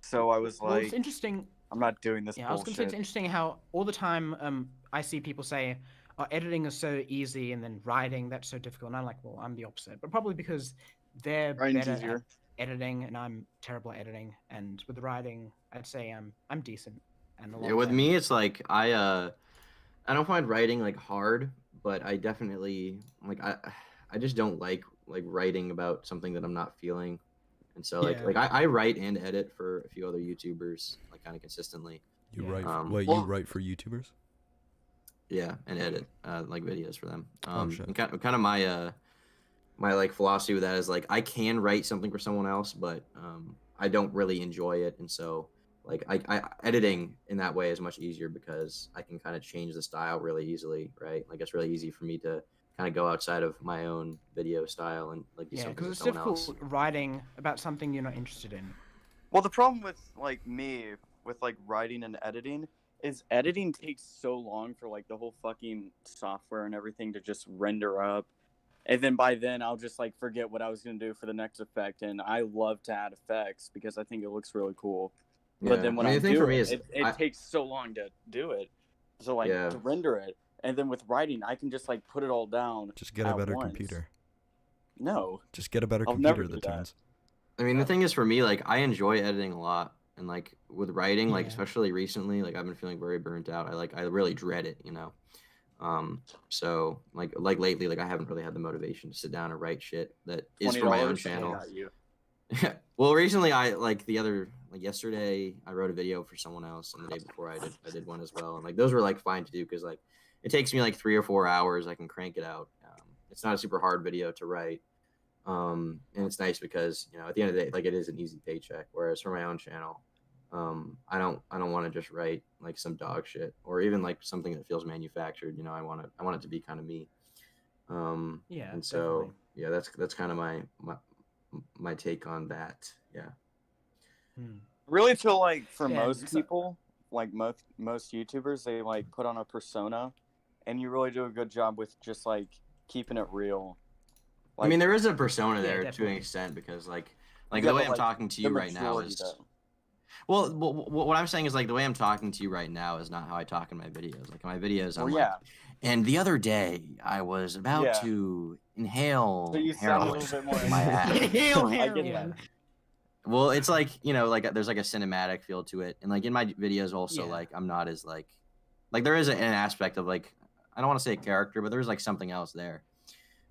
So I was Well, like, it's interesting. I'm not doing this Yeah, I was bullshit. gonna say it's interesting how all the time I see people say, "Oh, editing is so easy," and then writing that's so difficult. And I'm like, well, I'm the opposite, but probably because they're Writing's better easier. at editing, and I'm terrible at editing. And with writing, I'd say I'm decent. And a lot Yeah, with better. me, it's like I don't find writing like hard, but I definitely like I just don't like writing about something that I'm not feeling. And so like I write and edit for a few other YouTubers like kind of consistently. You write? Wait, you write for YouTubers? Yeah, and edit like videos for them. Shit. And kind of my my like philosophy with that is like I can write something for someone else, but I don't really enjoy it, and so like I editing in that way is much easier because I can kind of change the style really easily, right? Like it's really easy for me to kind of go outside of my own video style and like do Yeah, something because with it's someone difficult else. writing about something you're not interested in. Well, the problem with like me with like writing and editing is editing takes so long for like the whole fucking software and everything to just render up. And then by then I'll just like forget what I was going to do for the next effect. And I love to add effects because I think it looks really cool. But Yeah. then when I I, mean, the thing do for me it, is it takes so long to do it. So like Yeah. to render it. And then with writing, I can just like put it all down. Just get a at better once. computer. No. Just get a better I'll never computer, do the that. tunes. I mean, the thing is for me, like I enjoy editing a lot, and like with writing, like Yeah. especially recently, like I've been feeling very burnt out. I really dread it, you know. So like lately, like I haven't really had the motivation to sit down and write shit that is for my own $20, channel. got you. Well, recently I like yesterday I wrote a video for someone else, and the day before I did one as well, and like those were like fine to do because like it takes me like 3 or 4 hours. I can crank it out. It's not a super hard video to write. And it's nice because you know at the end of the day like it is an easy paycheck, whereas for my own channel I don't want to just write like some dog shit or even like something that feels manufactured. You know, I want it to be kind of me. Yeah, and so definitely. yeah, that's kind of my take on that. Yeah. Really feel like for Yeah, most so- people, like most YouTubers, they like put on a persona, and you really do a good job with just like keeping it real. I mean, there is a persona Yeah, there to an definitely. extent because like Yeah, the way but, I'm like, talking to the you right now majority, is though. well, what I'm saying is like the way I'm talking to you right now is not how I talk in my videos. Like in my videos, I'm Well, like, yeah. and the other day I was about Yeah. to inhale So you sound a heroin little bit more in my ass. Hail I get heroin. that. Well, it's like you know, like there's like a cinematic feel to it, and like in my videos also, Yeah. like I'm not as like there is an aspect of like I don't want to say a character, but there's like something else there.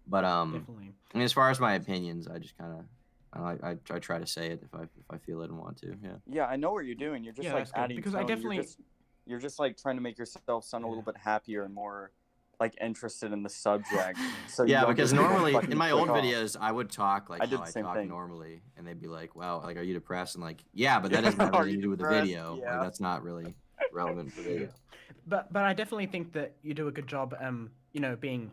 But Definitely. I mean, as far as my opinions, I just kind of I try to say it if I feel it and want to. Yeah. Yeah, I know what you're doing. You're just Yeah, like that's good, adding because I tone. You're definitely- just you're just like trying to make yourself sound a little bit happier and more like interested in the subject. So you Yeah, don't because just normally fucking in my click old off. videos, I would talk like I did how the I same talk thing. normally, and they'd be like, "Wow, like, are you depressed?" And like, yeah, but that doesn't have Are anything you to do with the depressed? video. Yeah. Like, that's not really relevant for video. But I definitely think that you do a good job, you know, being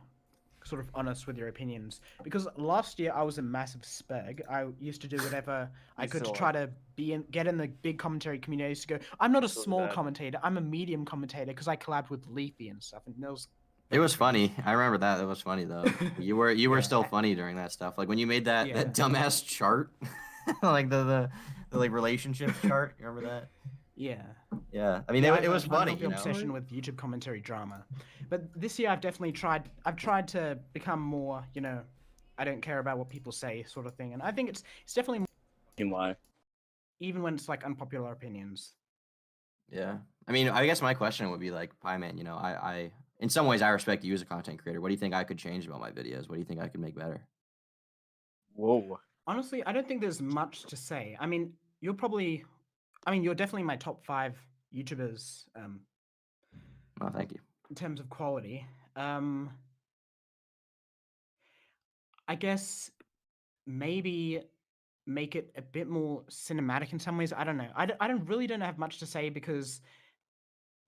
sort of honest with your opinions. Because last year I was a massive speg. I used to do whatever I You could to still try are. to get in the big commentary communities to go. I'm not a Still do small that. commentator. I'm a medium commentator because I collabed with Leafy and stuff, and it was. It was funny. I remember that. It was funny though. You were Yeah. still funny during that stuff. Like when you made that Yeah. dumbass chart, like the like relationship chart. You remember that? Yeah. Yeah. I mean, Yeah, it was I've funny. got the You know. obsession with YouTube commentary drama, but this year I've definitely tried. I've tried to become more, you know, I don't care about what people say, sort of thing. And I think it's definitely You lie. even when it's like unpopular opinions. Yeah. I mean, I guess my question would be like, Pie Man, you know, I in some ways I respect you as a content creator. What do you think I could change about my videos? What do you think I could make better? Whoa. Honestly, I don't think there's much to say. I mean, you're definitely my top 5 YouTubers Oh, thank you. in terms of quality. I guess maybe make it a bit more cinematic in some ways. I don't know. I don't have much to say because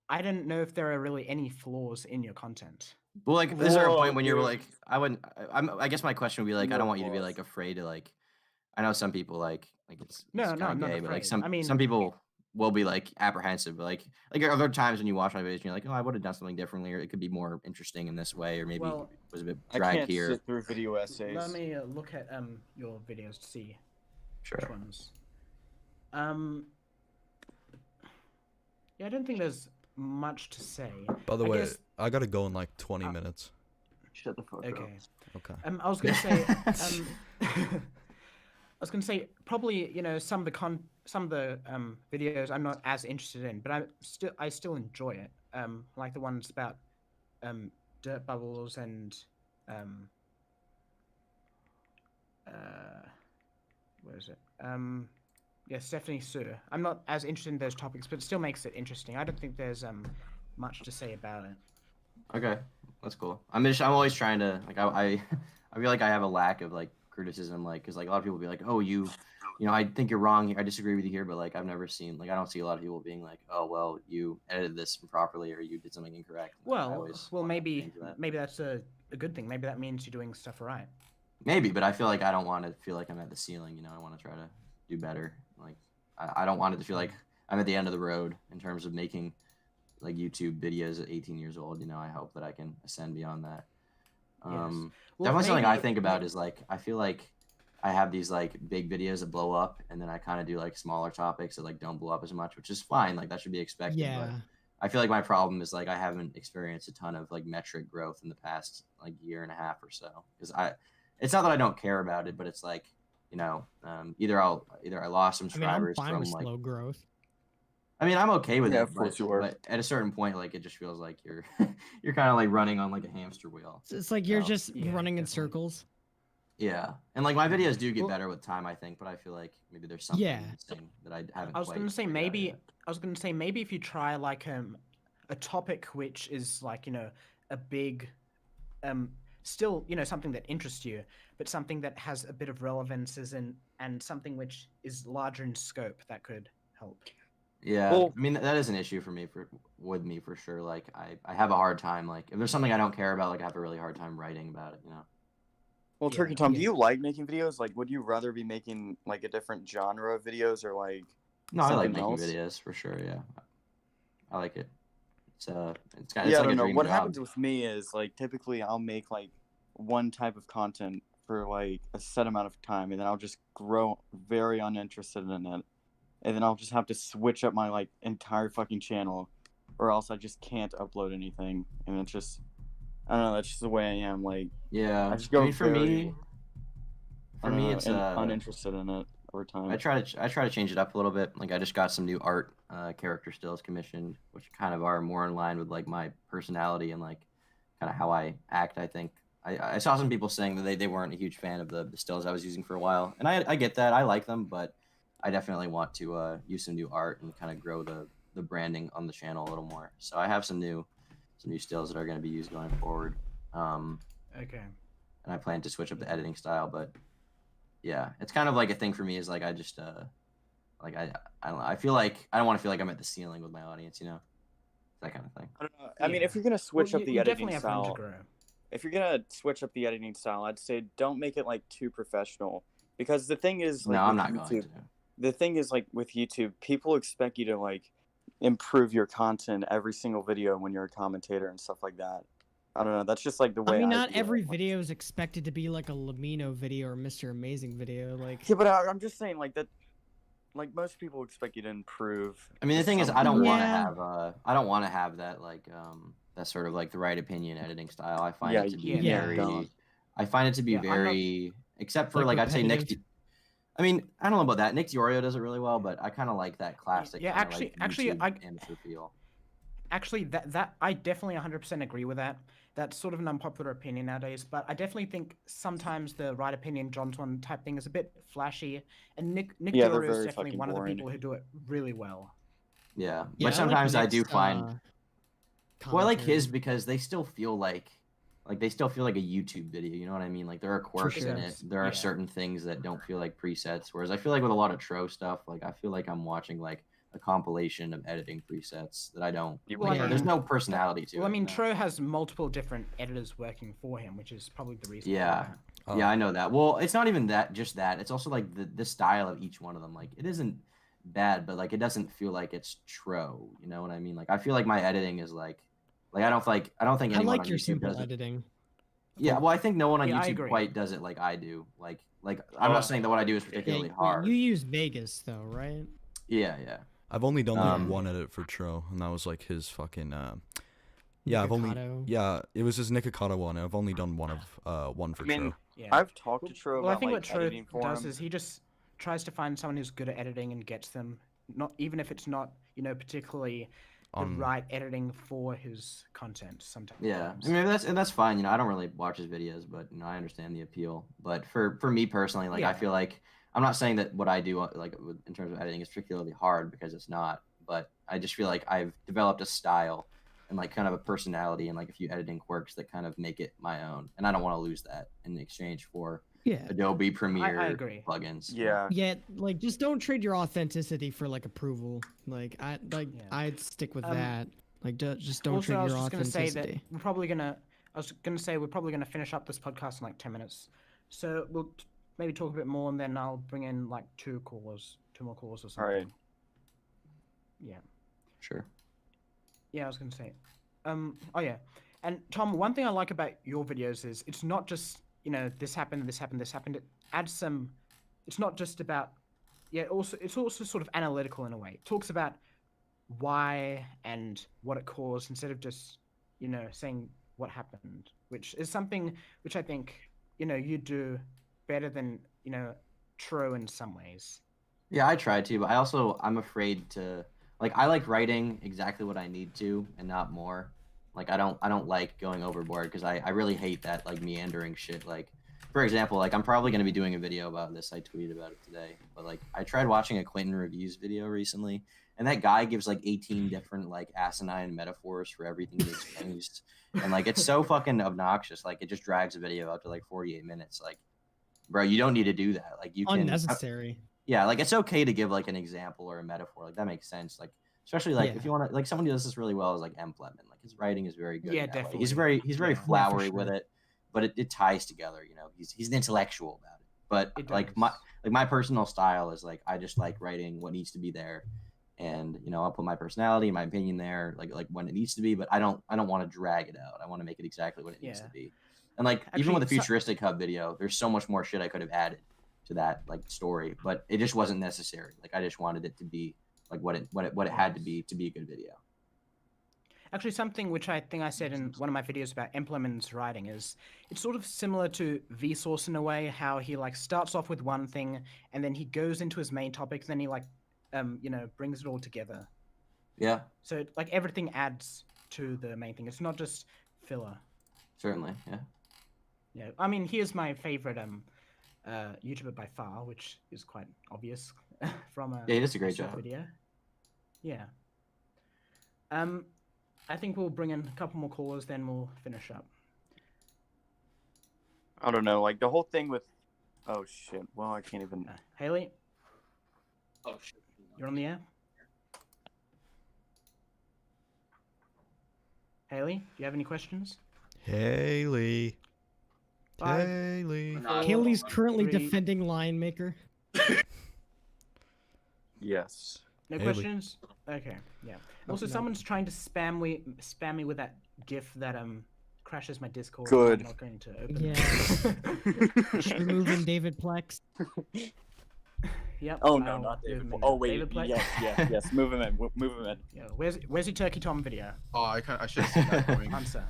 I don't know if there are really any flaws in your content. Well, like, is there a Whoa, point when you're dude. like, I guess my question would be like, I No don't want you to be flaws. like afraid to like. I know some people like it's No, kind I'm of not gay, but like afraid. I mean, some people will be like apprehensive, but like are there times when you watch my videos and you're like, oh, I would have done something differently, or it could be more interesting in this way, or maybe well, it was a bit I dragged can't here. sit through video essays. let me look at your videos to see Sure. which ones. Yeah, I don't think there's much to say. By the I way, guess- I gotta go in like 20 minutes. Shut the fuck Okay. Okay. I was gonna say, I was gonna say probably, you know, some of the videos I'm not as interested in, but I still enjoy it. Like the ones about dirt bubbles and where is it? Yeah, Stephanie Sue. I'm not as interested in those topics, but it still makes it interesting. I don't think there's much to say about it. Okay, that's cool. I'm always trying to like I feel like I have a lack of like criticism, like because like a lot of people will be like, oh, you know, I think you're wrong here. I disagree with you here, but like I've never seen like I don't see a lot of people being like, oh, well, you edited this improperly or you did something incorrect. Like, I Well, always wanna maybe change that. that's a good thing. Maybe that means you're doing stuff right. Maybe, but I feel like I don't want to feel like I'm at the ceiling. You know, I want to try to do better. Like I don't want it to feel like I'm at the end of the road in terms of making like YouTube videos at 18 years old. You know, I hope that I can ascend beyond that. Well, Definitely something I maybe- think about is like I feel like I have these like big videos that blow up, and then I kind of do like smaller topics that like don't blow up as much, which is fine. Like that should be expected. Yeah. But I feel like my problem is like I haven't experienced a ton of like metric growth in the past like year and a half or so. Because it's not that I don't care about it, but it's like, you know, either I lost some I mean, I'm subscribers fine from with like. slow growth. I mean, I'm okay with Yeah, it, of course but, you are. but at a certain point, like it just feels like you're you're kind of like running on like a hamster wheel. It's like you're So, just yeah, running in definitely. circles. Yeah, and like my videos do get Well- better with time, I think, but I feel like maybe there's something Yeah. missing that I haven't. I was quite gonna say figured out maybe yet. if you try like a topic which is like, you know, a big still, you know, something that interests you, but something that has a bit of relevances and something which is larger in scope that could help. Yeah, Well- I mean that is an issue for me for sure. Like I have a hard time like if there's something I don't care about, like I have a really hard time writing about it. You know. Well, Yeah, Turkey Tom, do yeah. you like making videos? Like, would you rather be making like a different genre of videos or like? No, I like something making else? videos for sure. Yeah, I like it. It's Yeah, it's I like don't a know. dream What job. happens with me is like typically I'll make like one type of content for like a set amount of time, and then I'll just grow very uninterested in it, and then I'll just have to switch up my like entire fucking channel, or else I just can't upload anything, and it's just I don't know. That's just the way I am. Like Yeah, I just go mean, for me, it's uninterested in it over time. I try to change it up a little bit. Like I just got some new art character stills commissioned, which kind of are more in line with like my personality and like kind of how I act. I think I saw some people saying that they weren't a huge fan of the stills I was using for a while, and I get that. I like them, but I definitely want to use some new art and kind of grow the the branding on the channel a little more. So I have some new stills that are going to be used going forward. Okay. And I plan to switch up the editing style, but yeah, it's kind of like a thing for me is like I just like I don't know. I feel like I don't want to feel like I'm at the ceiling with my audience, you know, that kind of thing. I don't know. I mean, if you're gonna switch up the you editing definitely have room to style, grow. if you're gonna switch up the editing style, I'd say don't make it like too professional, because the thing is, like, No, I'm with not going YouTube, to. the thing is, like, with YouTube, people expect you to like improve your content every single video when you're a commentator and stuff like that. I don't know. That's just like the way I mean, I not view it. every video is expected to be like a Lamino video or Mr. Amazing video. Like, Yeah, but I'm just saying, like, that, like, most people expect you to improve. I mean, the just thing is, some I don't want to Yeah. have I don't want to have that like that sort of like the right opinion editing style. I find Yeah, it to be yeah, very. don't. I find it to be Yeah, I'm not- very, except for Like like I'd say Nick. repetitive. I mean, I don't know about that. Nick Diorio does it really well, but I kind of like that classic. Yeah, kinda, like, actually, YouTube I amateur feel. actually that I definitely 100% agree with that. That's sort of an unpopular opinion nowadays, but I definitely think sometimes the right opinion John Swan type thing is a bit flashy, and Nick Yeah, they're Diorio is very definitely fucking one of the boring. people who do it really well. Yeah, yeah, but I like sometimes I do Nick's, find. Well, I like his commentary. because they still feel like they still feel like a YouTube video. You know what I mean? Like there are quirks in sure. it. There are Yeah. certain things that don't feel like presets. Whereas I feel like with a lot of Tro stuff, like I feel like I'm watching like a compilation of editing presets that I don't. Well, I Yeah. There's mean, no personality to it. Well, I mean, you know? Tro has multiple different editors working for him, which is probably the reason. Yeah. For that. Oh. Yeah, I know that. Well, it's not even that, just that. It's also like the style of each one of them. Like it isn't bad, but like it doesn't feel like it's Tro. You know what I mean? Like I feel like my editing is like I don't think I anyone like on your YouTube simple does it. editing. Yeah, well, I think no one on Yeah, I YouTube agree. quite does it like I do. Like I'm not saying that what I do is particularly Yeah, hard. you use Vegas though, right? Yeah, yeah. I've only done like Um, one edit for Tro, and that was like his fucking. Yeah, I've only. Nikocado. Yeah, it was his Nikocado one. I've only done one for I mean, Tro. Yeah. I've talked to Tro Well, I about think like what Tro editing for does him. is he just tries to find someone who's good at editing and gets them, not even if it's not particularly the On- right editing for his content. Sometimes. Yeah, I mean that's fine. You know, I don't really watch his videos, but you know, I understand the appeal. But for me personally, like I Yeah. feel like I'm not saying that what I do like in terms of editing is particularly hard because it's not. But I just feel like I've developed a style and like kind of a personality and like a few editing quirks that kind of make it my own, and I don't want to lose that in exchange for Yeah. Adobe Premiere agree. plugins. Yeah. Yeah, like just don't trade your authenticity for like approval. Like Yeah. I'd stick with Um, that. Like just don't Also, trade I was your just gonna say that authenticity. we're probably gonna. I was gonna say we're probably gonna finish up this podcast in like 10 minutes, so we'll maybe talk a bit more, and then I'll bring in like two more callers or something. Alright. Yeah. Sure. Yeah, I was gonna say. Oh yeah, and Tom, one thing I like about your videos is it's not just this happened, this happened, this happened. It adds some. It's not just about. Yeah. It's also sort of analytical in a way. It talks about why and what it caused instead of just saying what happened, which is something which I think you do better than Tro in some ways. Yeah, I try to, but I'm afraid to like I like writing exactly what I need to and not more. Like I don't like going overboard because I really hate that like meandering shit. Like for example, like I'm probably gonna be doing a video about this. I tweeted about it today, but like I tried watching a Quentin Reviews video recently, and that guy gives like 18 different like asinine metaphors for everything he explains, and like it's so fucking obnoxious. Like it just drags a video out to like 48 minutes. Like, bro, you don't need to do that. Like you can. Unnecessary. Yeah, like it's okay to give like an example or a metaphor. Like that makes sense. Like especially like Yeah. if you want to like someone who does this really well is like M. Plemon. Like his writing is very good. Yeah, in that way. definitely. He's very Yeah, for flowery with sure. it, but it ties together. You know, he's an intellectual about it. But It like does. my personal style is like I just like writing what needs to be there, and I'll put my personality and my opinion there, like when it needs to be. But I don't want to drag it out. I want to make it exactly what it needs Yeah. to be. And like even Actually, with the futuristic hub video, there's so much more shit I could have added to that like story, but it just wasn't necessary. Like I just wanted it to be like what it had to be a good video. Actually, something which I think I said in one of my videos about Implement's writing is it's sort of similar to Vsauce in a way, how he like starts off with one thing and then he goes into his main topic, then he like brings it all together. Yeah, So like everything adds to the main thing. It's not just filler. certainly. Yeah. Yeah, I mean, he is my favorite YouTuber by far, which is quite obvious from a Yeah, he does a great short job. video. Yeah. I think we'll bring in a couple more callers, then we'll finish up. I don't know, like the whole thing with. Oh shit! Well, I can't even. Haley, Oh shit. you're on the air. Haley, do you have any questions? Haley. 5, Haley. Haley's currently 3. defending Lion Maker. Yes. No Haley. questions? Okay, yeah. Also, no. someone's trying to spam me with that GIF that crashes my Discord. Good. I'm not going to open. Yeah. Removing David Plex. Yep. Oh no, I'll not move David. him in. Oh wait, David Plex? yes. Move him in. Move him in. Yeah, where's your Turkey Tom video? Oh, I should have seen that coming. Answer.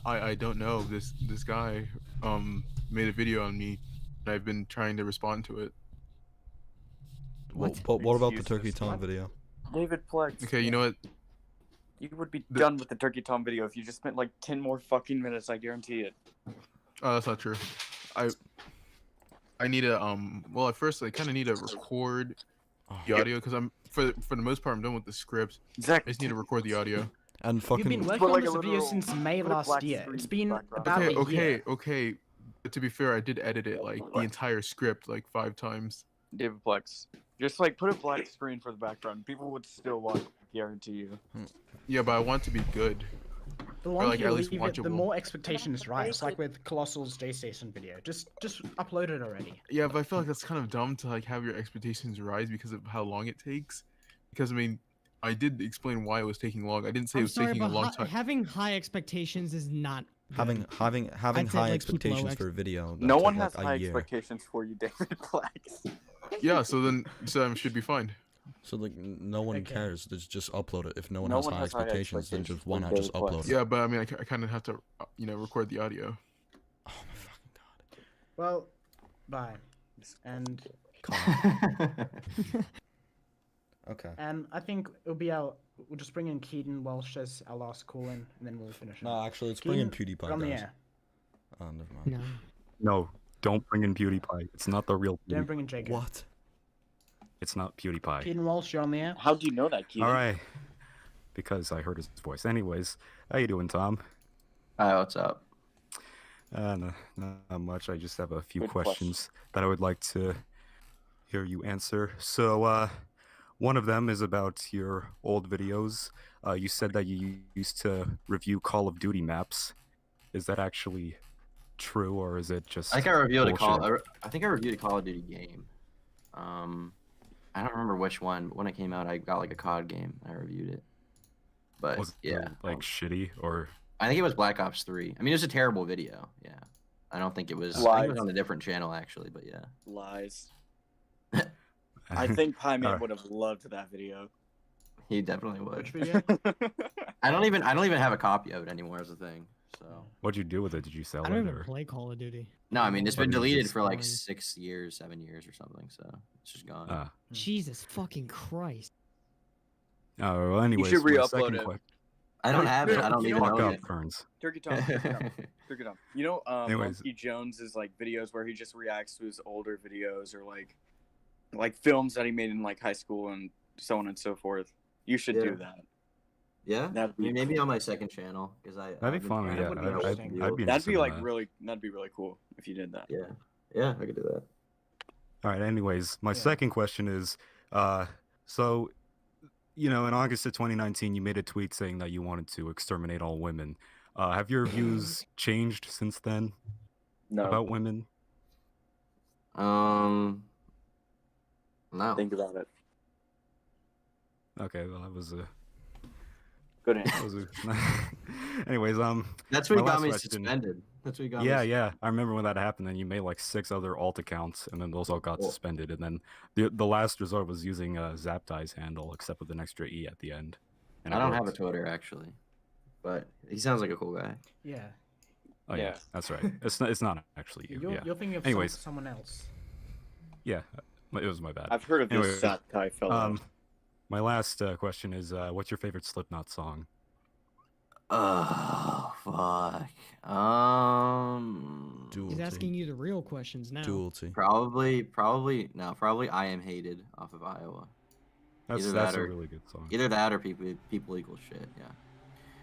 I don't know. This guy made a video on me, and I've been trying to respond to it. What about the Excuses. Turkey Tom video? David Plex. Okay, you know what? You would be done with the Turkey Tom video if you just spent like 10 more fucking minutes. I guarantee it. Oh, that's not true. I need to well, at first I kind of need to record the audio because I'm for the most part I'm done with the script. Zach, I just need to record the audio. And fucking. You've been working Put, on like, this a video little- since May put a last black year. screen It's in been the background. about a Okay. year. Okay. But to be fair, I did edit it like the entire script like 5 times. David Plex. Just like put a black screen for the background. People would still watch. I guarantee you. Yeah, but I want it to be good. The Or, longer like, you at least leave it, the watchable. more expectations rise. Like with Colossal's J-Station video. Just upload it already. Yeah, but I feel like that's kind of dumb to like have your expectations rise because of how long it takes. Because I mean, I did explain why it was taking long. I didn't say it I'm was sorry, taking a but long time. having high expectations is not good. Having I'd say, high like, keep low expectations for a video. that No took, one like, has a high year. expectations for you, David Plex. Yeah, so I should be fine. So like no one Okay. cares. Just upload it. If no one No has one high has high expectations, then expectations just why for not just David upload Plex. it? Yeah, but I mean, I kind of have to, record the audio. Oh my fucking god. Well, bye. And Okay. I think it'll be we'll just bring in Keaton Welsh as our last call in, and then we'll finish. No, up. actually, let's bring in Keaton, PewDiePie, you're on the guys. air. Oh, never mind. No. No, don't bring in PewDiePie. It's not the real Don't PewDiePie. bring in Jacob. What? It's not PewDiePie. Keaton Welsh, you're on the air. How do you know that, Keaton? All right. Because I heard his voice. Anyways, how you doing, Tom? Hi, what's up? No, not much. I just have a few Good questions that I would like to hear you answer. So, one of them is about your old videos. You said that you used to review Call of Duty maps. Is that actually true, or is it just? I think I reviewed bullshit? I think I reviewed a Call of Duty game. I don't remember which one, but when it came out, I got like a COD game. And I reviewed it. But Was it, yeah, like shitty or? I think it was Black Ops 3. I mean, it was a terrible video. Yeah, I don't think it was. I think it was on a different channel actually, but yeah. Lies. I think Pie-Man Alright. would have loved that video. He definitely would. Which video? I don't even have a copy of it anymore as a thing. So What'd you do with it? Did you sell I don't it? even Or? play Call of Duty. no, I mean it's Or been you deleted just for like gone. 6 years, 7 years or something. So it's just gone. Ah. Jesus fucking Christ. Oh, well, anyways, should my re-upload second it. I don't have it. I don't You even know know Fuck it. up, Ferns. Turkey Tom. Turkey Tom. You know, Anyways. Monkey Jones is like videos where he just reacts to his older videos or like films that he made in like high school and so on and so forth. You should Yeah. do that. Yeah, That'd I mean, be maybe cool. on my second channel because That'd I've be been fun. trying Yeah, to would figure be out I'd what interesting. to be do. interested That'd be in like that. that'd be really cool if you did that. Yeah, I could do that. All right. Anyways, my Yeah. second question is, so, in August of 2019, you made a tweet saying that you wanted to exterminate all women. Have your views changed since then No, about women? No. think about it. Okay, well, that was a. Good That answer. was a anyways, That's what my got last me question- suspended. That's what got me. yeah, yeah. I remember when that happened. Then you made like 6 other alt accounts, and then those all got Well- suspended. And then the last resort was using Zapdie's handle, except with an extra e at the end. And I it don't have a worked. Twitter actually, but he sounds like a cool guy. Yeah. Oh yeah, Yeah. that's right. It's not actually you. You're, Yeah, you're thinking of Anyways. someone else. yeah. It was my bad. I've heard of this Anyways, Zap guy fellow. My last question is, what's your favorite Slipknot song? Oh fuck. He's asking you the real questions now. Duality. Probably I Am Hated off of Iowa. That's Either that's that a or really good song. either that or people equal shit. Yeah.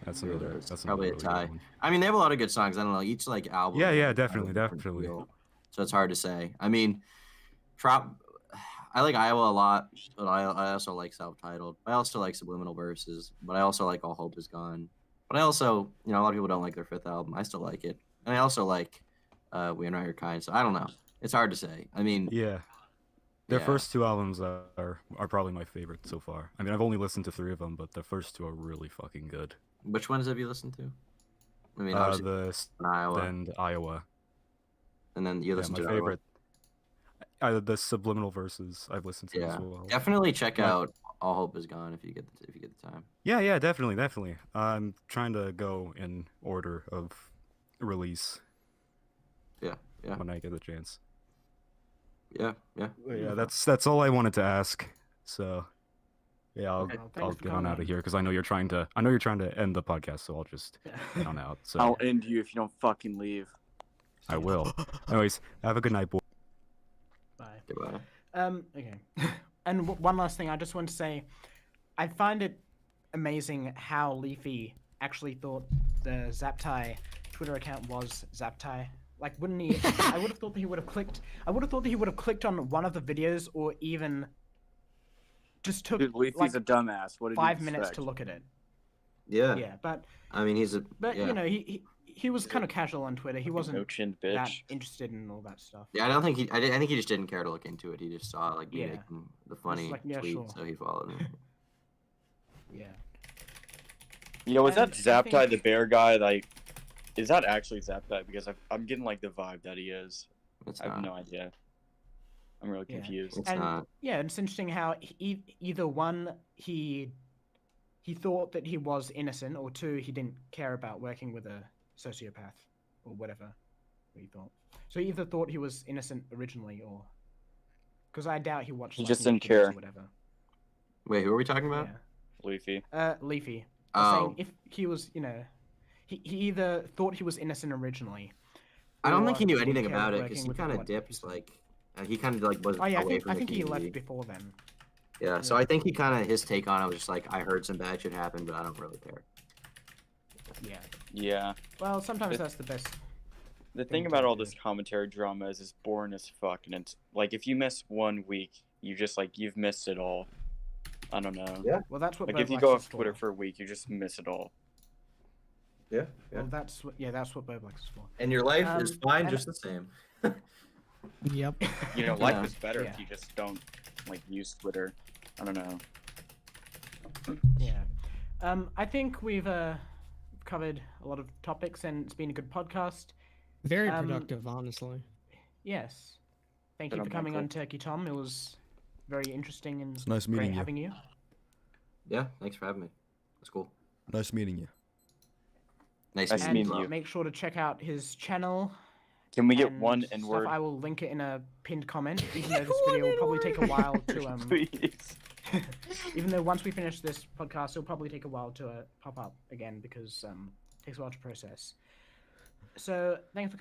That's Either another. those. That's Probably another a really good tie. one. I mean, they have a lot of good songs. I don't know. Each like album. Yeah, yeah, has a definitely, different definitely. feel, so it's hard to say. I mean, Trop. I like Iowa a lot, but I also like self-titled. I also like Subliminal Verses, but I also like All Hope Is Gone. But I also, a lot of people don't like their 5th album. I still like it, and I also like We and Your Kind. So I don't know. It's hard to say. I mean, Yeah. Their yeah. first 2 albums are probably my favorite so far. I mean, I've only listened to 3 of them, but the first 2 are really fucking good. Which ones have you listened to? I mean, The Iowa, and Iowa. and then you Yeah, listen my to favorite. The Subliminal Verses I've listened to as well. Definitely check My- out All Hope Is Gone if you get the time. Yeah, yeah, definitely, definitely. I'm trying to go in order of release. Yeah, yeah. When I get the chance. Yeah, yeah. But yeah, that's all I wanted to ask. So, yeah, I'll Okay, thanks I'll for get on coming out of on. here because I know you're trying to end the podcast, so I'll just get on out. So I'll end you if you don't fucking leave. I will. Anyways, have a good night, boy. Bye. Goodbye. Okay. And one last thing, I just want to say, I find it amazing how Leafy actually thought the Zaptai Twitter account was Zaptai. Like, wouldn't he? I would have thought that he would have clicked. I would have thought that he would have clicked on one of the videos, or even just took Dude, Leafy's like a dumbass. What did you 5 minutes expect? to look at it. Yeah. Yeah, but I mean, he's a. but yeah. you know, he was kind of casual on Twitter. He wasn't no-chin that bitch. interested in all that stuff. Yeah, I don't think I think he just didn't care to look into it. He just saw like me Yeah. making the funny like, yeah, tweet, sure. so he followed me. Yeah. Yo, was that And I Zaptai the think- bear guy? Like, is that actually Zaptai? Because I'm getting like the vibe that he is. It's I have not. no idea. I'm really Yeah. confused. It's And not. yeah, it's interesting how either one he thought that he was innocent, or 2 he didn't care about working with a sociopath or whatever he thought. So he either thought he was innocent originally, or because I doubt he watched. He like, just music didn't videos care. Or whatever. Wait, who are we talking about? Yeah. Leafy. Leafy. I was saying Oh. if he was, he either thought he was innocent originally. I don't think or he knew didn't anything care about it working because he with kind of what dipped like. He kind of like was Oh yeah, away I from the think he community. left before then. Yeah, so I think he kind of his take on it was just like I heard some bad shit happen, but I don't really care. Yeah. Yeah. Well, sometimes But- that's the best. The thing thing to about all do. this commentary drama is it's boring as fuck, and it's like if you miss 1 week, you just like you've missed it all. I don't know. Yeah. Well, that's what. Like if you Burblax go is off Twitter for. for a week, you just miss it all. Yeah. Well, that's what. Yeah, that's what Burblax is for. And your life is fine, and- just the same. Yep. You know, life Yeah. is better Yeah. if you just don't like use Twitter. I don't know. Yeah. I think we've covered a lot of topics, and it's been a good podcast. Very Um, productive, honestly. Yes. Thank But you I'm for coming Michael. on, Turkey Tom. It was very interesting and It's nice great meeting you. having you. Yeah, thanks for having me. That's cool. Nice meeting you. Nice Nice meeting you. meeting bro. you. Make sure to check out his channel. Can we get and one stuff. N-word? I will link it in a pinned comment, even though this video will probably take a while to Please. even though once we finish this podcast, it'll probably take a while to pop up again because it takes a while to process. So thanks for coming.